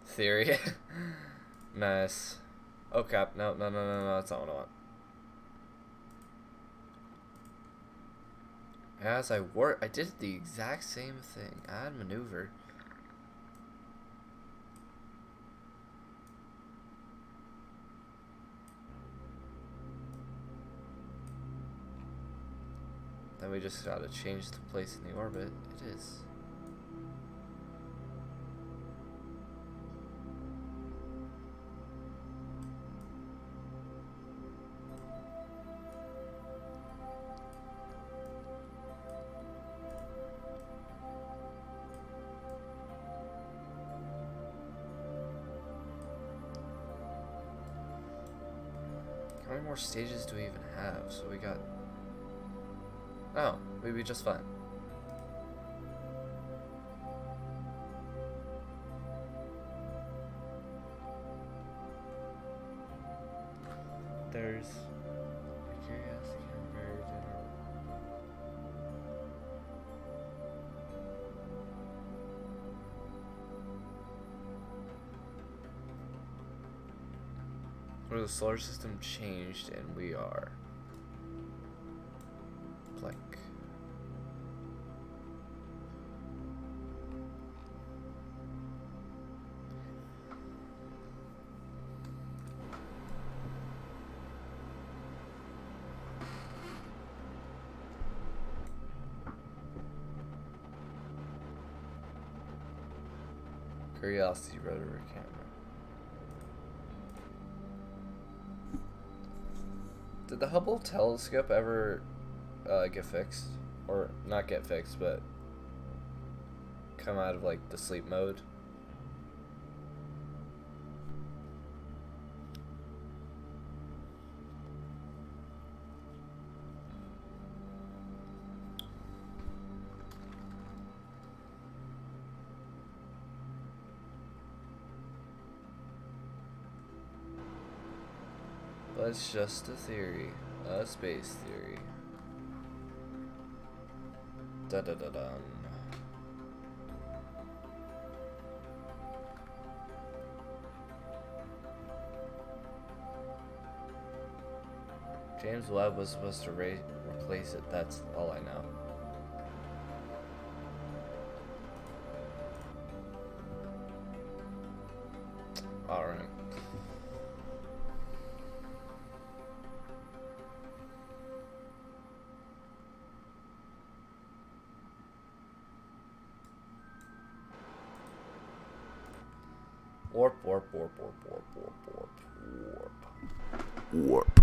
Theory. Nice. Oh crap, no, that's not what I want. As I did the exact same thing. Add maneuver. we just gotta change the place in the orbit. It is. How many more stages do we even have? So we got... Oh, we'd be just fine. There's... Curiosity and buried in our... Where the solar system changed and we are blank. Curiosity rotary camera. Did the Hubble telescope ever get fixed? Or not get fixed, but come out of like the sleep mode? But it's just a theory. A space theory. Da-da-da-dum. James Webb was supposed to replace it. That's all I know. Alright. Warp, warp, warp, warp, warp, warp, warp, warp. Warp.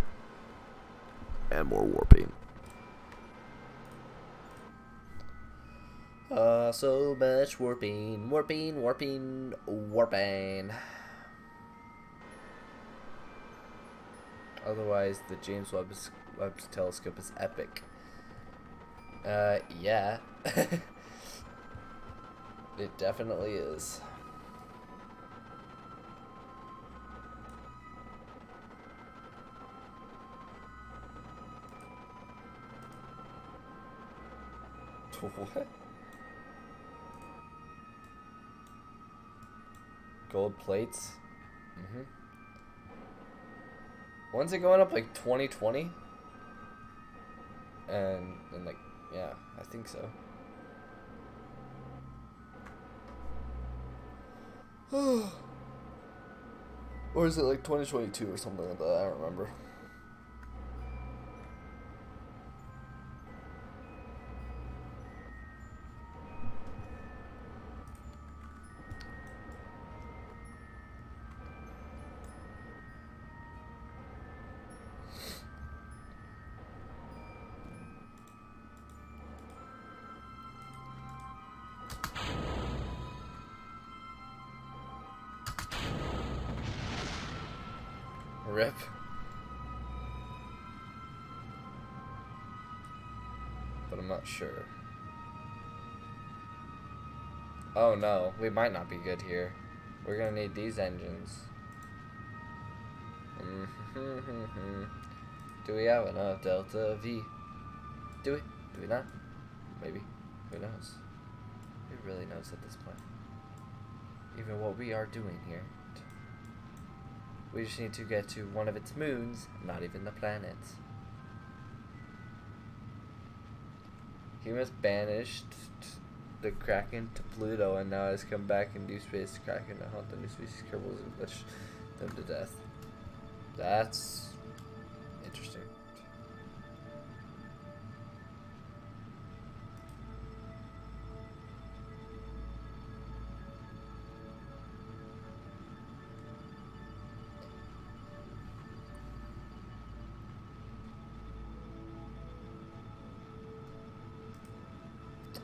And more warping. So much warping, warping, warping, warping. Otherwise, the James Webb's telescope is epic. Yeah. It definitely is. What? Gold plates? Mm-hmm. When's it going up, like 2020? And like, yeah, I think so. Or is it like 2022 or something like that? I don't remember. Rip. But I'm not sure. Oh no, we might not be good here. We're gonna need these engines. Do we have enough Delta V? Do we? Do we not? Maybe. Who knows? Who really knows at this point? Even what we are doing here. We just need to get to one of its moons, not even the planets. Humans banished the Kraken to Pluto and now has come back in Deep Space Kraken to hunt the new species Kerbals and butch them to death. That's interesting.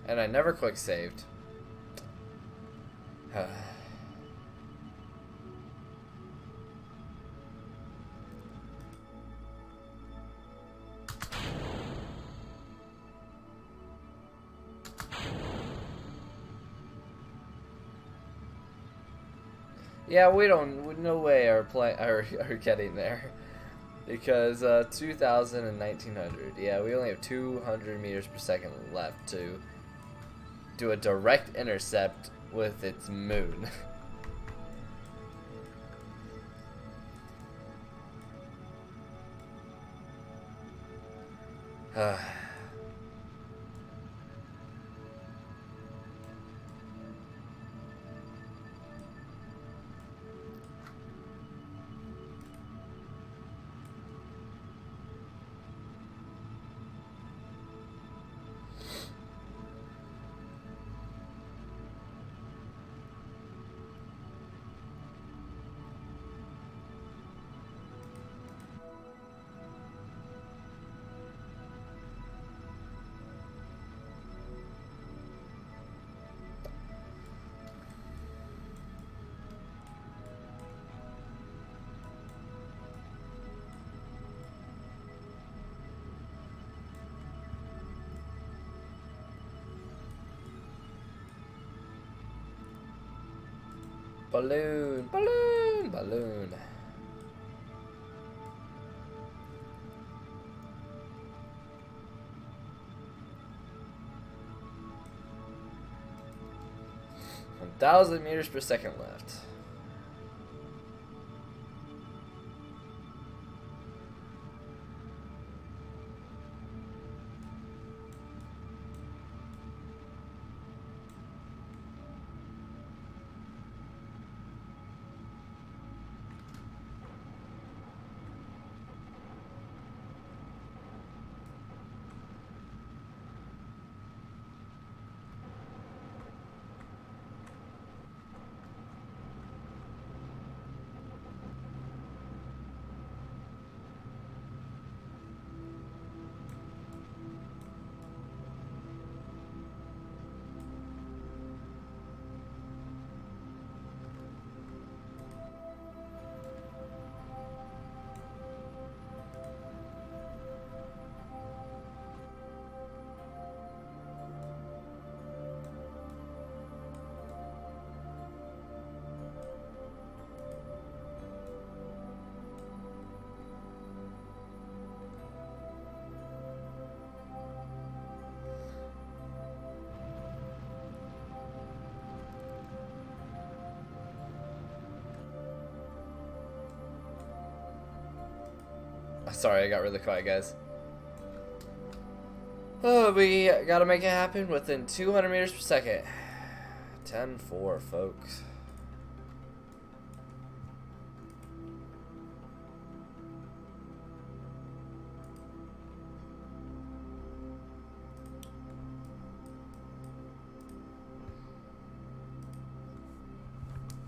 And I never quick saved. Yeah, we don't. No way are getting there, because 2,000 and 1,900. Yeah, we only have 200 meters per second left to do a direct intercept with its moon. Balloon, balloon, balloon. $1,000 meters per second left. Sorry, I got really quiet, guys. Oh, we gotta make it happen within 200 meters per second. 10-4, folks.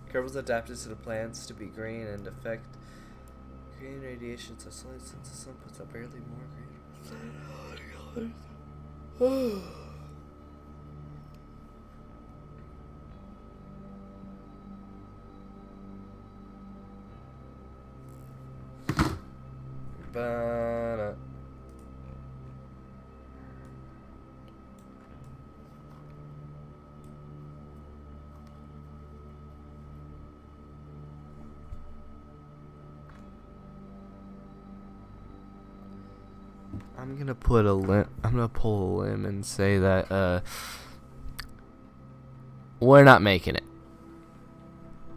Kerbal's adapted to the plants to be green and affect green radiation so slight since the sun puts out barely more green. But I'm gonna pull a limb and say that we're not making it.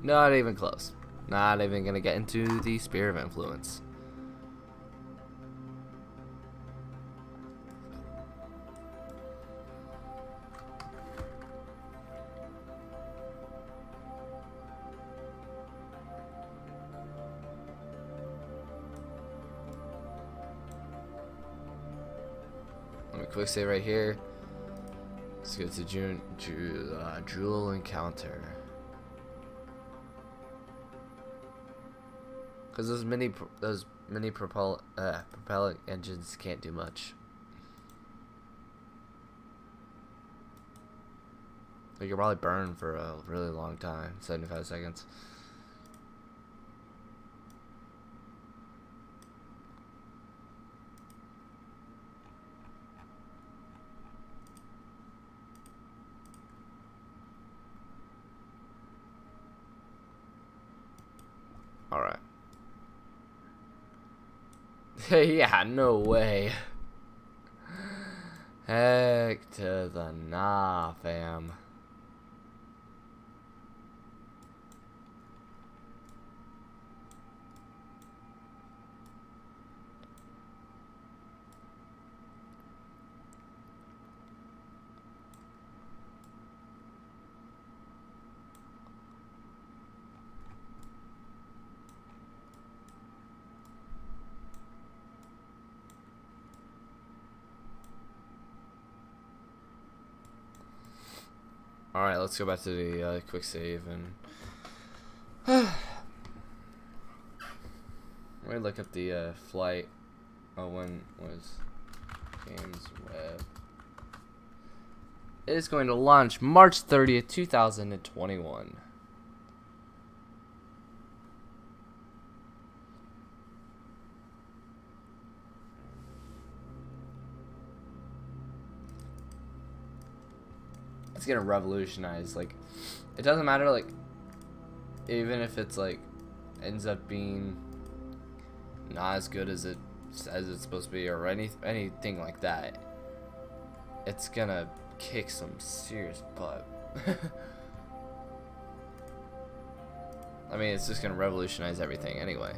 Not even close. Not even gonna get into the sphere of influence. Quick save right here. Let's go to Jewel Encounter. Because those mini propellant engines can't do much. We could probably burn for a really long time, 75 seconds. Alright. Yeah, no way. Heck to the nah, fam. Alright, let's go back to the quick save and let me look at the flight. Oh, when was James Webb? It is going to launch March 30th, 2021. It's gonna revolutionize, like, it doesn't matter, like, even if it's like ends up being not as good as it's supposed to be, or anything like that, it's gonna kick some serious butt. I mean, it's just gonna revolutionize everything anyway.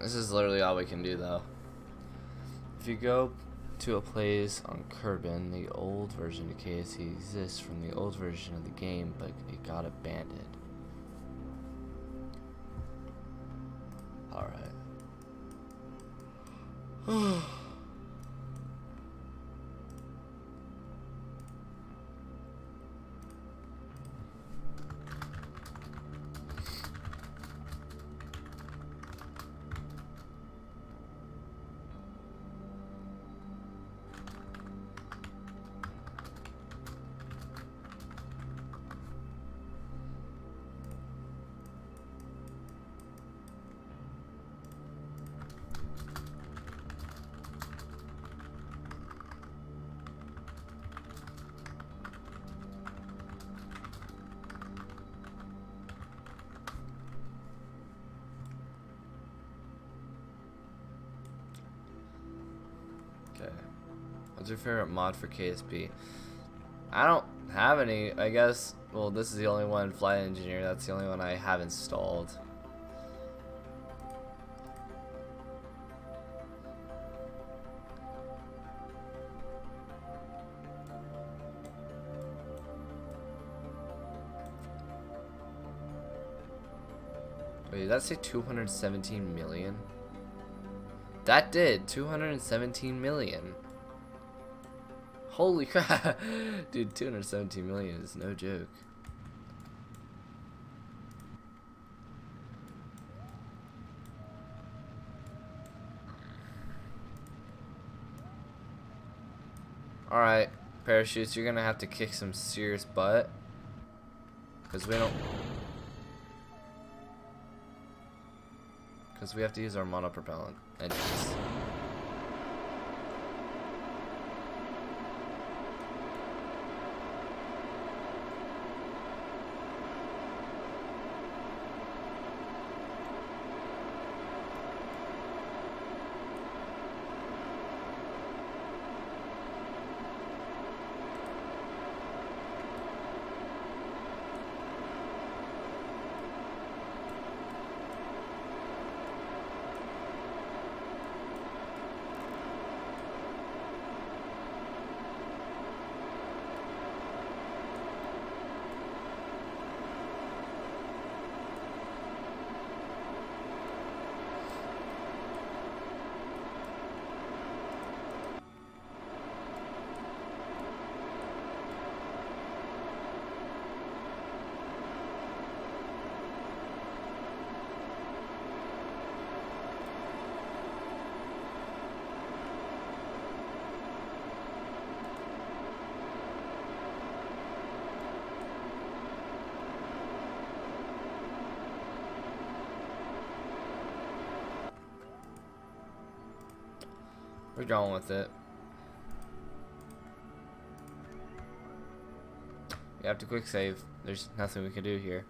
This is literally all we can do, though. If you go to a place on Kerbal, the old version of KSC exists from the old version of the game, but it got abandoned. Alright. What's your favorite mod for KSP? I don't have any, I guess. Well, this is the only one, Flight Engineer. That's the only one I have installed. Wait, did that say 217 million? That did, 217 million. Holy crap. Dude, 217 million is no joke. Alright, parachutes, you're gonna have to kick some serious butt. Because we don't... Because we have to use our monopropellant engines. We're going with it. You have to quick save. There's nothing we can do here.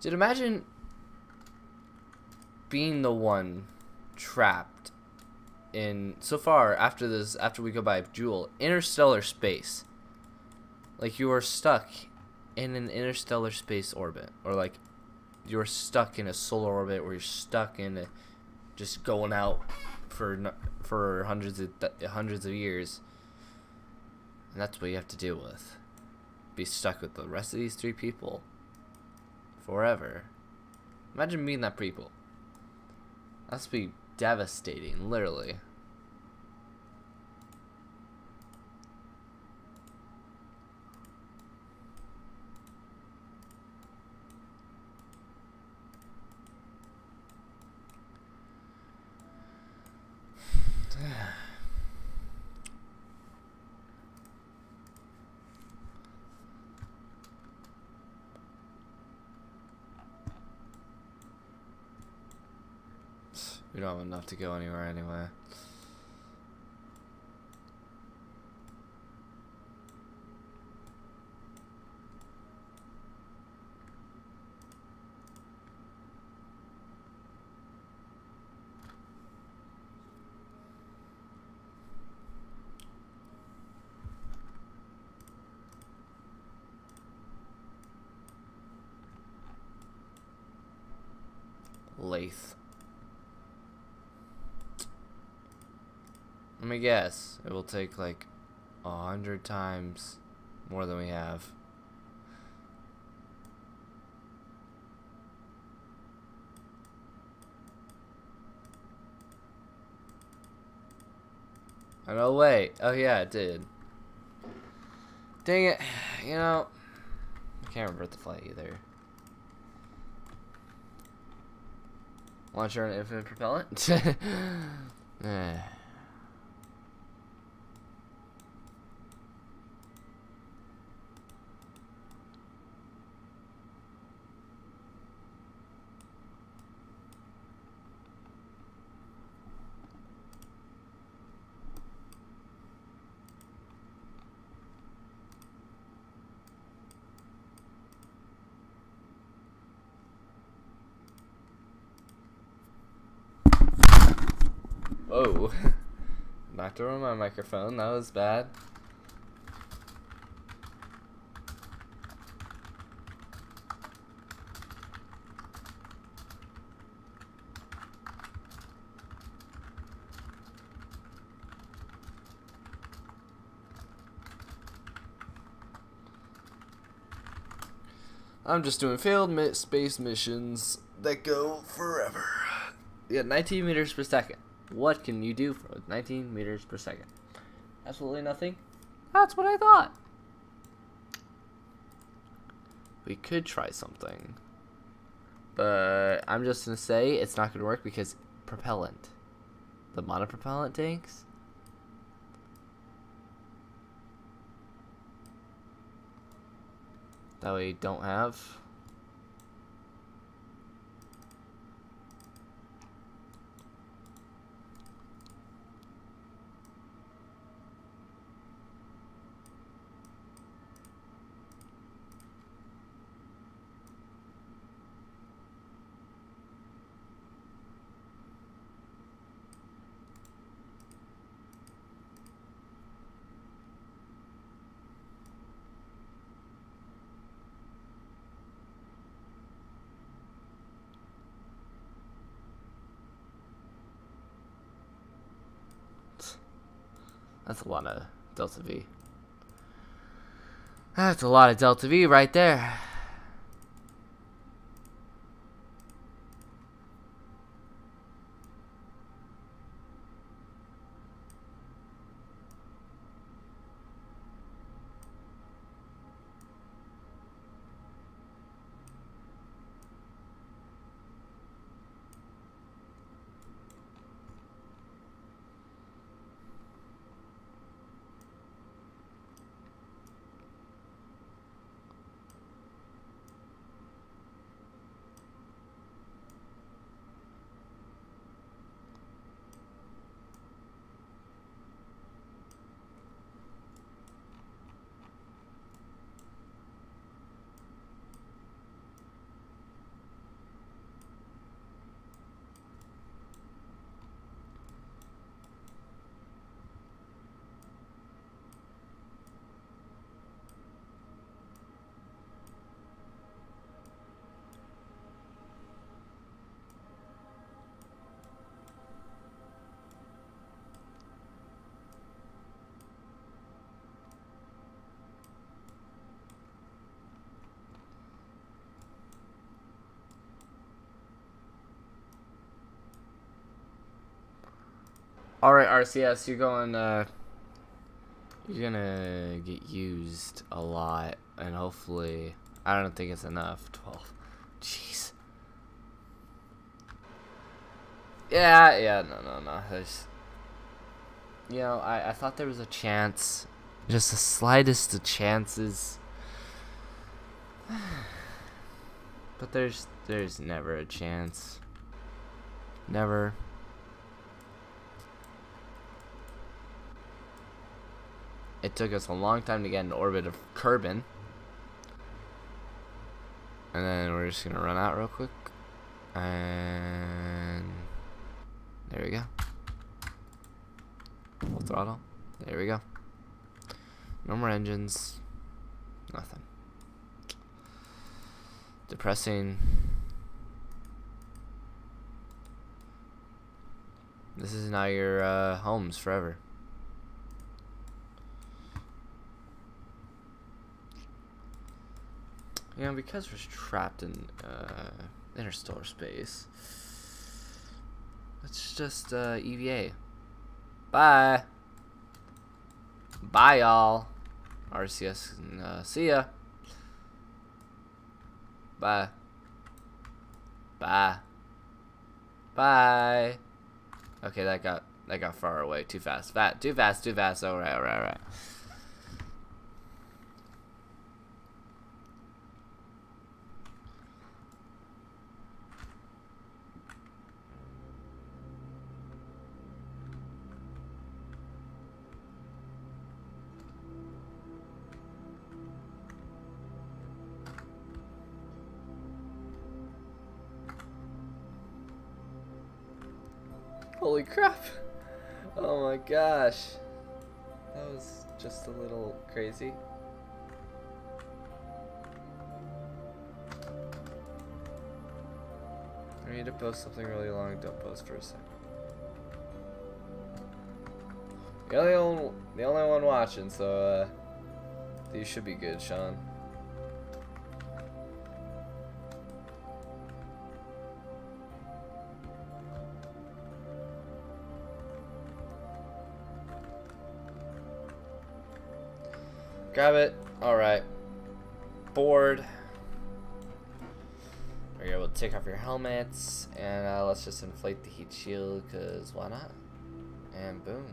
Dude, imagine being the one trapped in, so far after this, after we go by Jewel, interstellar space. Like you are stuck in an interstellar space orbit, or like you're stuck in a solar orbit, or you're stuck in a, just going out for hundreds of years, and that's what you have to deal with. Be stuck with the rest of these 3 people forever. Imagine meeting that people. That's be devastating, literally. We don't have enough to go anywhere anyway. Lathe. Let me guess. It will take like 100 times more than we have. Oh, no, wait. Oh, yeah, it did. Dang it. You know, I can't revert the flight either. Launcher and infinite propellant? Whoa. Knocked over my microphone. That was bad. I'm just doing failed space missions that go forever. Yeah, 19 meters per second. What can you do for 19 meters per second? Absolutely nothing. That's what I thought. We could try something. But I'm just going to say it's not going to work because propellant. The monopropellant tanks. That we don't have. That's a lot of Delta V. That's a lot of Delta V right there. Alright, RCS, you're gonna get used a lot, and hopefully, I don't think it's enough. 12. Jeez. Yeah, no. There's, you know, I thought there was a chance, just the slightest of chances, but there's never a chance. Never. It took us a long time to get in orbit of Kerbal. And then we're just gonna run out real quick. And there we go. Full throttle. There we go. No more engines. Nothing. Depressing. This is now your homes forever. You know, because we're trapped in interstellar space, let's just EVA. Bye. Bye, y'all. RCS, and see ya. Bye. Bye. Bye. Okay, that got far away. Too fast. Too fast. Alright. Holy crap! Oh my gosh. That was just a little crazy. I need to post something really long. Don't post for a second. You're the only one watching, so you should be good, Sean. Grab it. Alright. Board. You're able to take off your helmets. And let's just inflate the heat shield, because why not? And boom.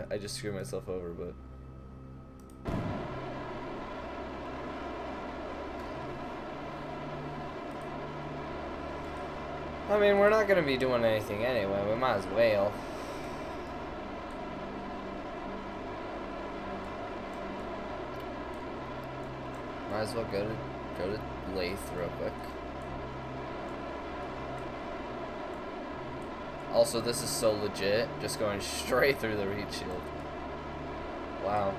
I just screwed myself over, but... I mean, we're not going to be doing anything anyway. We might as well. Might as well go to Lathe real quick. Also, this is so legit. Just going straight through the heat shield. Wow.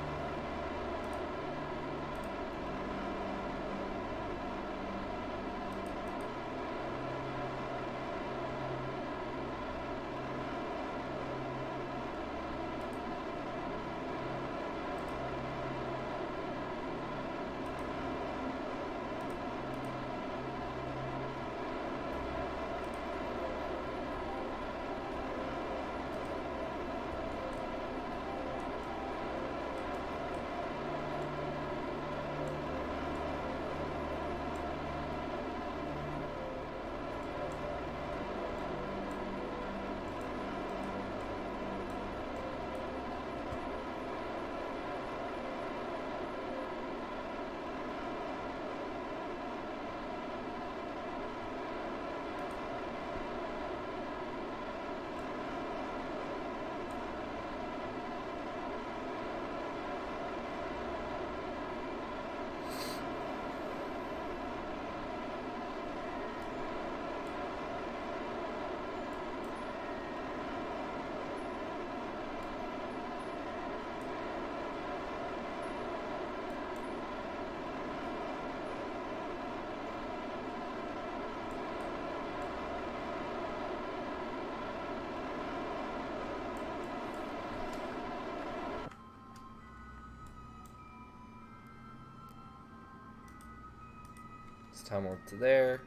It's time warp to there.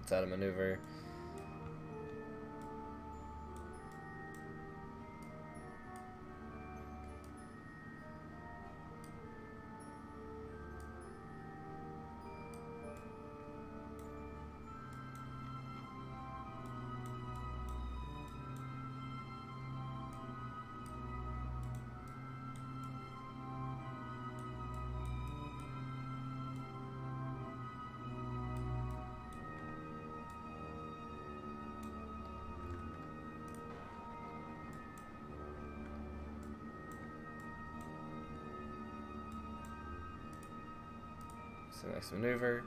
It's out of maneuver. So next maneuver.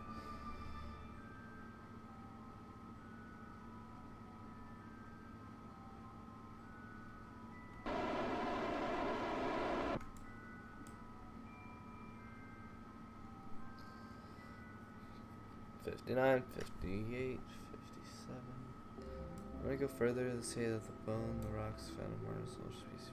$59, $58, $57. I'm gonna go further to say that the bone, the rocks found in Mars will species.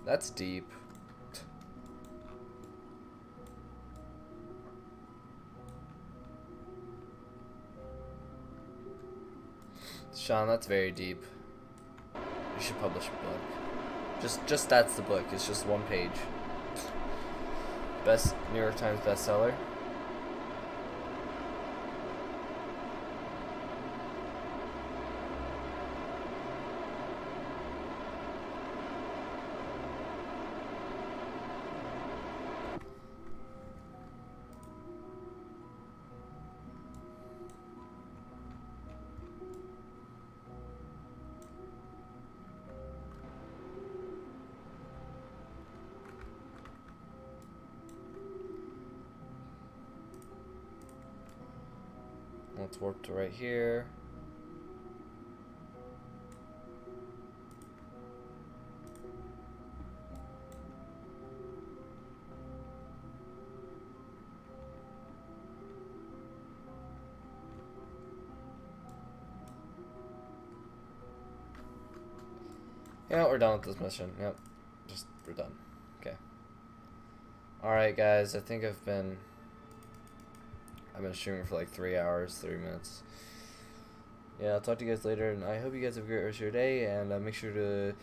That's deep. Sean, that's very deep. You should publish a book. Just that's the book. It's just one page. Best New York Times bestseller. Let's warp to right here. Yeah, we're done with this mission. Yep. We're done. Okay. Alright guys, I think I've been streaming for like 3 hours, 30 minutes. Yeah, I'll talk to you guys later, and I hope you guys have a great rest of your day, and make sure to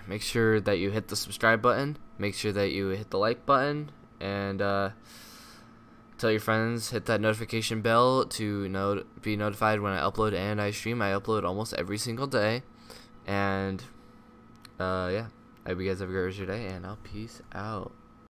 make sure that you hit the subscribe button, make sure that you hit the like button, and tell your friends, hit that notification bell to be notified when I upload and I stream. I upload almost every single day, and yeah, I hope you guys have a great rest of your day, and I'll peace out.